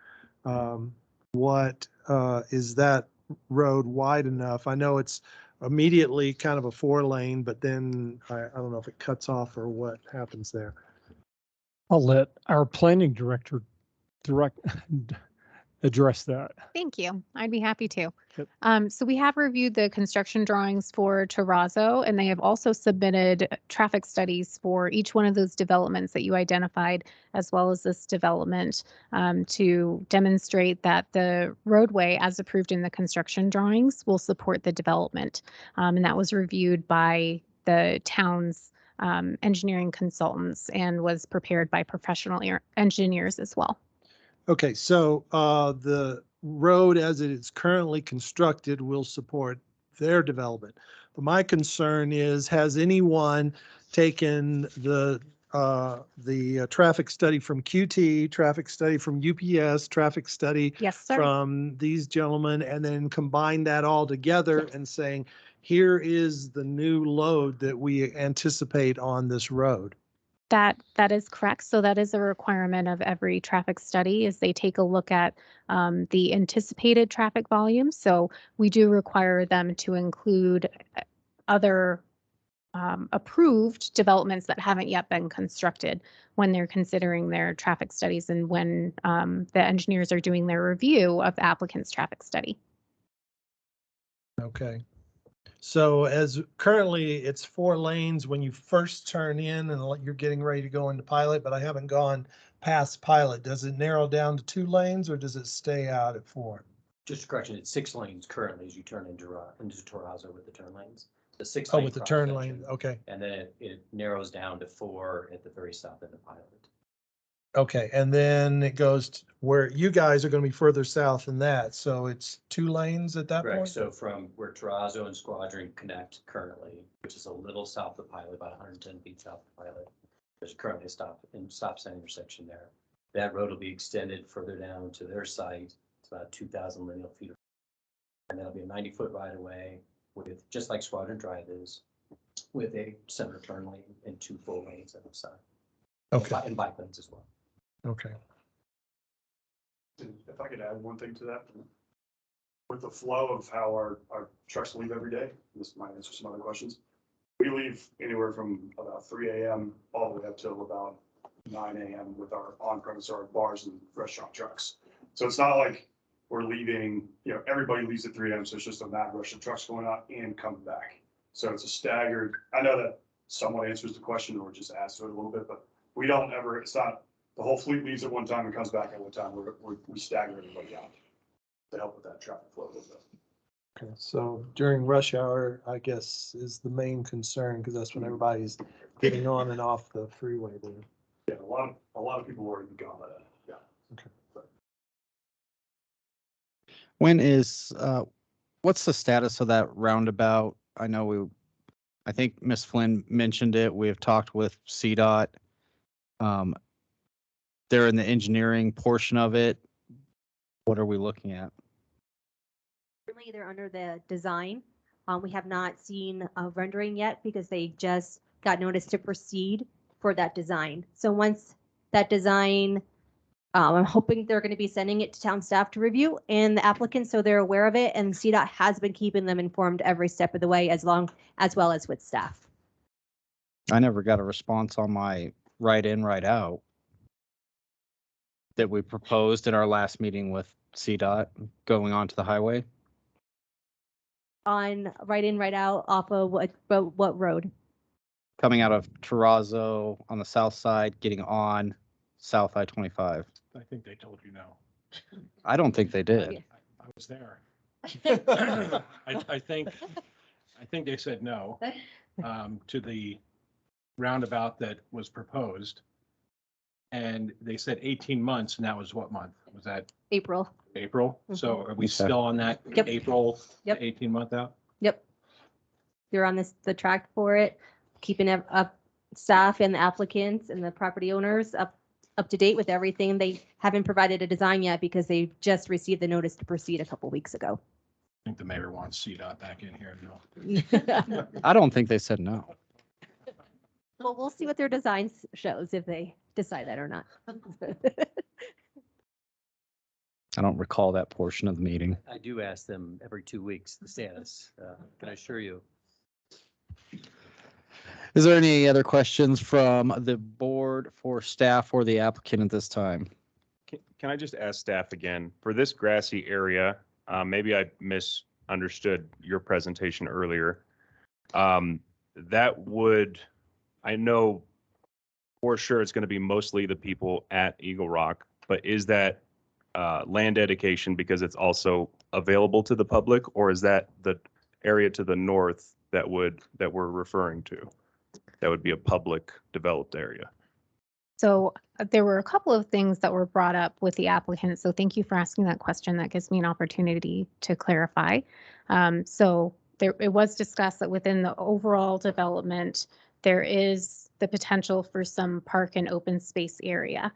what is that road wide enough? I know it's immediately kind of a 4-lane, but then I don't know if it cuts off or what happens there. I'll let our planning director address that. Thank you. I'd be happy to. Yep. So we have reviewed the construction drawings for Terrazzo, and they have also submitted traffic studies for each one of those developments that you identified, as well as this development, to demonstrate that the roadway, as approved in the construction drawings, will support the development. And that was reviewed by the town's engineering consultants and was prepared by professional engineers as well. Okay, so the road as it is currently constructed will support their development. But my concern is, has anyone taken the traffic study from QT, traffic study from UPS, traffic study from these gentlemen, and then combine that all together and saying, here is the new load that we anticipate on this road? That is correct. So that is a requirement of every traffic study, is they take a look at the anticipated traffic volume. So we do require them to include other approved developments that haven't yet been constructed when they're considering their traffic studies and when the engineers are doing their review of the applicant's traffic study. Okay. So as currently it's 4 lanes when you first turn in and you're getting ready to go into pilot, but I haven't gone past pilot. Does it narrow down to 2 lanes or does it stay out at 4? Just a correction, it's 6 lanes currently as you turn into Terrazzo with the turn lanes. The 6 Oh, lane with the cross turn section, lane, okay. and then it narrows down to 4 at the very south end of pilot. Okay, and then it goes to where you guys are gonna be further south than that, so it's 2 lanes at that Correct, point? so from where Terrazzo and Squadron connect currently, which is a little south of pilot, about 110 feet south of pilot. There's currently a stop sign intersection there. That road will be extended further down to their site. It's about 2,000 lineal feet. And that'll be a 90-foot right of way with, just like Squadron Drive is, with a center turn lane and 2 full lanes on the side. Okay. And bike lanes as well. Okay. If I could add one thing to that, with the flow of how our trucks leave every day, this might answer some other questions. We leave anywhere from about 3 a.m. all the way up till about 9 a.m. with our on-premise or our bars and restaurant trucks. So it's not like we're leaving, everybody leaves at 3 a.m. So it's just a mad rush of trucks going out and coming back. So it's a staggered, I know that somewhat answers the question or just adds to it a little bit, but we don't ever, it's not, the whole fleet leaves at one time and comes back at one time. We stagger everybody out to help with that traffic flow a little bit. Okay, so during rush hour, I guess, is the main concern, because that's when everybody's getting on and off the freeway there. Yeah, a lot of people are already gone by that. Yeah. Okay. When is, what's the status of that roundabout? I think Ms. Flynn mentioned it. We have talked with CDOT. They're in the engineering portion of it. What are we looking at? Currently, they're under the design. We have not seen a rendering yet because they just got notice to proceed for that design. So once that design, I'm hoping they're going to be sending it to town staff to review and the applicants so they're aware of it. And CDOT has been keeping them informed every step of the way as well as with staff. I never got a response on my right in, right out that we proposed in our last meeting with CDOT going onto the highway. On right in, right out off of what road? Coming out of Terrazzo on the south side, getting on South I-25. I think they told you no. I don't think they did. I was there. I think they said no to the roundabout that was proposed. And they said 18 months, and that was what month? Was that April. April? So are we Okay. still on that Yep. April Yep. 18-month out? Yep. They're on the track for it, keeping up staff and the applicants and the property owners up to date with everything. They haven't provided a design yet because they just received the notice to proceed a couple weeks ago. I think the mayor wants CDOT back in here. No. I don't think they said no. Well, we'll see what their design shows if they decide that or not. I don't recall that portion of the meeting. I do ask them every 2 weeks the status, can I assure you. Is there any other questions from the board for staff or the applicant at this time? Can I just ask staff again, for this grassy area, maybe I misunderstood your presentation earlier. I know for sure it's going to be mostly the people at Eagle Rock, but is that land dedication because it's also available to the public, or is that the area to the north that we're referring to? That would be a public developed area. So there were a couple of things that were brought up with the applicant. So thank you for asking that question. That gives me an opportunity to clarify. It was discussed that within the overall development, there is the potential for some park and open space area.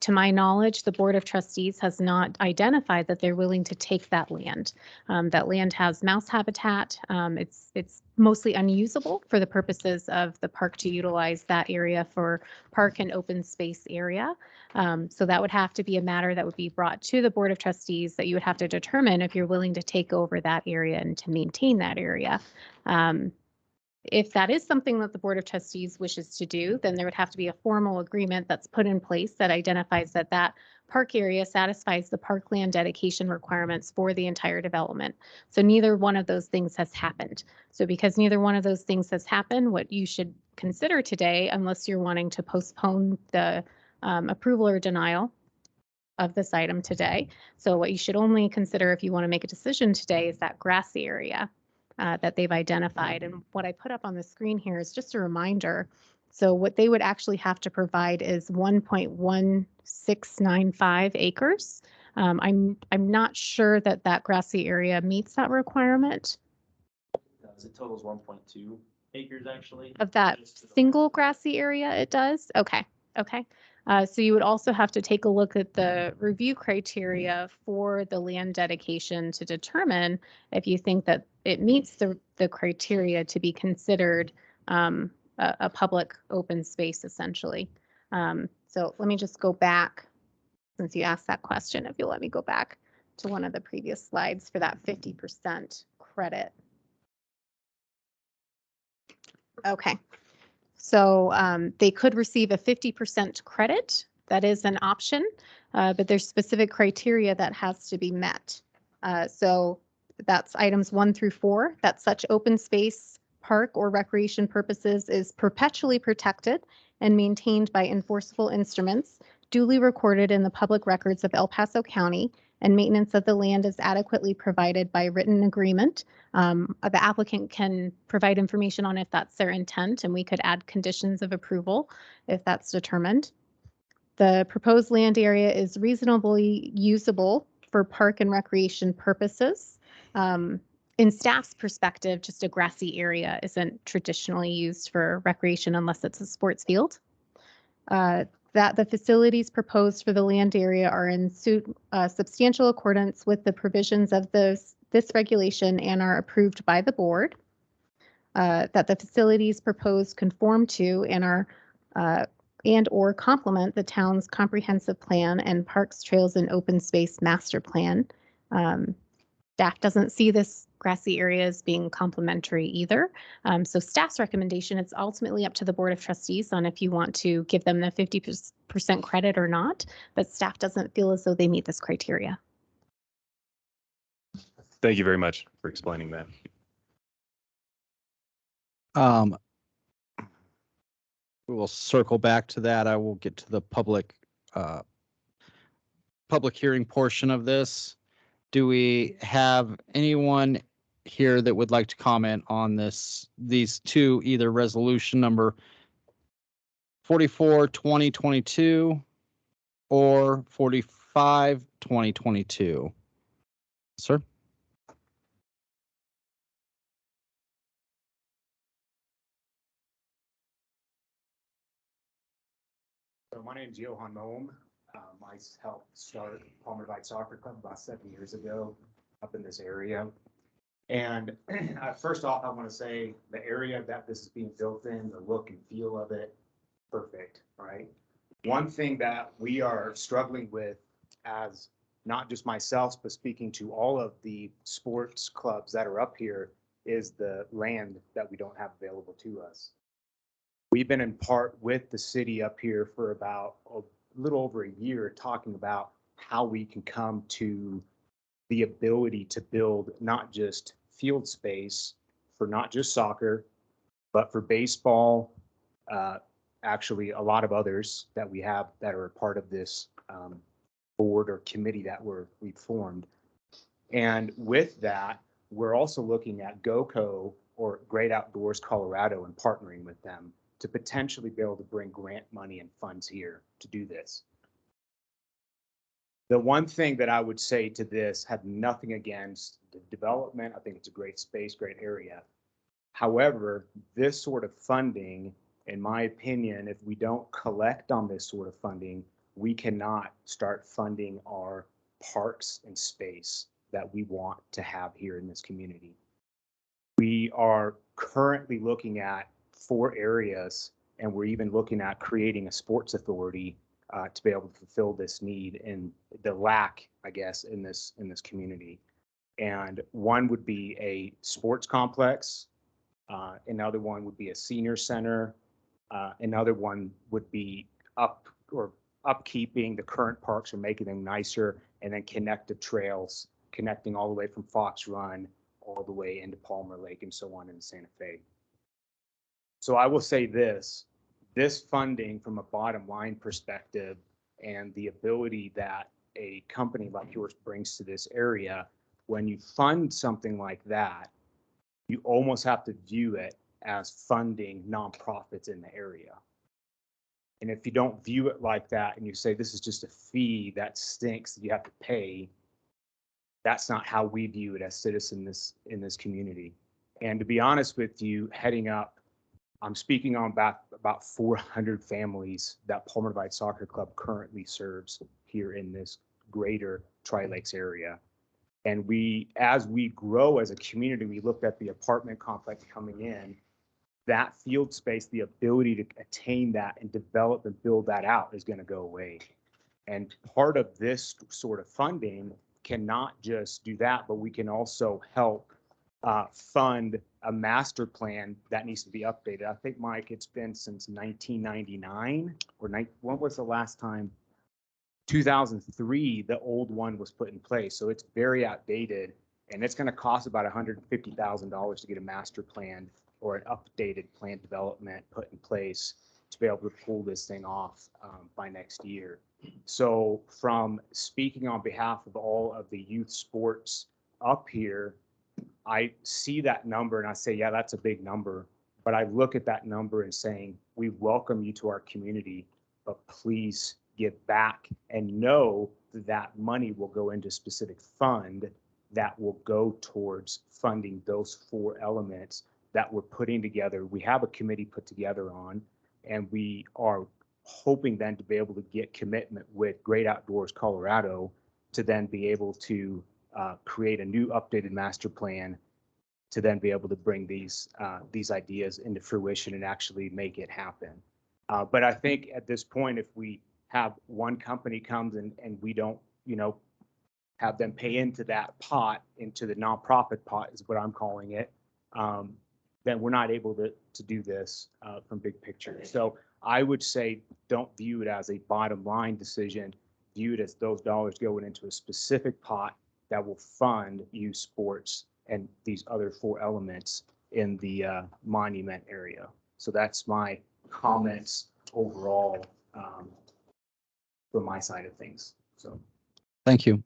To my knowledge, the Board of Trustees has not identified that they're willing to take that land. That land has mouse habitat. It's mostly unusable for the purposes of the park to utilize that area for park and open space area. So that would have to be a matter that would be brought to the Board of Trustees that you would have to determine if you're willing to take over that area and to maintain that area. If that is something that the Board of Trustees wishes to do, then there would have to be a formal agreement that's put in place that identifies that that park area satisfies the parkland dedication requirements for the entire development. So neither one of those things has happened. So because neither one of those things has happened, what you should consider today, unless you're wanting to postpone the approval or denial of this item today. So what you should only consider if you want to make a decision today is that grassy area that they've identified. And what I put up on the screen here is just a reminder. So what they would actually have to provide is 1.1695 acres. I'm not sure that that grassy area meets that requirement. It totals 1.2 acres actually. Of that single grassy area, it does? Okay, okay. So you would also have to take a look at the review criteria for the land dedication to determine if you think that it meets the criteria to be considered a public open space, essentially. So let me just go back, since you asked that question, if you'll let me go back to one of the previous slides for that 50% credit. Okay. So they could receive a 50% credit. That is an option, but there's specific criteria that has to be met. So that's items 1 through 4, that such open space, park, or recreation purposes is perpetually protected and maintained by enforceable instruments duly recorded in the public records of El Paso County, and maintenance of the land is adequately provided by written agreement. The applicant can provide information on if that's their intent, and we could add conditions of approval if that's determined. The proposed land area is reasonably usable for park and recreation purposes. In staff's perspective, just a grassy area isn't traditionally used for recreation unless it's a sports field. That the facilities proposed for the land area are in substantial accordance with the provisions of this regulation and are approved by the board. That the facilities proposed conform to and are and or complement the town's comprehensive plan and parks, trails, and open space master plan. Staff doesn't see this grassy area as being complementary either. So staff's recommendation, it's ultimately up to the Board of Trustees on if you want to give them the 50% credit or not, but staff doesn't feel as though they meet this criteria. Thank you very much for explaining that. We will circle back to that. I will get to the public hearing portion of this. Do we have anyone here that would like to comment on these two, either resolution number 44, 2022 or 45, 2022? Sir? So my name is Johan Moem. I helped start Palmer Light Soccer Club about 7 years ago up in this area. And first off, I want to say the area that this is being built in, the look and feel of it, perfect, right? One thing that we are struggling with, as not just myself, but speaking to all of the sports clubs that are up here, is the land that we don't have available to us. We've been in part with the city up here for about a little over a year, talking about how we can come to the ability to build not just field space for not just soccer, but for baseball, actually a lot of others that we have that are a part of this board or committee that we've formed. And with that, we're also looking at GOCO or Great Outdoors Colorado and partnering with them to potentially be able to bring grant money and funds here to do this. The one thing that I would say to this, have nothing against the development. I think it's a great space, great area. However, this sort of funding, in my opinion, if we don't collect on this sort of funding, we cannot start funding our parks and space that we want to have here in this community. We are currently looking at 4 areas, and we're even looking at creating a sports authority to be able to fulfill this need and the lack, I guess, in this community. And one would be a sports complex, Another one would be a senior center. Another one would be upkeeping the current parks or making them nicer, and then connected trails, connecting all the way from Fox Run all the way into Palmer Lake and so on in Santa Fe. So I will say this funding from a bottom line perspective and the ability that a company like yours brings to this area, when you fund something like that, you almost have to view it as funding nonprofits in the area. And if you don't view it like that and you say this is just a fee that stinks that you have to pay, that's not how we view it as citizens in this community. And to be honest with you, heading up, I'm speaking on about 400 families that Palmer Divide Soccer Club currently serves here in this greater Tri-Lakes area. And as we grow as a community, we looked at the apartment complex coming in, that field space, the ability to attain that and develop and build that out is going to go away. And part of this sort of funding cannot just do that, but we can also help fund a master plan that needs to be updated. I think, Mike, it's been since 1999 or when was the last time? 2003, the old one was put in place. So it's very outdated, and it's going to cost about $150,000 to get a master plan or an updated plan development put in place to be able to pull this thing off by next year. So from speaking on behalf of all of the youth sports up here, I see that number and I say, yeah, that's a big number. But I look at that number and saying, we welcome you to our community, but please give back and know that money will go into a specific fund that will go towards funding those 4 elements that we're putting together. We have a committee put together on, and we are hoping then to be able to get commitment with Great Outdoors Colorado to then be able to create a new updated master plan to then be able to bring these ideas into fruition and actually make it happen. But I think at this point, if we have one company comes and we don't, have them pay into that pot, into the nonprofit pot is what I'm calling it, then we're not able to do this from big picture. So I would say don't view it as a bottom line decision. View it as those dollars going into a specific pot that will fund youth sports and these other 4 elements in the monument area. So that's my comments overall from my side of things. So Thank you.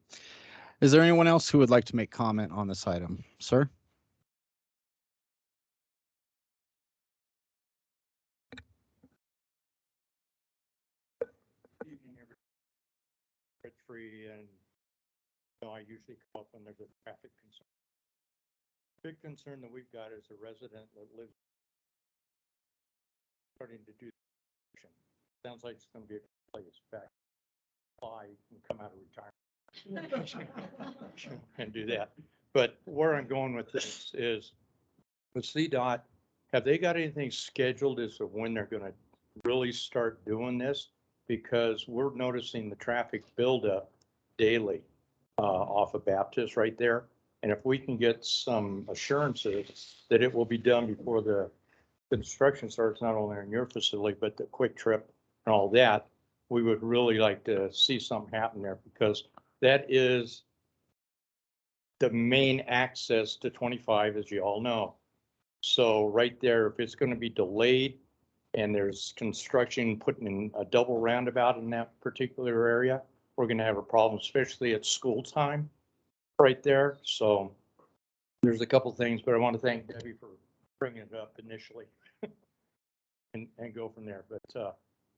Is there anyone else who would like to make comment on this item? Sir? Free, and I usually come up when there's a traffic concern. Big concern that we've got is a resident that lives starting to do. Sounds like it's going to be a place back. Fly and come out of retirement and do that. But where I'm going with this is with CDOT, have they got anything scheduled as to when they're going to really start doing this? Because we're noticing the traffic buildup daily off of Baptist right there. And if we can get some assurances that it will be done before the construction starts, not only in your facility, but the Quick Trip and all that, we would really like to see something happen there, because that is the main access to 25, as you all know. So right there, if it's going to be delayed and there's construction putting in a double roundabout in that particular area, we're going to have a problem, especially at school time right there. So there's a couple things, but I want to thank Debbie for bringing it up initially and go from there. But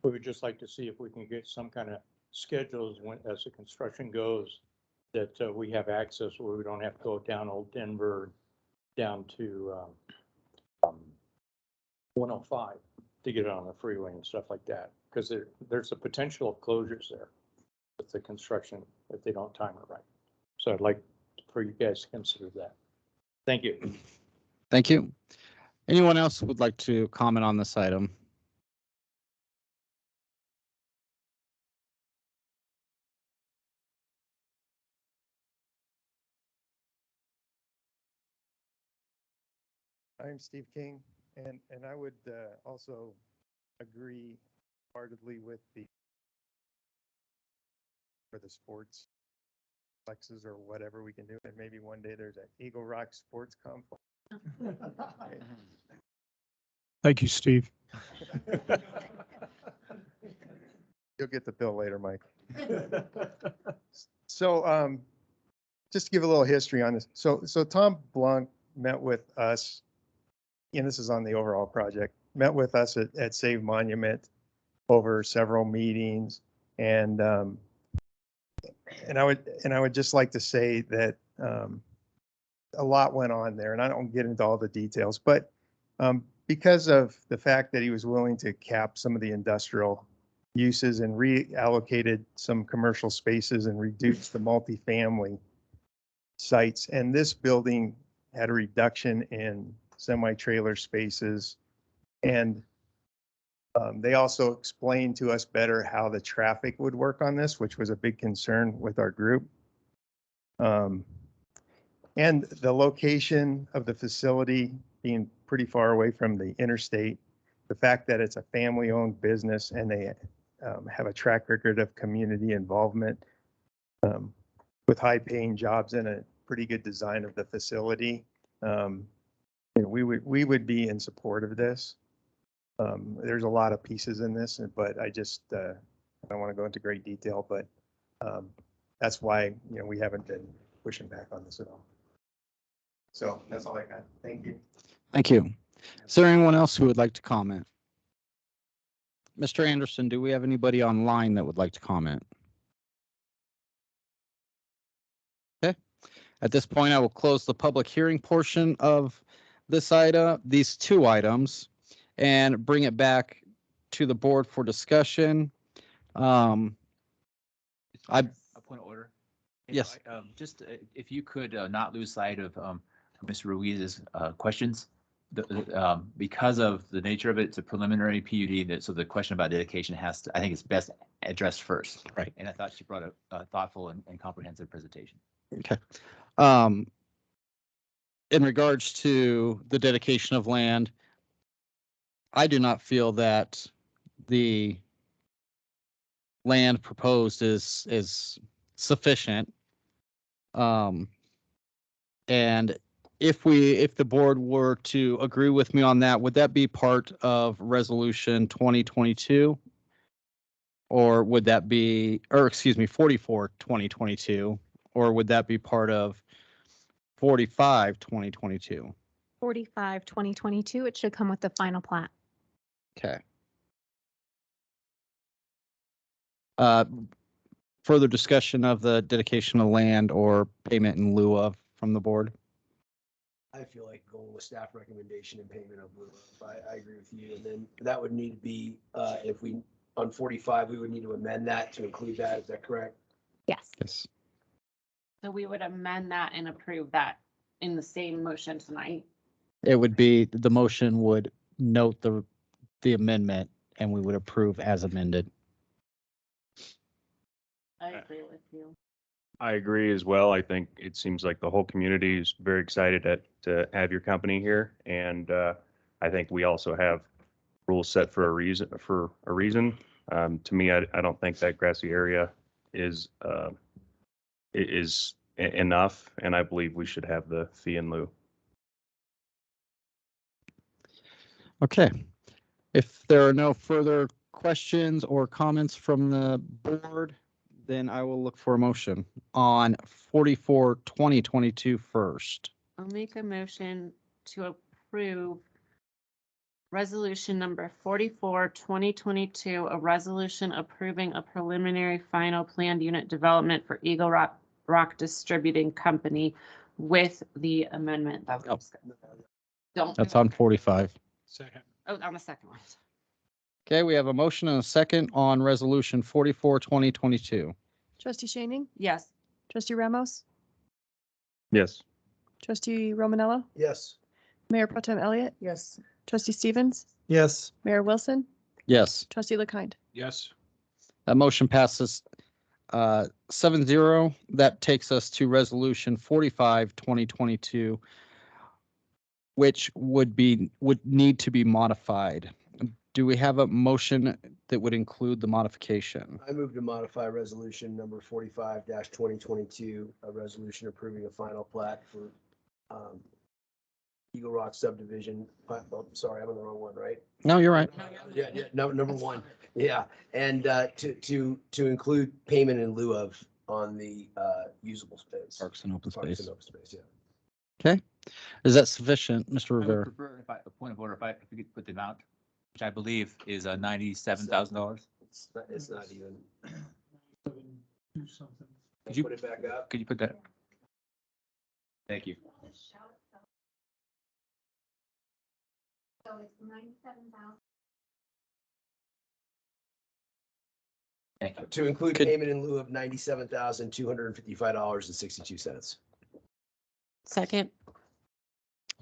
we would just like to see if we can get some kind of schedules as the construction goes, that we have access where we don't have to go down Old Denver down to 105 to get on the freeway and stuff like that, because there's a potential of closures there with the construction if they don't time it right. So I'd like for you guys to consider that. Thank you. Thank you. Anyone else would like to comment on this item? I'm Steve King, and I would also agree heartedly with for the sports flexes or whatever we can do, and maybe one day there's an Eagle Rock Sports Complex. Thank you, Steve. You'll get the bill later, Mike. So, just to give a little history on this. So Tom Blanc met with us, and this is on the overall project, met with us at Save Monument over several meetings. And I would just like to say that a lot went on there, and I don't get into all the details, but because of the fact that he was willing to cap some of the industrial uses and reallocated some commercial spaces and reduced the multifamily sites. And this building had a reduction in semi-trailer spaces. And they also explained to us better how the traffic would work on this, which was a big concern with our group. And the location of the facility being pretty far away from the interstate, the fact that it's a family-owned business and they have a track record of community involvement with high-paying jobs and a pretty good design of the facility. We would be in support of this. There's a lot of pieces in this, but I just I don't want to go into great detail, but that's why we haven't been pushing back on this at all. So that's all I got. Thank you. Thank you. Is there anyone else who would like to comment? Mr. Anderson, do we have anybody online that would like to comment? Okay. At this point, I will close the public hearing portion of this item, these two items, and bring it back to the board for discussion. A point of order. Yes. Just if you could not lose sight of Mr. Ruiz's questions. Because of the nature of it, it's a preliminary PUD, so the question about dedication has to, I think it's best addressed first. Right. And I thought she brought a thoughtful and comprehensive presentation. Okay. In regards to the dedication of land, I do not feel that the land proposed is sufficient. And if the board were to agree with me on that, would that be part of resolution 2022? Or would that be, or excuse me, 44 2022? Or would that be part of 45 2022? 45 2022, it should come with the final plat. Okay. Further discussion of the dedication of land or payment in lieu of from the board? I feel like going with staff recommendation and payment of lieu of. I agree with you. And then that would need to be, if we, on 45, we would need to amend that to include that. Is that correct? Yes. Yes. So we would amend that and approve that in the same motion tonight. It would be, the motion would note the amendment and we would approve as amended. I agree with you. I agree as well. I think it seems like the whole community is very excited to have your company here. And I think we also have rules set for a reason. To me, I don't think that grassy area is enough. And I believe we should have the fee in lieu. Okay. If there are no further questions or comments from the board, then I will look for a motion on 44 2022 first. I'll make a motion to approve resolution number 44 2022, a resolution approving a preliminary final planned unit development for Eagle Rock Distributing Company with the amendment that was Don't. That's on 45. Second. Oh, on the second one. Okay, we have a motion and a second on resolution 44 2022. Trustee Shaning? Yes. Trustee Ramos? Yes. Trustee Romanella? Yes. Mayor Pro Tem Elliott? Yes. Trustee Stevens? Yes. Mayor Wilson? Yes. Trustee LeKind? Yes. That motion passes 7-0. That takes us to resolution 45 2022. which would need to be modified. Do we have a motion that would include the modification? I move to modify resolution number 45-2022, a resolution approving a final plat for Eagle Rock subdivision. Oh, sorry, I'm on the wrong one, right? No, you're right. Yeah, number one. Yeah, and to include payment in lieu of on the usable space. Parks and open Parks space. and open space, yeah. Okay. Is that sufficient, Mr. I would Rivera? prefer, if a point of order, if we could put the amount, which I believe is $97,000. It's not even. Could you put it back up? Could you put that? Thank you. So it's 97,000. Thank you. To include payment in lieu of $97,255.62. Second.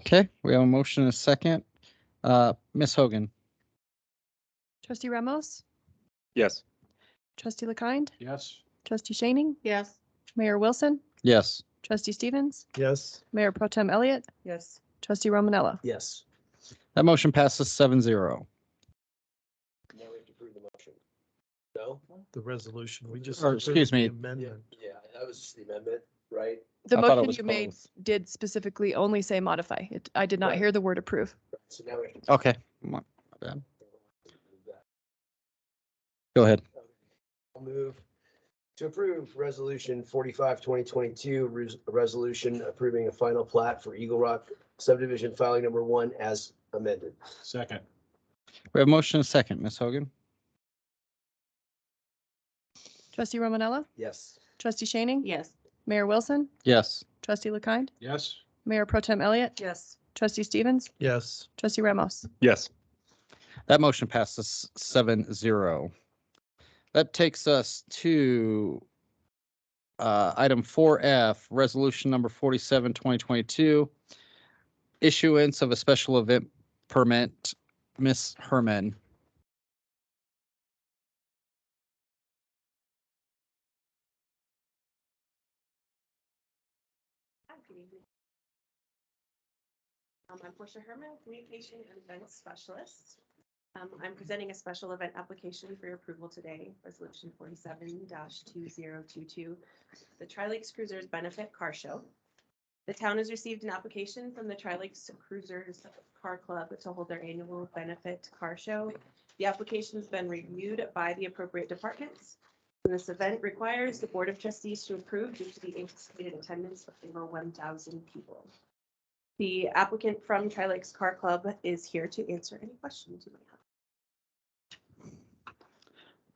Okay, we have a motion and a second. Ms. Hogan? Trustee Ramos, Yes. trustee LaKind, Yes. trustee Shaning, Yes. Mayor Wilson, Yes. trustee Stevens, Yes. Mayor Pro Tem Elliott, Yes. trustee Romanella. Yes. That motion passes 7-0. Now we have to approve the motion. No? The resolution, we just. Or, excuse approved the me. Amendment. Yeah, that was just the amendment, right? The I thought it motion was you made both. did specifically only say modify. I did not Right. hear the word approve. So now we have to. Okay. My bad. Go ahead. I'll move to approve resolution 45-2022, a resolution approving a final plat for Eagle Rock subdivision filing number 1 as amended. Second. We have a motion and a second. Ms. Hogan? Trustee Romanella, Yes. trustee Shaning, Yes. Mayor Wilson, Yes. trustee LaKind, Yes. Mayor Pro Tem Elliott, Yes. trustee Stevens, Yes. trustee Ramos. Yes. That motion passes 7-0. That takes us to item 4F, resolution number 47, 2022, issuance of a special event permit. Ms. Herman. Good evening. I'm Portia Herman, Communication and Events Specialist. I'm presenting a special event application for your approval today, Resolution 47-2022, the Tri-Lakes Cruisers Benefit Car Show. The town has received an application from the Tri-Lakes Cruisers Car Club to hold their annual benefit car show. The application has been reviewed by the appropriate departments. And this event requires the Board of Trustees to approve due to the anticipated attendance of over 1,000 people. The applicant from Tri-Lakes Car Club is here to answer any questions you might have.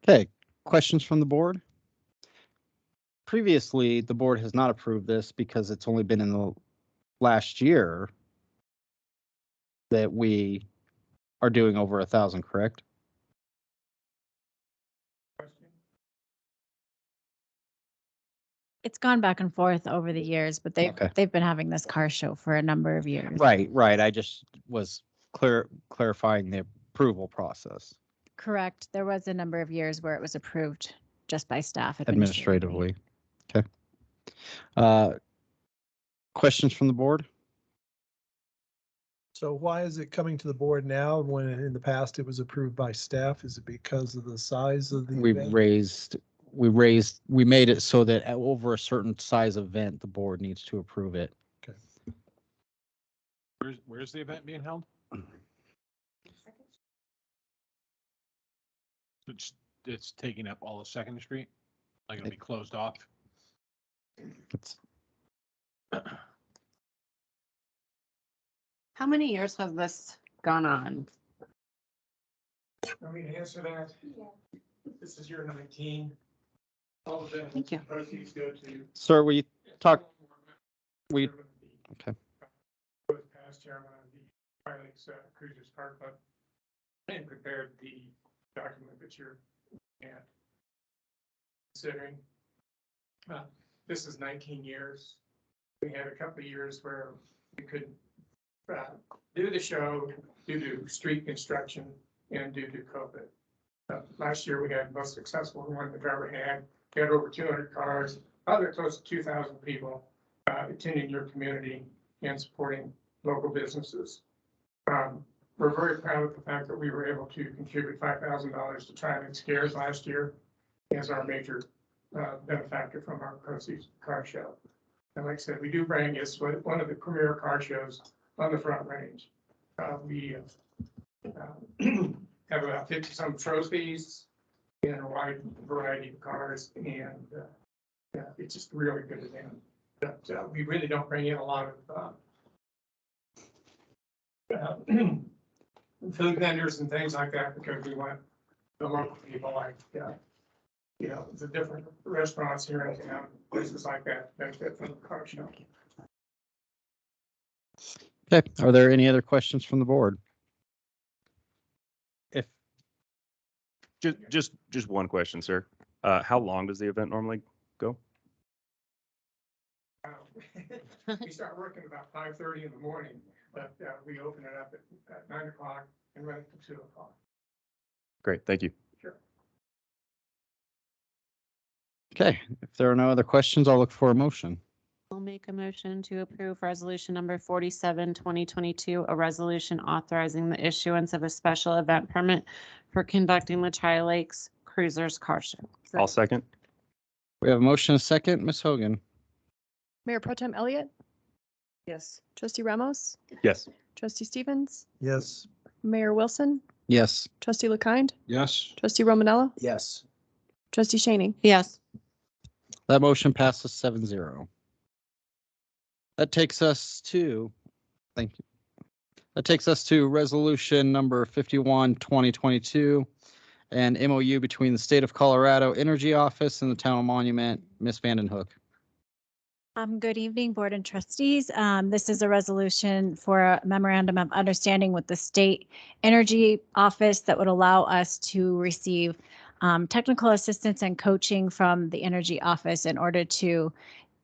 Okay, questions from the board? Previously, the board has not approved this because it's only been in the last year that we are doing over 1,000, correct? It's gone back and forth over the years, but they've been having this car show for a number of years. Right. I just was clarifying the approval process Correct. There was a number of years where it was approved just by staff administratively. Okay. Questions from the board? So why is it coming to the board now when in the past it was approved by staff? Is it because of the size of the We event? made it so that over a certain size event, the board needs to approve it. Okay. Where's the event being held? It's taking up all of Second Street? Like it'll be closed off? It's How many years has this gone on? Let me answer that. This is year 19. All of the Thank you. proceeds go to. Sir, we talk, okay. Was past chairman of the Tri-Lakes Cruisers Car Club and prepared the document that you're considering. This is 19 years. We had a couple of years where we couldn't do the show due to street construction and due to COVID. Last year we had the most successful one we've ever had. We had over 200 cars, other close to 2,000 people attending your community and supporting local businesses. We're very proud of the fact that we were able to contribute $5,000 to Trilling Scares last year as our major benefactor from our proceeds car show. And like I said, we do bring, it's one of the premier car shows on the Front Range. We have about 50 some trophies in a wide variety of cars, and it's just a really good event. But we really don't bring in a lot of food vendors and things like that because we want the local people like, you know, the different restaurants here in town, places like that, benefit from the car show. Okay, are there any other questions from the board? If Just one question, sir. How long does the event normally go? We start working about 5:30 in the morning, but we open it up at 9 o'clock and run it to 2 o'clock. Great, thank you. Sure. Okay, if there are no other questions, I'll look for a motion. I'll make a motion to approve resolution number 47, 2022, a resolution authorizing the issuance of a special event permit for conducting the Tri-Lakes Cruisers Car Show. I'll second. We have a motion and a second. Ms. Hogan? Mayor Pro Tem Elliott, Yes. Trustee Ramos, Yes. Trustee Stevens, Yes. Mayor Wilson, Yes. Trustee LeKind, Yes. Trustee Romanella, Yes. Trustee Shaning. Yes. That motion passes 7-0. That takes us to, thank you. That takes us to resolution number 51, 2022, and MOU between the State of Colorado Energy Office and the Town of Monument. Ms. Vanden Hook. Good evening, Board and Trustees. This is a resolution for a memorandum of understanding with the State Energy Office that would allow us to receive technical assistance and coaching from the Energy Office in order to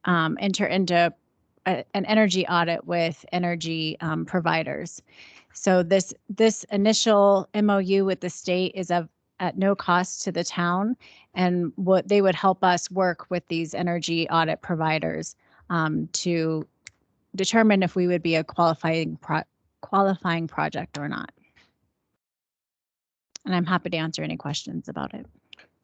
enter into an energy audit with energy providers. So this initial MOU with the state is at no cost to the town, and what they would help us work with these energy audit providers to determine if we would be a qualifying project or not. And I'm happy to answer any questions about it.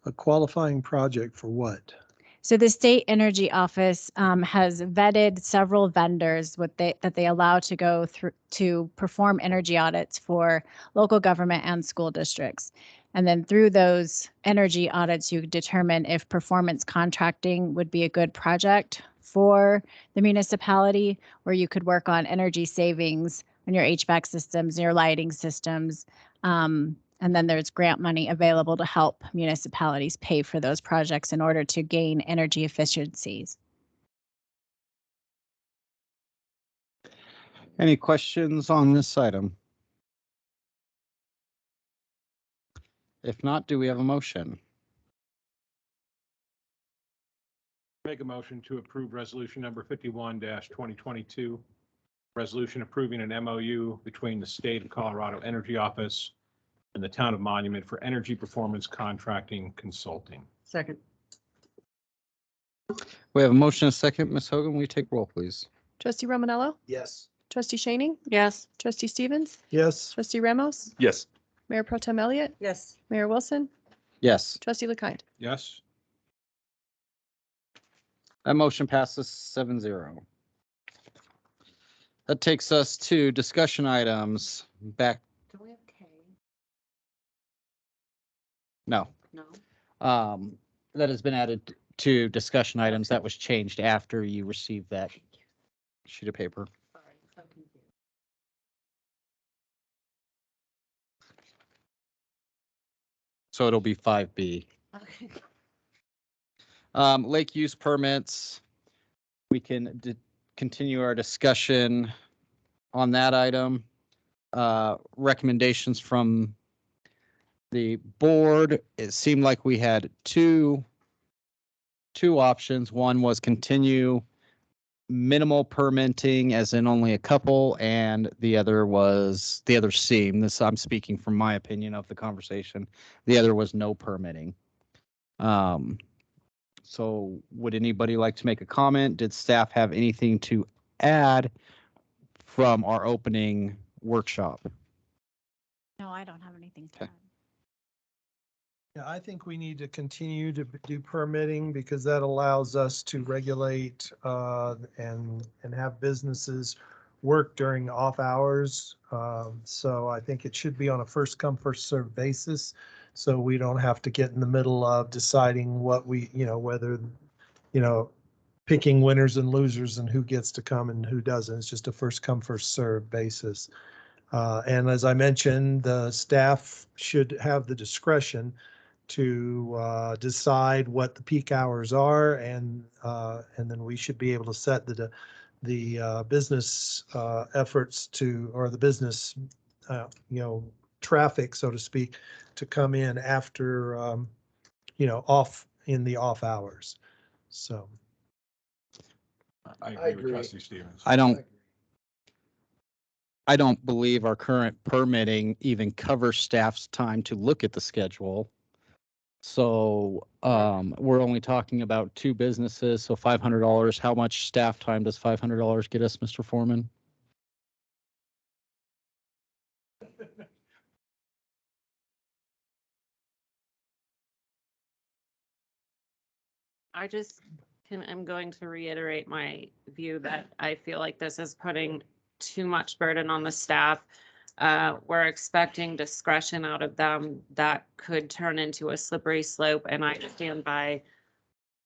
A qualifying project for what? So the State Energy Office has vetted several vendors that they allow to go through to perform energy audits for local government and school districts. And then through those energy audits, you determine if performance contracting would be a good project for the municipality, where you could work on energy savings on your HVAC systems, your lighting systems. And then there's grant money available to help municipalities pay for those projects in order to gain energy efficiencies. Any questions on this item? If not, do we have a motion? Make a motion to approve resolution number 51 2022. Resolution approving an MOU between the State of Colorado Energy Office and the Town of Monument for energy performance contracting consulting. Second. We have a motion and a second. Ms. Hogan, will you take roll, please? Trustee Romanella, Yes. Trustee Shaning, Yes. Trustee Stevens, Yes. Trustee Ramos, Yes. Mayor Pro Tem Elliott, Yes. Mayor Wilson, Yes. Trustee LeKind. Yes. That motion passes 7-0. That takes us to discussion items. Back. Do we have K? No. No. That has been added to discussion items. That was changed after you received that sheet of paper. Sorry, so confused. So it'll be 5B. Okay. Lake use permits. We can continue our discussion on that item. Recommendations from the board. It seemed like we had two options. One was continue minimal permitting, as in only a couple, and the other seemed, this I'm speaking from my opinion of the conversation, the other was no permitting. So would anybody like to make a comment? Did staff have anything to add from our opening workshop. No, I don't have anything to Okay. add. Yeah, I think we need to continue to do permitting because that allows us to regulate and have businesses work during off hours. So I think it should be on a first come, first served basis. So we don't have to get in the middle of deciding what we, whether, picking winners and losers and who gets to come and who doesn't. It's just a first come, first served basis. And as I mentioned, the staff should have the discretion to decide what the peak hours are, and then we should be able to set the business efforts to, or the business traffic, so to speak, to come in after off in the off hours. So I agree with Trustee Stevens. I don't believe our current permitting even covers staff's time to look at the schedule. So we're only talking about 2 businesses, so $500. How much staff time does $500 get us, Mr. Foreman? I'm going to reiterate my view that I feel like this is putting too much burden on the staff. We're expecting discretion out of them that could turn into a slippery slope. And I stand by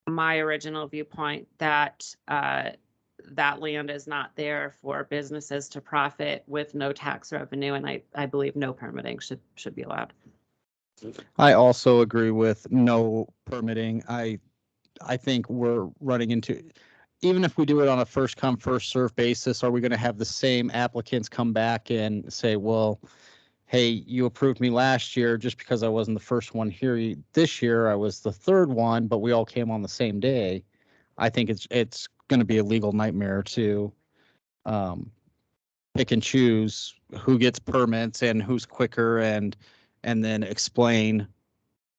my original viewpoint that that land is not there for businesses to profit with no tax revenue. And I believe no permitting should be allowed. I also agree with no permitting. I think we're running into, even if we do it on a first come, first served basis, are we going to have the same applicants come back and say, well, hey, you approved me last year just because I wasn't the first one here. This year I was the 3rd one, but we all came on the same day. I think it's going to be a legal nightmare to pick and choose who gets permits and who's quicker, and then explain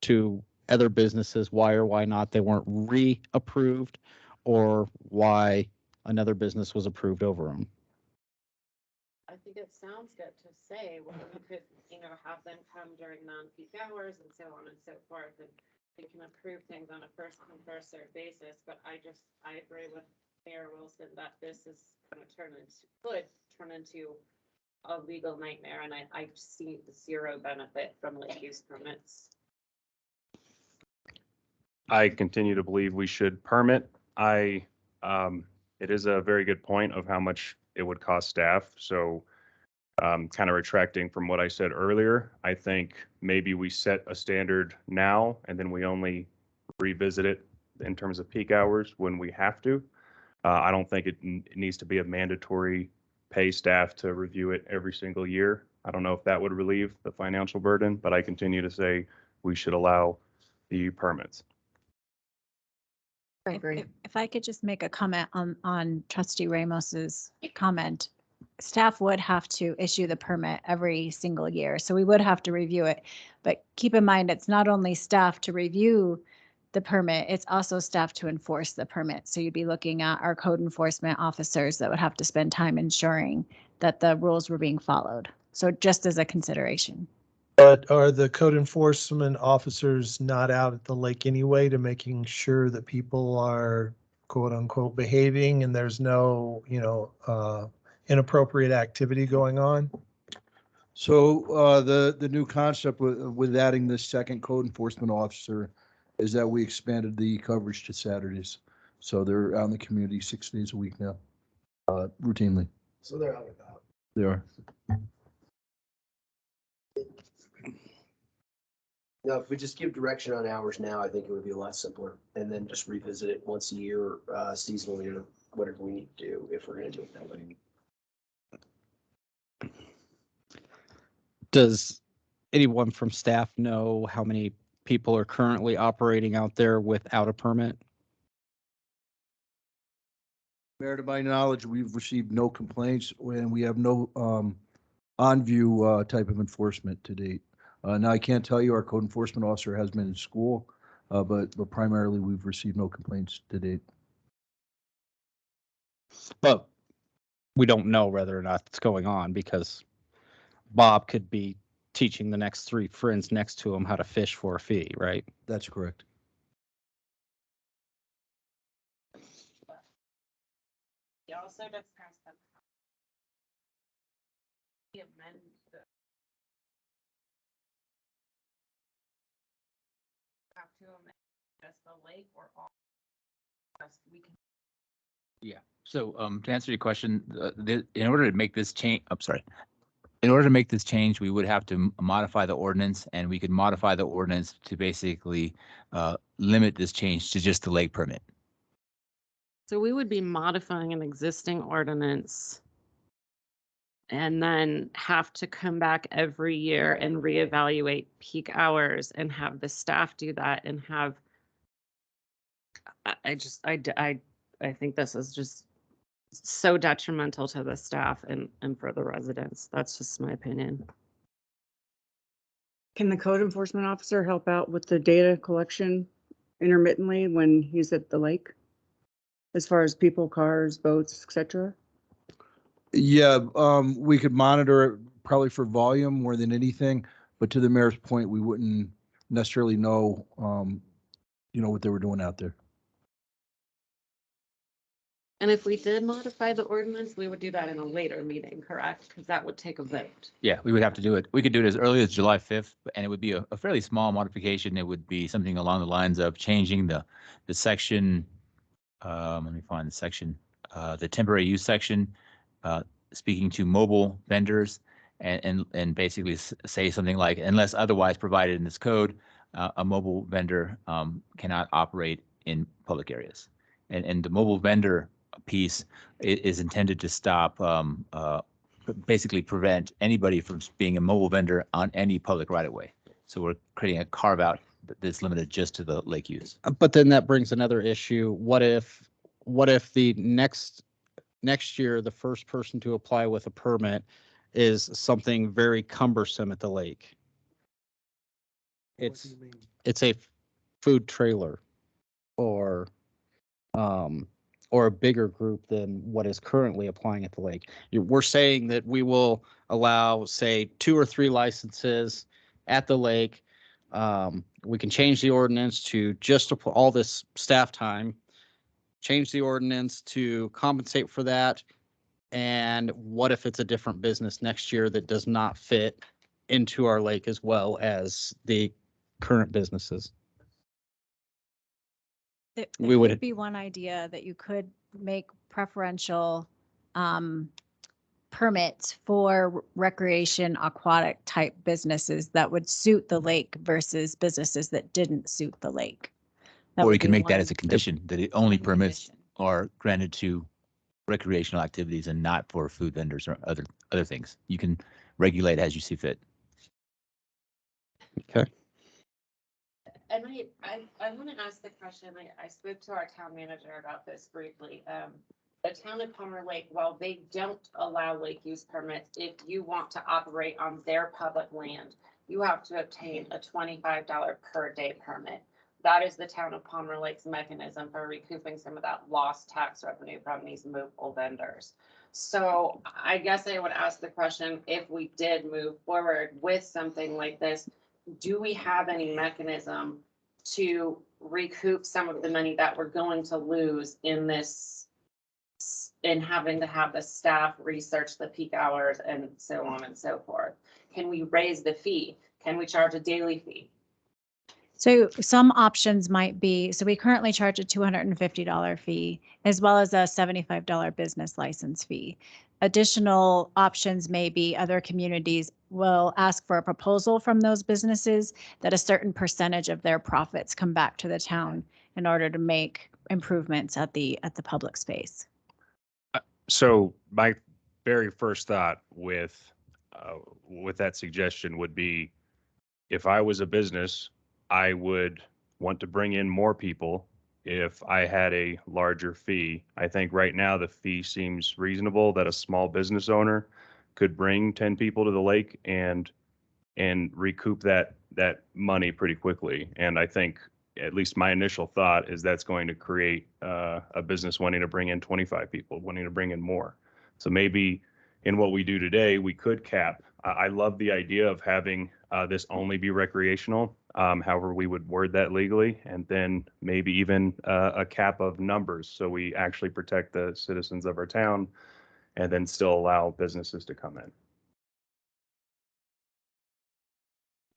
to other businesses why or why not they weren't re-approved, or why another business was approved over them. I think it sounds good to say, well, we could, have them come during non-peak hours and so on and so forth, and we can approve things on a first come, first served basis. But I agree with Mayor Wilson that this is going to could turn into a legal nightmare, and I see zero benefit from late use permits. I continue to believe we should permit. It is a very good point of how much it would cost staff. So kind of retracting from what I said earlier, I think maybe we set a standard now and then we only revisit it in terms of peak hours when we have to. I don't think it needs to be a mandatory pay staff to review it every single year. I don't know if that would relieve the financial burden, but I continue to say we should allow the permits. I agree. If I could just make a comment on Trustee Ramos's comment. Staff would have to issue the permit every single year, so we would have to review it. But keep in mind, it's not only staff to review the permit, it's also staff to enforce the permit. So you'd be looking at our code enforcement officers that would have to spend time ensuring that the rules were being followed. So just as a consideration. But are the code enforcement officers not out at the lake anyway to making sure that people are quote unquote behaving and there's no, inappropriate activity going on? So the new concept with adding this second code enforcement officer is that we expanded the coverage to Saturdays. So they're out in the community 6 days a week now, routinely. So they're out and about. They are. Now, if we just give direction on hours now, I think it would be a lot simpler, and then just revisit it once a year, seasonally, or whatever we need to do if we're gonna do it that way. Does anyone from staff know how many people are currently operating out there without a permit? Mayor, to my knowledge, we've received no complaints and we have no on-view type of enforcement to date. Now, I can't tell you our code enforcement officer has been in school, but primarily we've received no complaints to date. But we don't know whether or not it's going on because Bob could be teaching the next 3 friends next to him how to fish for a fee, right? That's correct. You also discussed that we amend the have to amend just the lake or all we can. Yeah. So to answer your question, in order to make this change, I'm sorry. In order to make this change, we would have to modify the ordinance, and we could modify the ordinance to basically limit this change to just the lake permit. So we would be modifying an existing ordinance and then have to come back every year and reevaluate peak hours and have the staff do that and have, I think this is just so detrimental to the staff and for the residents. That's just my opinion. Can the code enforcement officer help out with the data collection intermittently when he's at the lake? As far as people, cars, boats, etc.? Yeah, we could monitor it probably for volume more than anything, but to the mayor's point, we wouldn't necessarily know, what they were doing out there. And if we did modify the ordinance, we would do that in a later meeting, correct? Because that would take a vote. Yeah, we would have to do it. We could do it as early as July 5th, and it would be a fairly small modification. It would be something along the lines of changing the section. Let me find the section, the temporary use section, speaking to mobile vendors and basically say something like, unless otherwise provided in this code, a mobile vendor cannot operate in public areas. And the mobile vendor piece is intended to stop, basically prevent anybody from being a mobile vendor on any public right of way. So we're creating a carve out that's limited just to the lake use. But then that brings another issue. What if the next year, the first person to apply with a permit is something very cumbersome at the lake? It's a food trailer or a bigger group than what is currently applying at the lake. We're saying that we will allow, say, 2 or 3 licenses at the lake. We can change the ordinance to just to put all this staff time, change the ordinance to compensate for that. And what if it's a different business next year that does not fit into our lake as well as the current businesses? There would be one idea that you could make preferential permits for recreation aquatic type businesses that would suit the lake versus businesses that didn't suit the lake. Or you can make that as a condition that it only permits are granted to recreational activities and not for food vendors or other things. You can regulate as you see fit. Okay. And I want to ask the question, I spoke to our town manager about this briefly. The town of Palmer Lake, while they don't allow lake use permits, if you want to operate on their public land, you have to obtain a $25 per day permit. That is the town of Palmer Lake's mechanism for recouping some of that lost tax revenue from these mobile vendors. So I guess I would ask the question, if we did move forward with something like this, do we have any mechanism to recoup some of the money that we're going to lose in this, in having to have the staff research the peak hours and so on and so forth? Can we raise the fee? Can we charge a daily fee? So some options might be, so we currently charge a $250 fee as well as a $75 business license fee. Additional options may be other communities will ask for a proposal from those businesses that a certain percentage of their profits come back to the town in order to make improvements at the public space. So my very first thought with that suggestion would be, if I was a business, I would want to bring in more people if I had a larger fee. I think right now the fee seems reasonable that a small business owner could bring 10 people to the lake and recoup that money pretty quickly. And I think, at least my initial thought is that's going to create a business wanting to bring in 25 people, wanting to bring in more. So maybe in what we do today, we could cap. I love the idea of having this only be recreational, however we would word that legally, and then maybe even a cap of numbers. So we actually protect the citizens of our town and then still allow businesses to come in.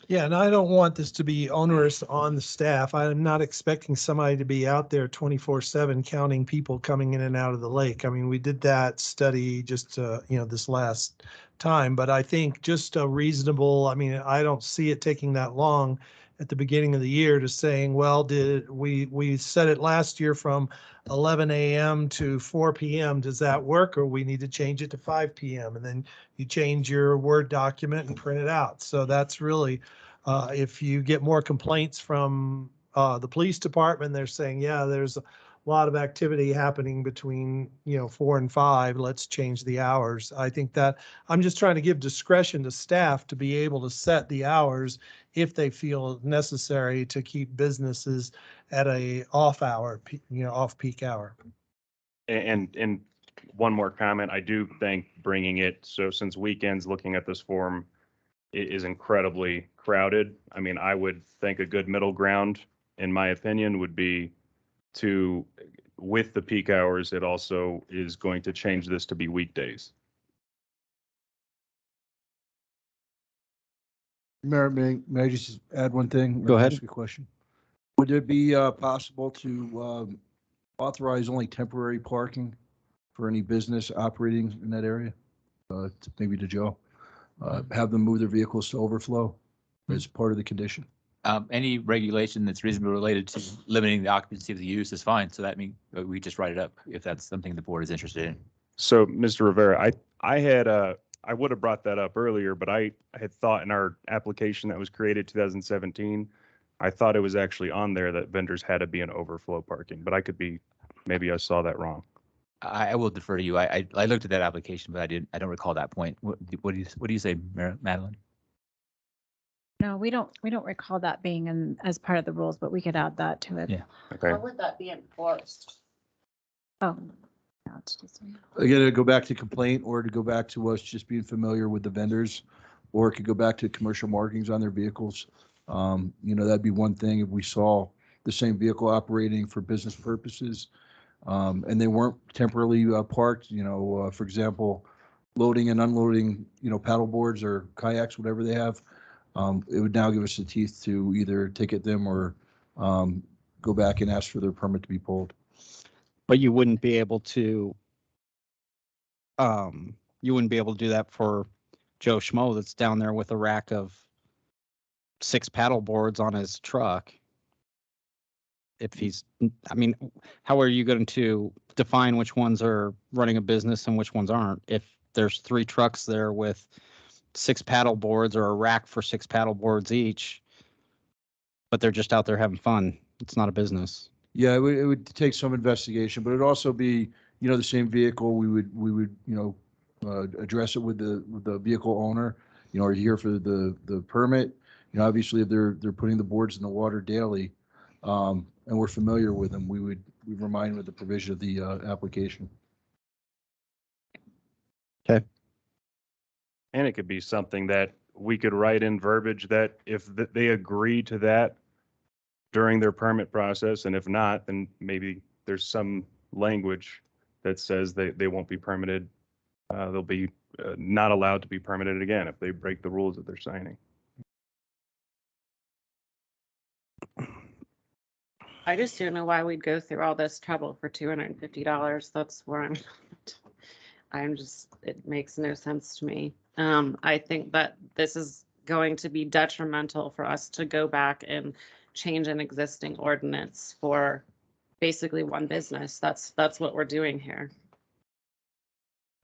Yeah, and I don't want this to be onerous on the staff. I'm not expecting somebody to be out there 24/7 counting people coming in and out of the lake. I mean, we did that study just, this last time, but I think just a reasonable, I mean, I don't see it taking that long at the beginning of the year to saying, well, did we set it last year from 11 a.m. to 4 p.m. Does that work? Or we need to change it to 5 p.m. and then you change your Word document and print it out. So that's really, if you get more complaints from the police department, they're saying, yeah, there's a lot of activity happening between, 4 and 5. Let's change the hours. I think that I'm just trying to give discretion to staff to be able to set the hours if they feel necessary to keep businesses at a off hour, off peak hour. And one more comment, I do think bringing it, so since weekends, looking at this form, it is incredibly crowded. I mean, I would think a good middle ground, in my opinion, would be to, with the peak hours, it also is going to change this to be weekdays. Mayor, may I just add one thing? Go ahead. Ask a question. Would it be possible to authorize only temporary parking for any business operating in that area? Maybe to Joe, have them move their vehicles to overflow as part of the condition. Any regulation that's reasonably related to limiting the occupancy of the use is fine. So that means we just write it up if that's something the board is interested in. So, Mr. Rivera, I would have brought that up earlier, but I had thought in our application that was created 2017, I thought it was actually on there that vendors had to be in overflow parking, but maybe I saw that wrong. I will defer to you. I looked at that application, but I don't recall that point. What do you say, Madeline? No, we don't recall that being as part of the rules, but we could add that to it. Yeah. Okay. How would that be enforced? Oh, no, it's just. Again, to go back to complaint or to go back to us just being familiar with the vendors, or it could go back to commercial markings on their vehicles. That'd be one thing if we saw the same vehicle operating for business purposes, and they weren't temporarily parked, for example, loading and unloading, paddle boards or kayaks, whatever they have. It would now give us the teeth to either ticket them or go back and ask for their permit to be pulled. But you wouldn't be able to do that for Joe Schmo that's down there with a rack of 6 paddle boards on his truck. How are you going to define which ones are running a business and which ones aren't? If there's 3 trucks there with 6 paddle boards or a rack for 6 paddle boards each, but they're just out there having fun, it's not a business. Yeah, it would take some investigation, but it'd also be, the same vehicle. We would address it with the vehicle owner, are you here for the permit? Obviously if they're putting the boards in the water daily, and we're familiar with them, we remind them of the provision of the application. Okay. And it could be something that we could write in verbiage that if they agree to that during their permit process, and if not, then maybe there's some language that says they won't be permitted. They'll be not allowed to be permitted again if they break the rules that they're signing. I just don't know why we'd go through all this trouble for $250. That's where it makes no sense to me. I think that this is going to be detrimental for us to go back and change an existing ordinance for basically one business. That's what we're doing here.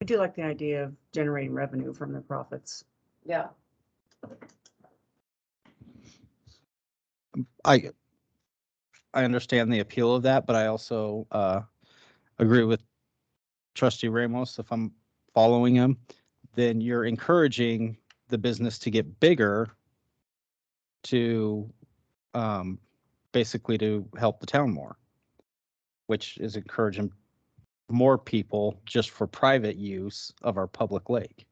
I do like the idea of generating revenue from their profits. Yeah. I understand the appeal of that, but I also agree with Trustee Ramos. If I'm following him, then you're encouraging the business to get bigger to basically to help the town more, which is encouraging more people just for private use of our public lake.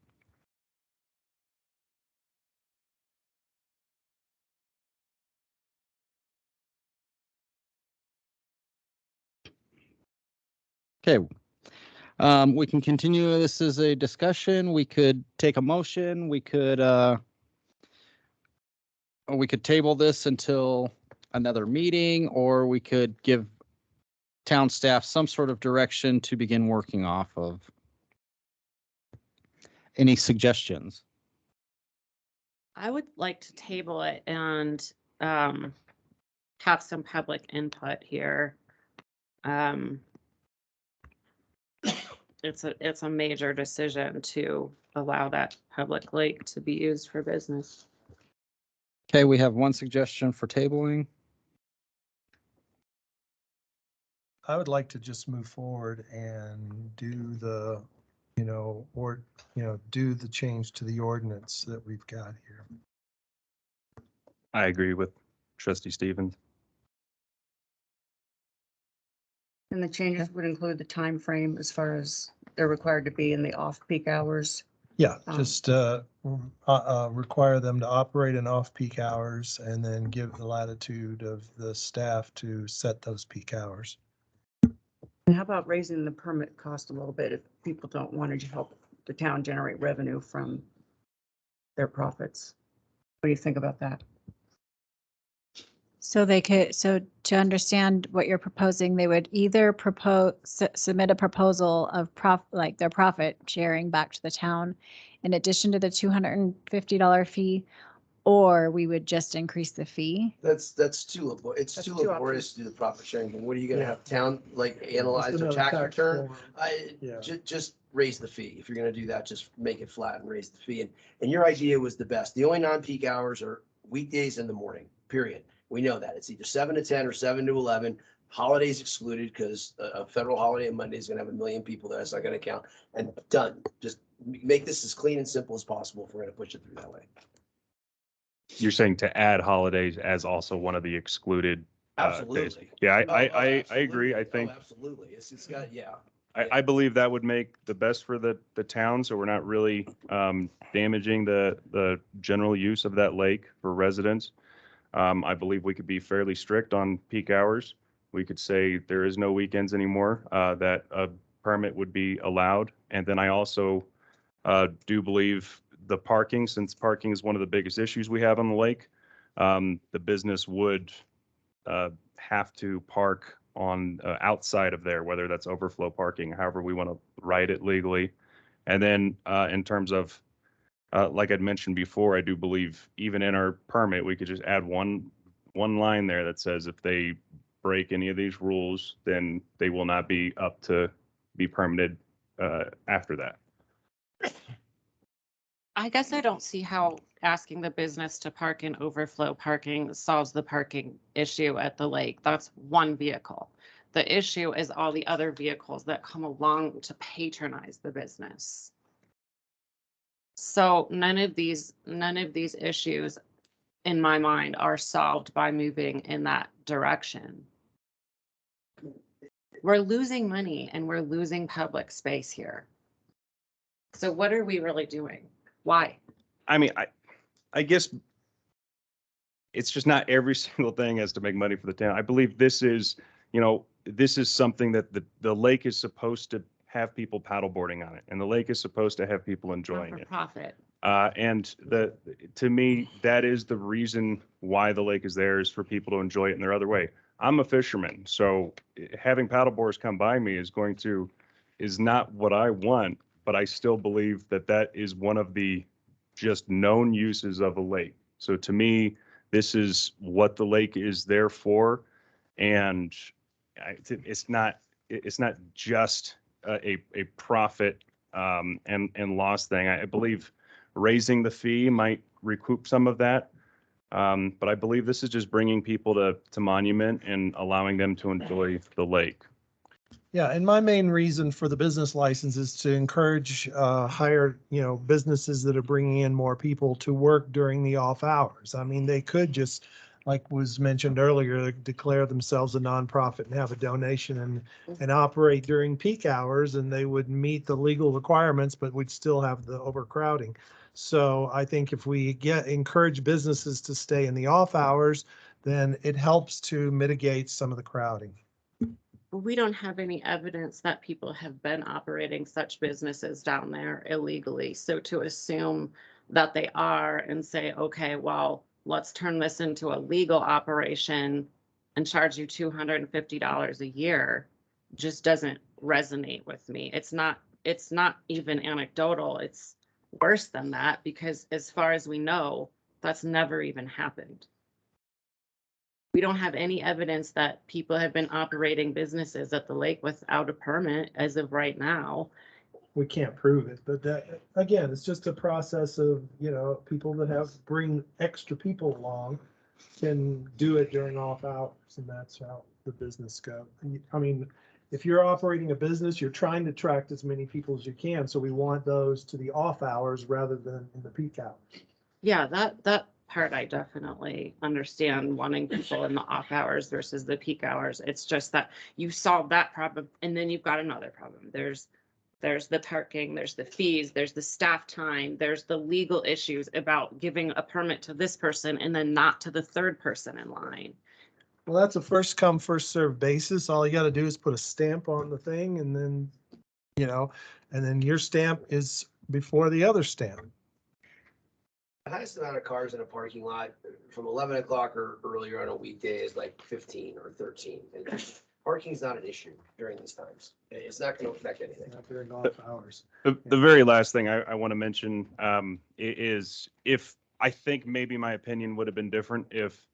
Okay. We can continue. This is a discussion. We could take a motion. We could table this until another meeting, or we could give town staff some sort of direction to begin working off of. Any suggestions? I would like to table it and have some public input here. It's a major decision to allow that public lake to be used for business. Okay, we have one suggestion for tabling. I would like to just move forward and do the, do the change to the ordinance that we've got here. I agree with Trustee Stevens. And the changes would include the time frame as far as they're required to be in the off-peak hours. Yeah, just require them to operate in off-peak hours and then give the latitude of the staff to set those peak hours. And how about raising the permit cost a little bit if people don't want to help the town generate revenue from their profits? What do you think about that? So to understand what you're proposing, they would either submit a proposal of like their profit sharing back to the town in addition to the $250 fee, or we would just increase the fee. It's too laborious to do the profit sharing thing. What are you gonna have town like analyze their tax return? Just raise the fee. If you're gonna do that, just make it flat and raise the fee. And your idea was the best. The only non-peak hours are weekdays in the morning, period. We know that. It's either 7 to 10 or 7 to 11. Holidays excluded because a federal holiday on Monday is going to have 1 million people. That's not going to count. And done. Just make this as clean and simple as possible if we're going to push it through that way. You're saying to add holidays as also one of the excluded days. Absolutely. Yeah, I Absolutely. agree. I think Absolutely. It's got, yeah. I believe that would make the best for the town, so we're not really damaging the general use of that lake for residents. I believe we could be fairly strict on peak hours. We could say there is no weekends anymore, that a permit would be allowed. And then I also do believe the parking, since parking is one of the biggest issues we have on the lake, the business would have to park on outside of there, whether that's overflow parking, however we want to write it legally. And then in terms of like I'd mentioned before, I do believe even in our permit, we could just add one line there that says if they break any of these rules, then they will not be up to be permitted after that. I guess I don't see how asking the business to park in overflow parking solves the parking issue at the lake. That's one vehicle. The issue is all the other vehicles that come along to patronize the business. So none of these issues in my mind are solved by moving in that direction. We're losing money and we're losing public space here. So what are we really doing? Why? I mean, I guess it's just not every single thing has to make money for the town. I believe this is, this is something that the lake is supposed to have people paddleboarding on it, and the lake is supposed to have people enjoying it. Profit. And to me, that is the reason why the lake is there, is for people to enjoy it in their other way. I'm a fisherman, so having paddleboarders come by me is not what I want, but I still believe that is one of the just known uses of a lake. So to me, this is what the lake is there for, and it's not just a profit and loss thing. I believe raising the fee might recoup some of that, but I believe this is just bringing people to Monument and allowing them to enjoy the lake. Yeah, and my main reason for the business license is to encourage higher, businesses that are bringing in more people to work during the off hours. I mean, they could just like was mentioned earlier, declare themselves a nonprofit and have a donation and operate during peak hours, and they would meet the legal requirements, but we'd still have the overcrowding. So I think if we encourage businesses to stay in the off hours, then it helps to mitigate some of the crowding. We don't have any evidence that people have been operating such businesses down there illegally. So to assume that they are and say, okay, well, let's turn this into a legal operation and charge you $250 a year just doesn't resonate with me. It's not even anecdotal. It's worse than that, because as far as we know, that's never even happened. We don't have any evidence that people have been operating businesses at the lake without a permit as of right now. We can't prove it, but that, again, it's just a process of, people that bring extra people along can do it during off hours, and that's how the business goes. I mean, if you're operating a business, you're trying to attract as many people as you can, so we want those to the off hours rather than in the peak hours. Yeah, that part I definitely understand, wanting people in the off hours versus the peak hours. It's just that you solve that problem and then you've got another problem. There's the parking, there's the fees, there's the staff time, there's the legal issues about giving a permit to this person and then not to the third person in line. Well, that's a first come, first served basis. All you got to do is put a stamp on the thing, and then, and then your stamp is before the other stamp. The highest amount of cars in a parking lot from 11 o'clock or earlier on a weekday is like 15 or 13. Parking's not an issue during these times. It's not going to affect anything. Not during off hours. The very last thing I want to mention is if I think maybe my opinion would have been different if,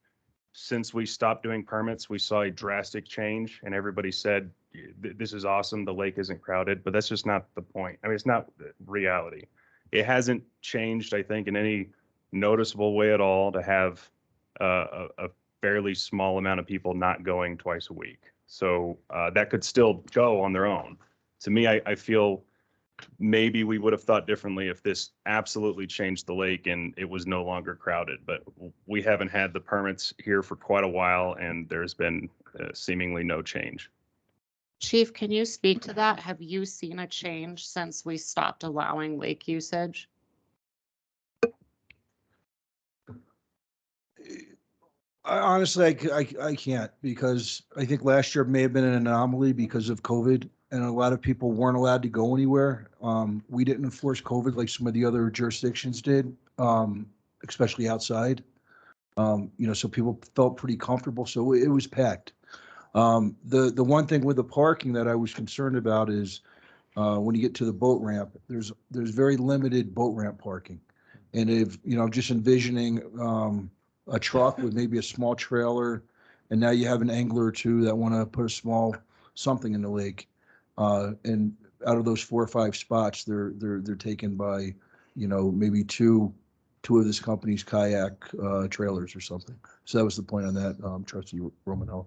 since we stopped doing permits, we saw a drastic change and everybody said, this is awesome, the lake isn't crowded, but that's just not the point. I mean, it's not reality. It hasn't changed, I think, in any noticeable way at all to have a fairly small amount of people not going twice a week. So that could still go on their own. To me, I feel maybe we would have thought differently if this absolutely changed the lake and it was no longer crowded. But we haven't had the permits here for quite a while, and there's been seemingly no change. Chief, can you speak to that? Have you seen a change since we stopped allowing lake usage? Honestly, I can't, because I think last year may have been an anomaly because of COVID, and a lot of people weren't allowed to go anywhere. We didn't enforce COVID like some of the other jurisdictions did, especially outside. So people felt pretty comfortable, so it was packed. The one thing with the parking that I was concerned about is when you get to the boat ramp, there's very limited boat ramp parking. And if, just envisioning a truck with maybe a small trailer, and now you have an angler or two that want to put a small something in the lake. And out of those 4 or 5 spots, they're taken by, maybe two of this company's kayak trailers or something. So that was the point on that, Trustee Romano.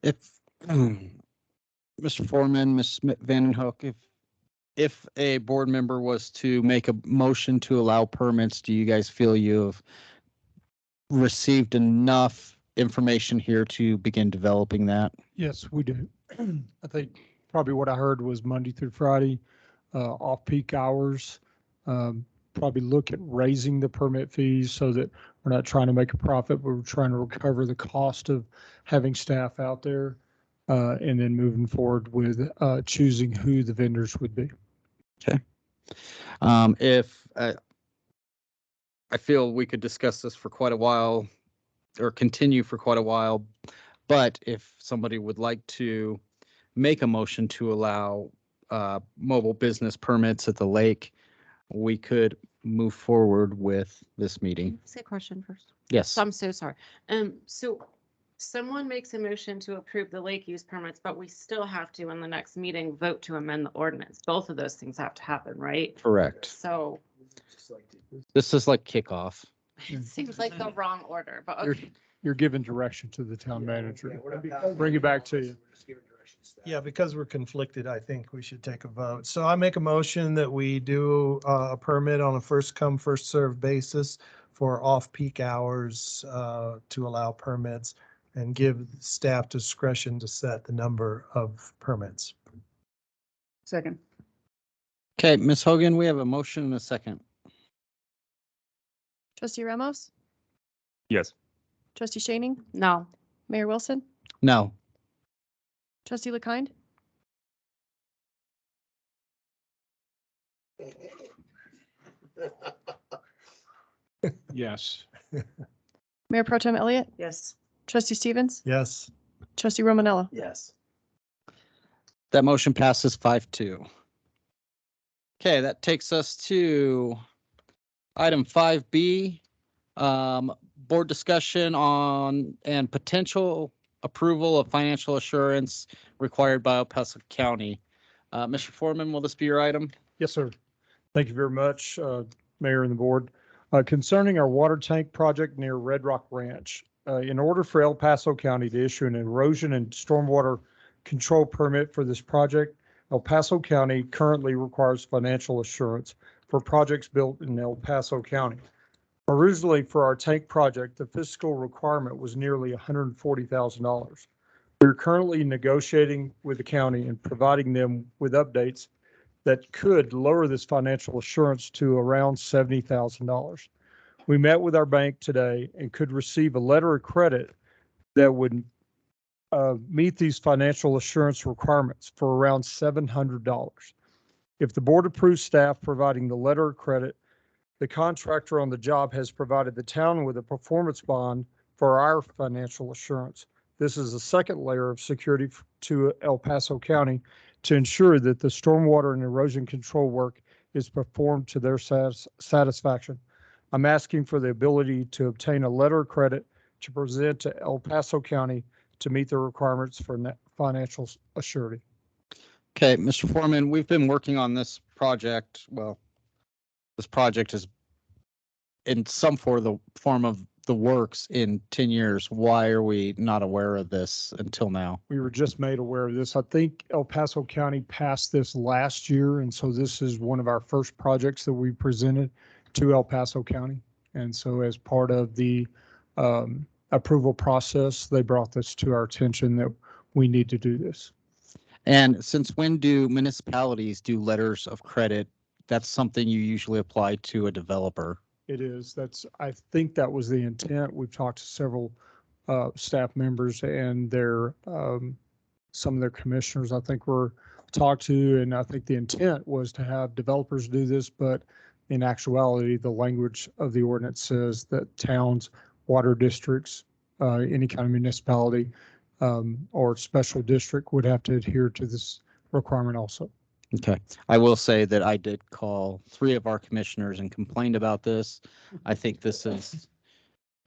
If Mr. Foreman, Ms. Vandenhoek, if a board member was to make a motion to allow permits, do you guys feel you've received enough information here to begin developing that? Yes, we do. I think probably what I heard was Monday through Friday, off-peak hours. Probably look at raising the permit fees so that we're not trying to make a profit, but we're trying to recover the cost of having staff out there, and then moving forward with choosing who the vendors would be. Okay. If I feel we could discuss this for quite a while, or continue for quite a while, but if somebody would like to make a motion to allow mobile business permits at the lake, we could move forward with this meeting. Say a question first. Yes. So I'm so sorry. So someone makes a motion to approve the lake use permits, but we still have to, in the next meeting, vote to amend the ordinance. Both of those things have to happen, right? Correct. So This is like kickoff. it seems like the wrong order, but You're, okay. you're giving direction to the town manager. Bring it back to you. Yeah, because we're conflicted, I think we should take a vote. So I make a motion that we do a permit on a first come, first served basis for off-peak hours to allow permits and give staff discretion to set the number of permits. Second. Okay, Ms. Hogan, we have a motion and a second. Trustee Ramos? Yes. Trustee Shaning? No. Mayor Wilson? No. Trustee LeKind? Yes. Mayor Pro Tem Elliott? Yes. Trustee Stevens? Yes. Trustee Romanella? Yes. That motion passes 5-2. Okay, that takes us to item 5B, board discussion on and potential approval of financial assurance required by El Paso County. Mr. Foreman, will this be your item? Yes, sir. Thank you very much, Mayor and the board. Concerning our water tank project near Red Rock Ranch, in order for El Paso County to issue an erosion and stormwater control permit for this project, El Paso County currently requires financial assurance for projects built in El Paso County. Originally, for our tank project, the fiscal requirement was nearly $140,000. We're currently negotiating with the county and providing them with updates that could lower this financial assurance to around $70,000. We met with our bank today and could receive a letter of credit that would meet these financial assurance requirements for around $700. If the board approves staff providing the letter of credit, the contractor on the job has provided the town with a performance bond for our financial assurance. This is a second layer of security to El Paso County to ensure that the stormwater and erosion control work is performed to their satisfaction. I'm asking for the ability to obtain a letter of credit to present to El Paso County to meet the requirements for financial assurity. Okay, Mr. Foreman, we've been working on this project. Well, this project is in some form of the works in 10 years. Why are we not aware of this until now? We were just made aware of this. I think El Paso County passed this last year, and so this is one of our first projects that we presented to El Paso County. And so as part of the approval process, they brought this to our attention that we need to do this. And since when do municipalities do letters of credit? That's something you usually apply to a developer. It is. I think that was the intent. We've talked to several staff members and some of their commissioners, I think were talked to, and I think the intent was to have developers do this, but in actuality, the language of the ordinance says that towns, water districts, any kind of municipality or special district would have to adhere to this requirement also. Okay. I will say that I did call 3 of our commissioners and complained about this. I think this is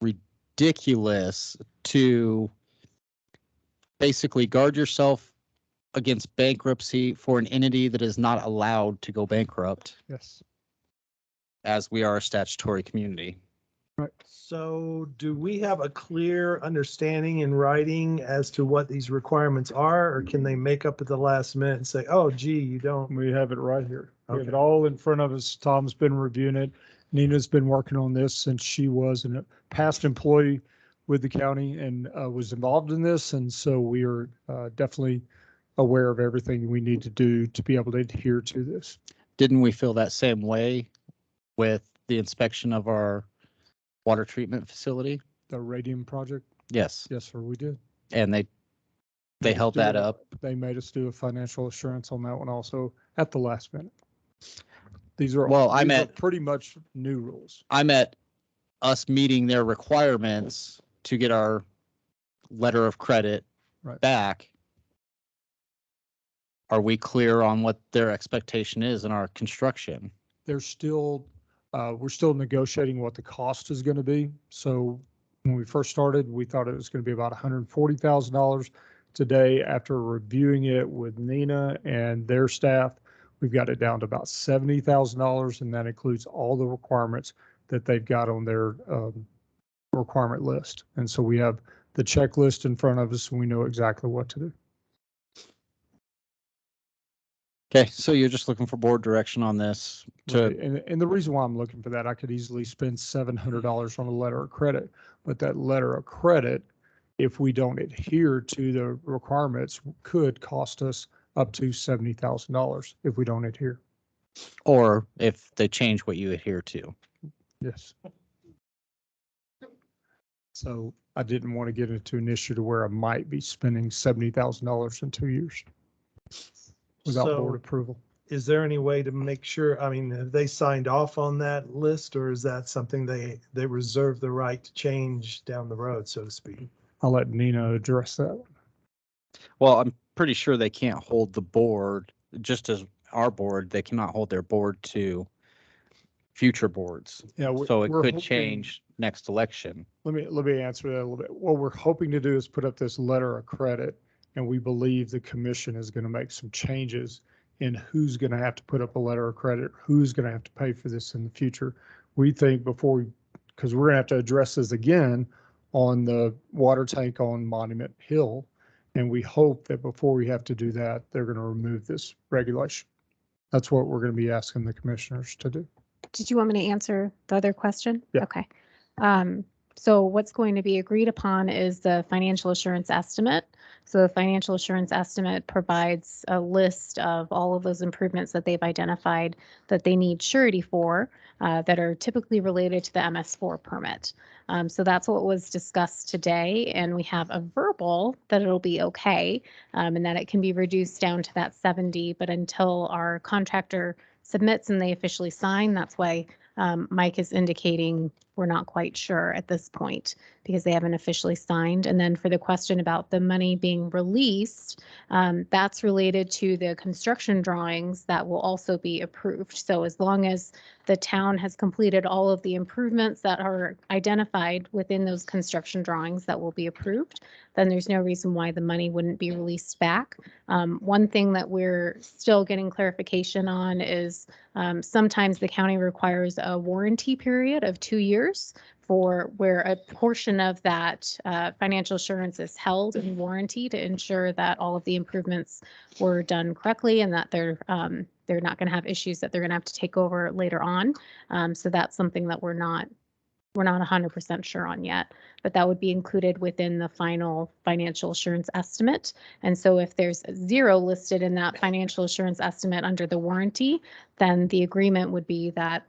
ridiculous to basically guard yourself against bankruptcy for an entity that is not allowed to go bankrupt. Yes. As we are a statutory community. Right. So do we have a clear understanding in writing as to what these requirements are, or can they make up at the last minute and say, oh, gee, you don't? We have it right here. We have Okay. it all in front of us. Tom's been reviewing it. Nina's been working on this since she was a past employee with the county and was involved in this. And so we are definitely aware of everything we need to do to be able to adhere to this. Didn't we feel that same way with the inspection of our water treatment facility? The radium project? Yes. Yes, sir, we did. And they held that up. They made us do a financial assurance on that one also at the last minute. These are pretty much new rules. I met us meeting their requirements to get our letter of credit back. Are we clear on what their expectation is in our construction? We're still negotiating what the cost is going to be. So when we first started, we thought it was going to be about $140,000. Today, after reviewing it with Nina and their staff, we've got it down to about $70,000, and that includes all the requirements that they've got on their requirement list. And so we have the checklist in front of us, and we know exactly what to do. Okay, so you're just looking for board direction on this Right, to, and the reason why I'm looking for that, I could easily spend $700 on a letter of credit, but that letter of credit, if we don't adhere to the requirements, could cost us up to $70,000 if we don't adhere. or if they change what you adhere to. Yes. So I didn't want to get into an issue to where I might be spending $70,000 in 2 years without So- board approval. Is there any way to make sure, I mean, have they signed off on that list, or is that something they reserve the right to change down the road, so to speak? I'll let Nina address that. Well, I'm pretty sure they can't hold the board, just as our board, they cannot hold their board to future boards. Yeah, So it we're could hoping- change next election. Let me answer that a little bit. What we're hoping to do is put up this letter of credit, and we believe the commission is going to make some changes in who's going to have to put up a letter of credit, who's going to have to pay for this in the future. We think because we're going to have to address this again on the water tank on Monument Hill, and we hope that before we have to do that, they're going to remove this regulation. That's what we're going to be asking the commissioners to do. Did you want me to answer the other question? Yeah. Okay. So what's going to be agreed upon is the financial assurance estimate. So the financial assurance estimate provides a list of all of those improvements that they've identified that they need surety for, that are typically related to the MS4 permit. So that's what was discussed today, and we have a verbal that it'll be okay, and that it can be reduced down to that 70, but until our contractor submits and they officially sign, that's why Mike is indicating we're not quite sure at this point because they haven't officially signed. And then for the question about the money being released, that's related to the construction drawings that will also be approved. So as long as the town has completed all of the improvements that are identified within those construction drawings that will be approved, then there's no reason why the money wouldn't be released back. One thing that we're still getting clarification on is sometimes the county requires a warranty period of 2 years for where a portion of that financial assurance is held in warranty to ensure that all of the improvements were done correctly and that they're not going to have issues that they're going to have to take over later on. So that's something that we're not 100% sure on yet, but that would be included within the final financial assurance estimate. And so if there's 0 listed in that financial assurance estimate under the warranty, then the agreement would be that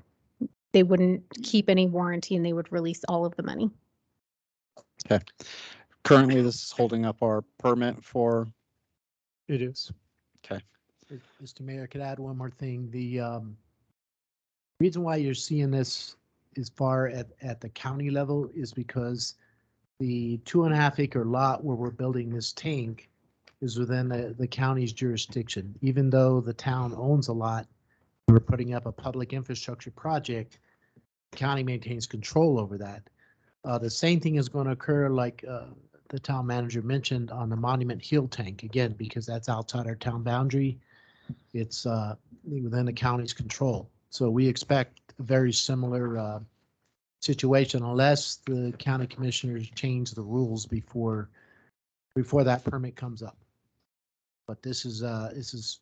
they wouldn't keep any warranty and they would release all of the money. Okay. Currently, this is holding up our permit for. It is. Okay. Mr. Mayor, could I add one more thing? The reason why you're seeing this as far at the county level is because the 2.5 acre lot where we're building this tank is within the county's jurisdiction. Even though the town owns a lot, we're putting up a public infrastructure project, the county maintains control over that. The same thing is going to occur like the town manager mentioned on the Monument Hill tank, again, because that's outside our town boundary. It's within the county's control. So we expect a very similar situation unless the county commissioners change the rules before that permit comes up. But this is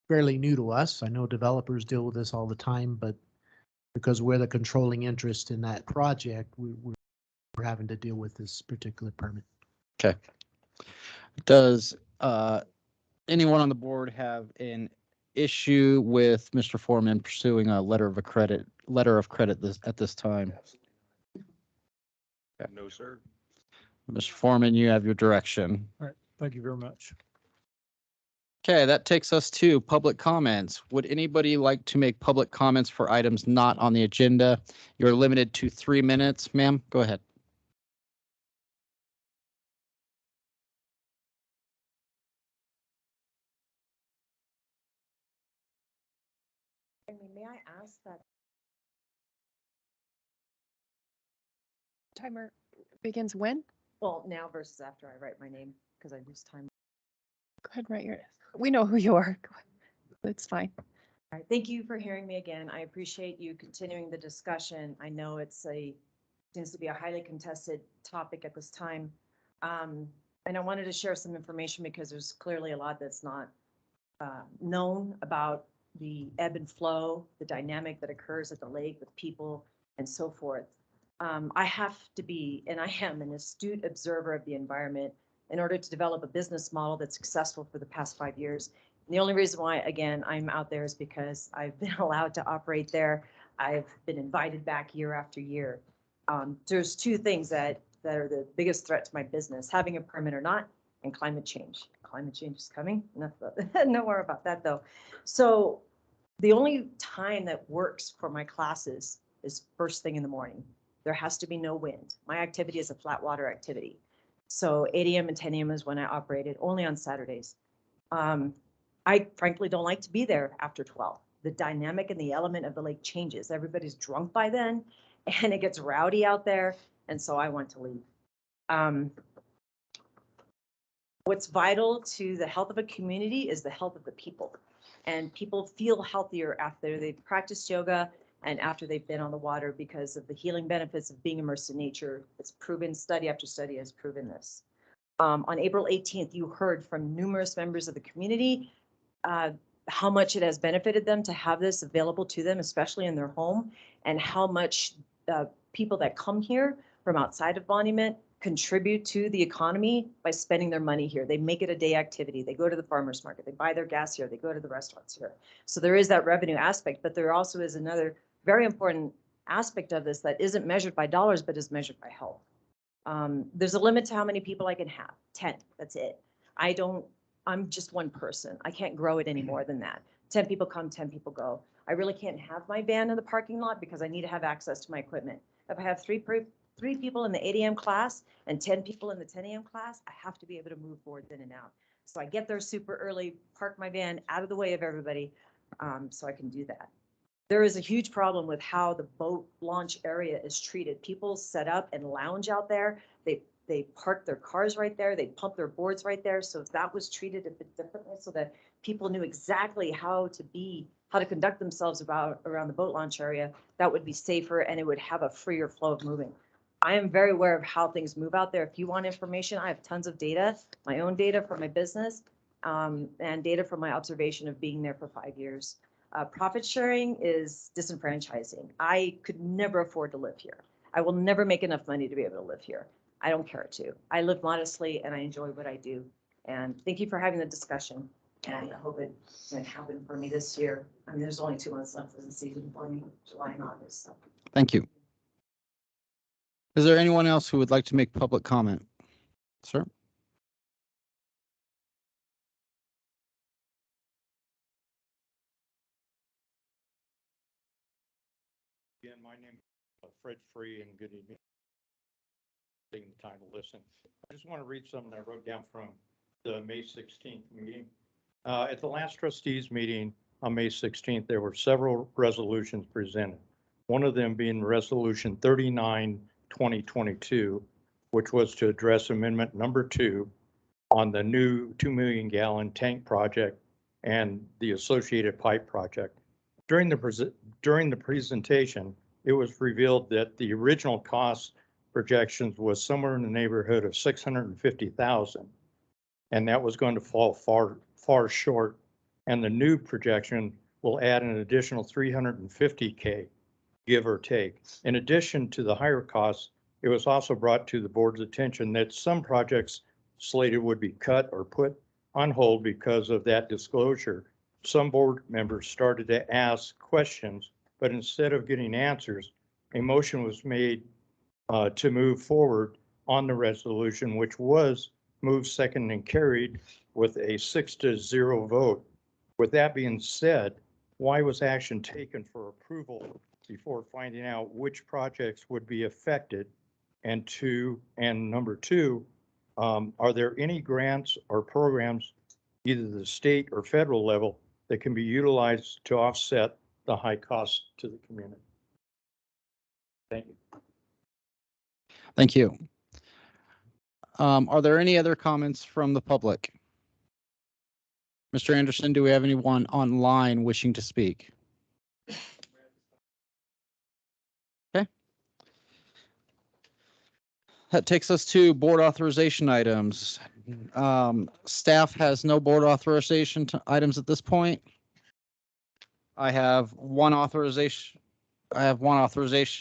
fairly new to us. I know developers deal with this all the time, but because we're the controlling interest in that project, we're having to deal with this particular permit. Okay. Does anyone on the board have an issue with Mr. Foreman pursuing a letter of credit at this time? Okay. No, sir. Mr. Foreman, you have your direction. All right. Thank you very much. Okay, that takes us to public comments. Would anybody like to make public comments for items not on the agenda? You're limited to 3 minutes, ma'am. Go ahead. May I ask that? Timer begins when? Well, now versus after I write my name, because I lose time. Go ahead, write we know who you are. Go ahead. It's fine. All right, thank you for hearing me again. I appreciate you continuing the discussion. I know seems to be a highly contested topic at this time. And I wanted to share some information because there's clearly a lot that's not known about the ebb and flow, the dynamic that occurs at the lake with people and so forth. I have to be, and I am, an astute observer of the environment in order to develop a business model that's successful for the past 5 years. And the only reason why, again, I'm out there is because I've been allowed to operate there. I've been invited back year after year. There's two things that are the biggest threat to my business, having a permit or not, and climate change. Climate change is coming. Enough about, no more about that though. So the only time that works for my classes is first thing in the morning. There has to be no wind. My activity is a flat water activity. So 8 a.m. and 10 a.m. is when I operated, only on Saturdays. I frankly don't like to be there after 12. The dynamic and the element of the lake changes. Everybody's drunk by then and it gets rowdy out there. And so I want to leave. What's vital to the health of a community is the health of the people. And people feel healthier after they've practiced yoga and after they've been on the water because of the healing benefits of being immersed in nature. It's proven, study after study has proven this. On April 18th, you heard from numerous members of the community how much it has benefited them to have this available to them, especially in their home, and how much people that come here from outside of Monument contribute to the economy by spending their money here. They make it a day activity. They go to the farmer's market, they buy their gas here, they go to the restaurants here. So there is that revenue aspect, but there also is another very important aspect of this that isn't measured by dollars, but is measured by health. There's a limit to how many people I can have, 10, that's it. I'm just one person. I can't grow it any more than that. 10 people come, 10 people go. I really can't have my van in the parking lot because I need to have access to my equipment. If I have three people in the 8 a.m. class and 10 people in the 10 a.m. class, I have to be able to move boards in and out. So I get there super early, park my van out of the way of everybody, so I can do that. There is a huge problem with how the boat launch area is treated. People set up and lounge out there. They park their cars right there. They pump their boards right there. So if that was treated a bit differently so that people knew exactly how to conduct themselves around the boat launch area, that would be safer and it would have a freer flow of moving. I am very aware of how things move out there. If you want information, I have tons of data, my own data for my business, and data from my observation of being there for 5 years. Profit sharing is disenfranchising. I could never afford to live here. I will never make enough money to be able to live here. I don't care to. I live modestly and I enjoy what I do. And thank you for having the discussion. And I hope it can happen for me this year. I mean, there's only 2 months left of the season for me, July and August. So. Thank you. Is there anyone else who would like to make public comment? Sir? Again, my name is Fred Free, and good evening. Taking the time to listen. I just want to read something I wrote down from the May 16th meeting. At the last trustees meeting on May 16th, there were several resolutions presented. One of them being Resolution 39, 2022, which was to address amendment number 2 on the new 2 million gallon tank project and the associated pipe project. During the presentation, it was revealed that the original cost projections was somewhere in the neighborhood of 650,000, and that was going to fall far short. And the new projection will add an additional 350K, give or take. In addition to the higher costs, it was also brought to the board's attention that some projects slated would be cut or put on hold because of that disclosure. Some board members started to ask questions, but instead of getting answers, a motion was made to move forward on the resolution, which was moved, second, and carried with a 6-0 vote. With that being said, why was action taken for approval before finding out which projects would be affected? And number 2, are there any grants or programs, either the state or federal level, that can be utilized to offset the high cost to the community? Thank you. Thank you. Are there any other comments from the public? Mr. Anderson, do we have anyone online wishing to speak? Okay. That takes us to board authorization items. Staff has no board authorization items at this point. I have one authorization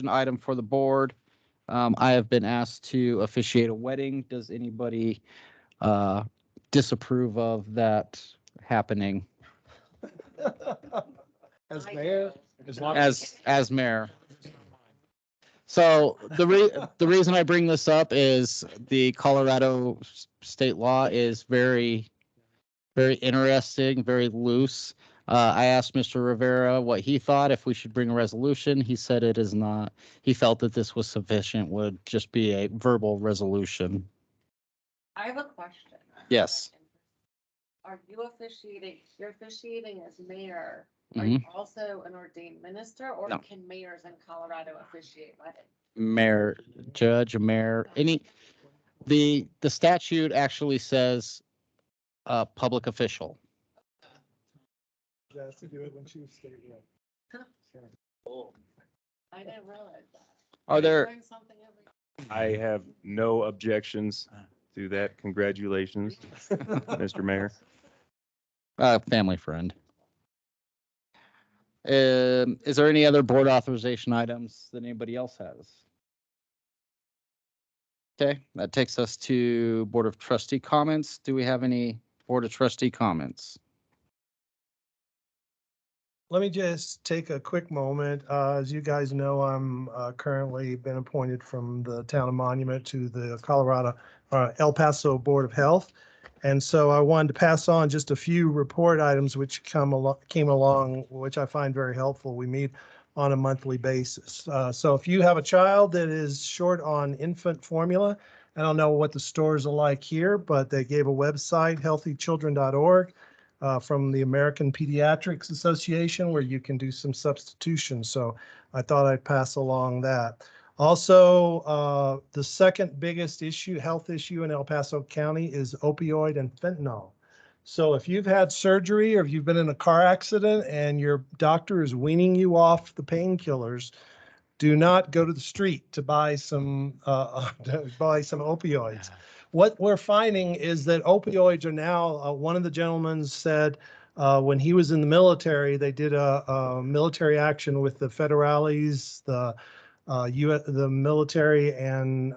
item for the board. I have been asked to officiate a wedding. Does anybody disapprove of that happening As mayor? as mayor? So the reason I bring this up is the Colorado state law is very, very interesting, very loose. I asked Mr. Rivera what he thought, if we should bring a resolution. He said it is not. He felt that this was sufficient, would just be a verbal resolution. I have a question. Yes. Are you officiating, you're officiating as mayor? Are you also an ordained minister, or No. can mayors in Colorado officiate weddings? Mayor, judge, mayor, the statute actually says public official. She has to do it when she was state rep. I didn't realize that. Are there? Learn something every- I have no objections to that. Congratulations, Mr. Mayor. Family friend. Is there any other board authorization items that anybody else has? Okay, that takes us to Board of Trustee comments. Do we have any Board of Trustee comments? Let me just take a quick moment. As you guys know, I'm currently been appointed from the town of Monument to the Colorado, El Paso Board of Health. And so I wanted to pass on just a few report items which came along, which I find very helpful. We meet on a monthly basis. So if you have a child that is short on infant formula, I don't know what the stores are like here, but they gave a website, healthychildren.org. From the American Pediatrics Association, where you can do some substitution. So I thought I'd pass along that. Also, the second biggest health issue in El Paso County is opioid and fentanyl. So if you've had surgery or if you've been in a car accident and your doctor is weaning you off the painkillers, do not go to the street to buy some opioids. What we're finding is that opioids are now, one of the gentlemen said when he was in the military, they did a military action with the federales, the military, and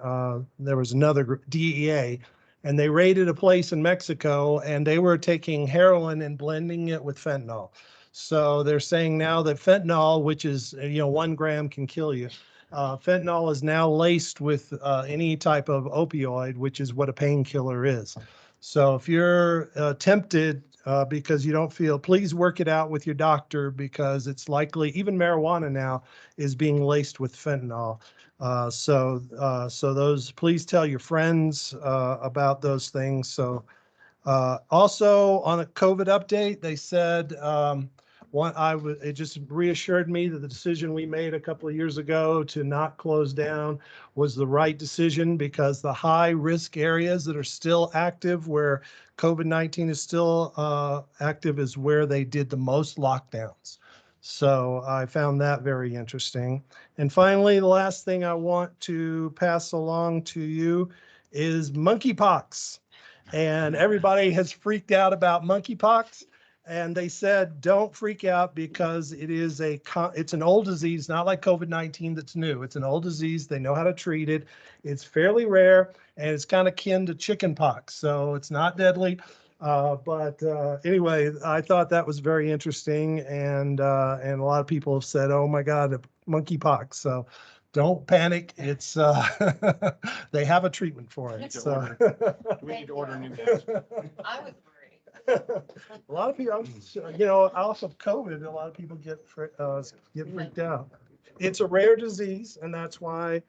there was another group, DEA, and they raided a place in Mexico, and they were taking heroin and blending it with fentanyl. So they're saying now that fentanyl, which is, 1 gram can kill you. Fentanyl is now laced with any type of opioid, which is what a painkiller is. So if you're tempted because you don't feel, please work it out with your doctor, because it's likely, even marijuana now is being laced with fentanyl. So those, please tell your friends about those things. So also on a COVID update, they said, it just reassured me that the decision we made a couple of years ago to not close down was the right decision, because the high risk areas that are still active, where COVID-19 is still active, is where they did the most lockdowns. So I found that very interesting. And finally, the last thing I want to pass along to you is monkeypox. And everybody has freaked out about monkeypox. And they said, don't freak out, because it's an old disease, not like COVID-19 that's new. It's an old disease. They know how to treat it. It's fairly rare, and it's kind of kin to chickenpox. So it's not deadly. But anyway, I thought that was very interesting. And a lot of people have said, oh my God, monkeypox. So don't panic. It's they have a treatment for it. So We need to order new masks. I was worried. A lot of people, off of COVID, a lot of people get freaked out. It's a rare disease, and that's why,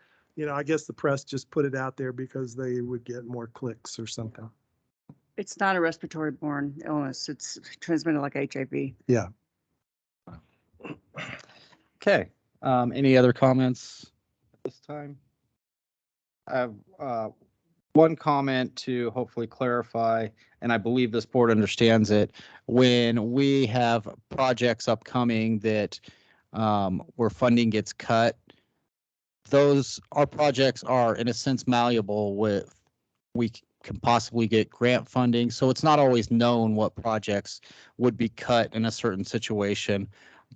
I guess the press just put it out there because they would get more clicks or something. It's not a respiratory borne illness. It's transmitted like HIV. Yeah. Okay. Any other comments at this time? I have one comment to hopefully clarify, and I believe this board understands it. When we have projects upcoming that where funding gets cut, our projects are in a sense malleable. can possibly get grant funding. So it's not always known what projects would be cut in a certain situation,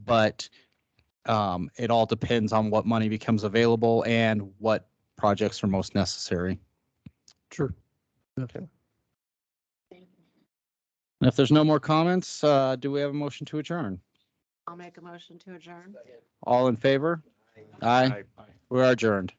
but it all depends on what money becomes available and what projects are most necessary. Sure. Okay. And if there's no more comments, do we have a motion to adjourn? I'll make a motion to adjourn. All in favor? Aye. We are adjourned.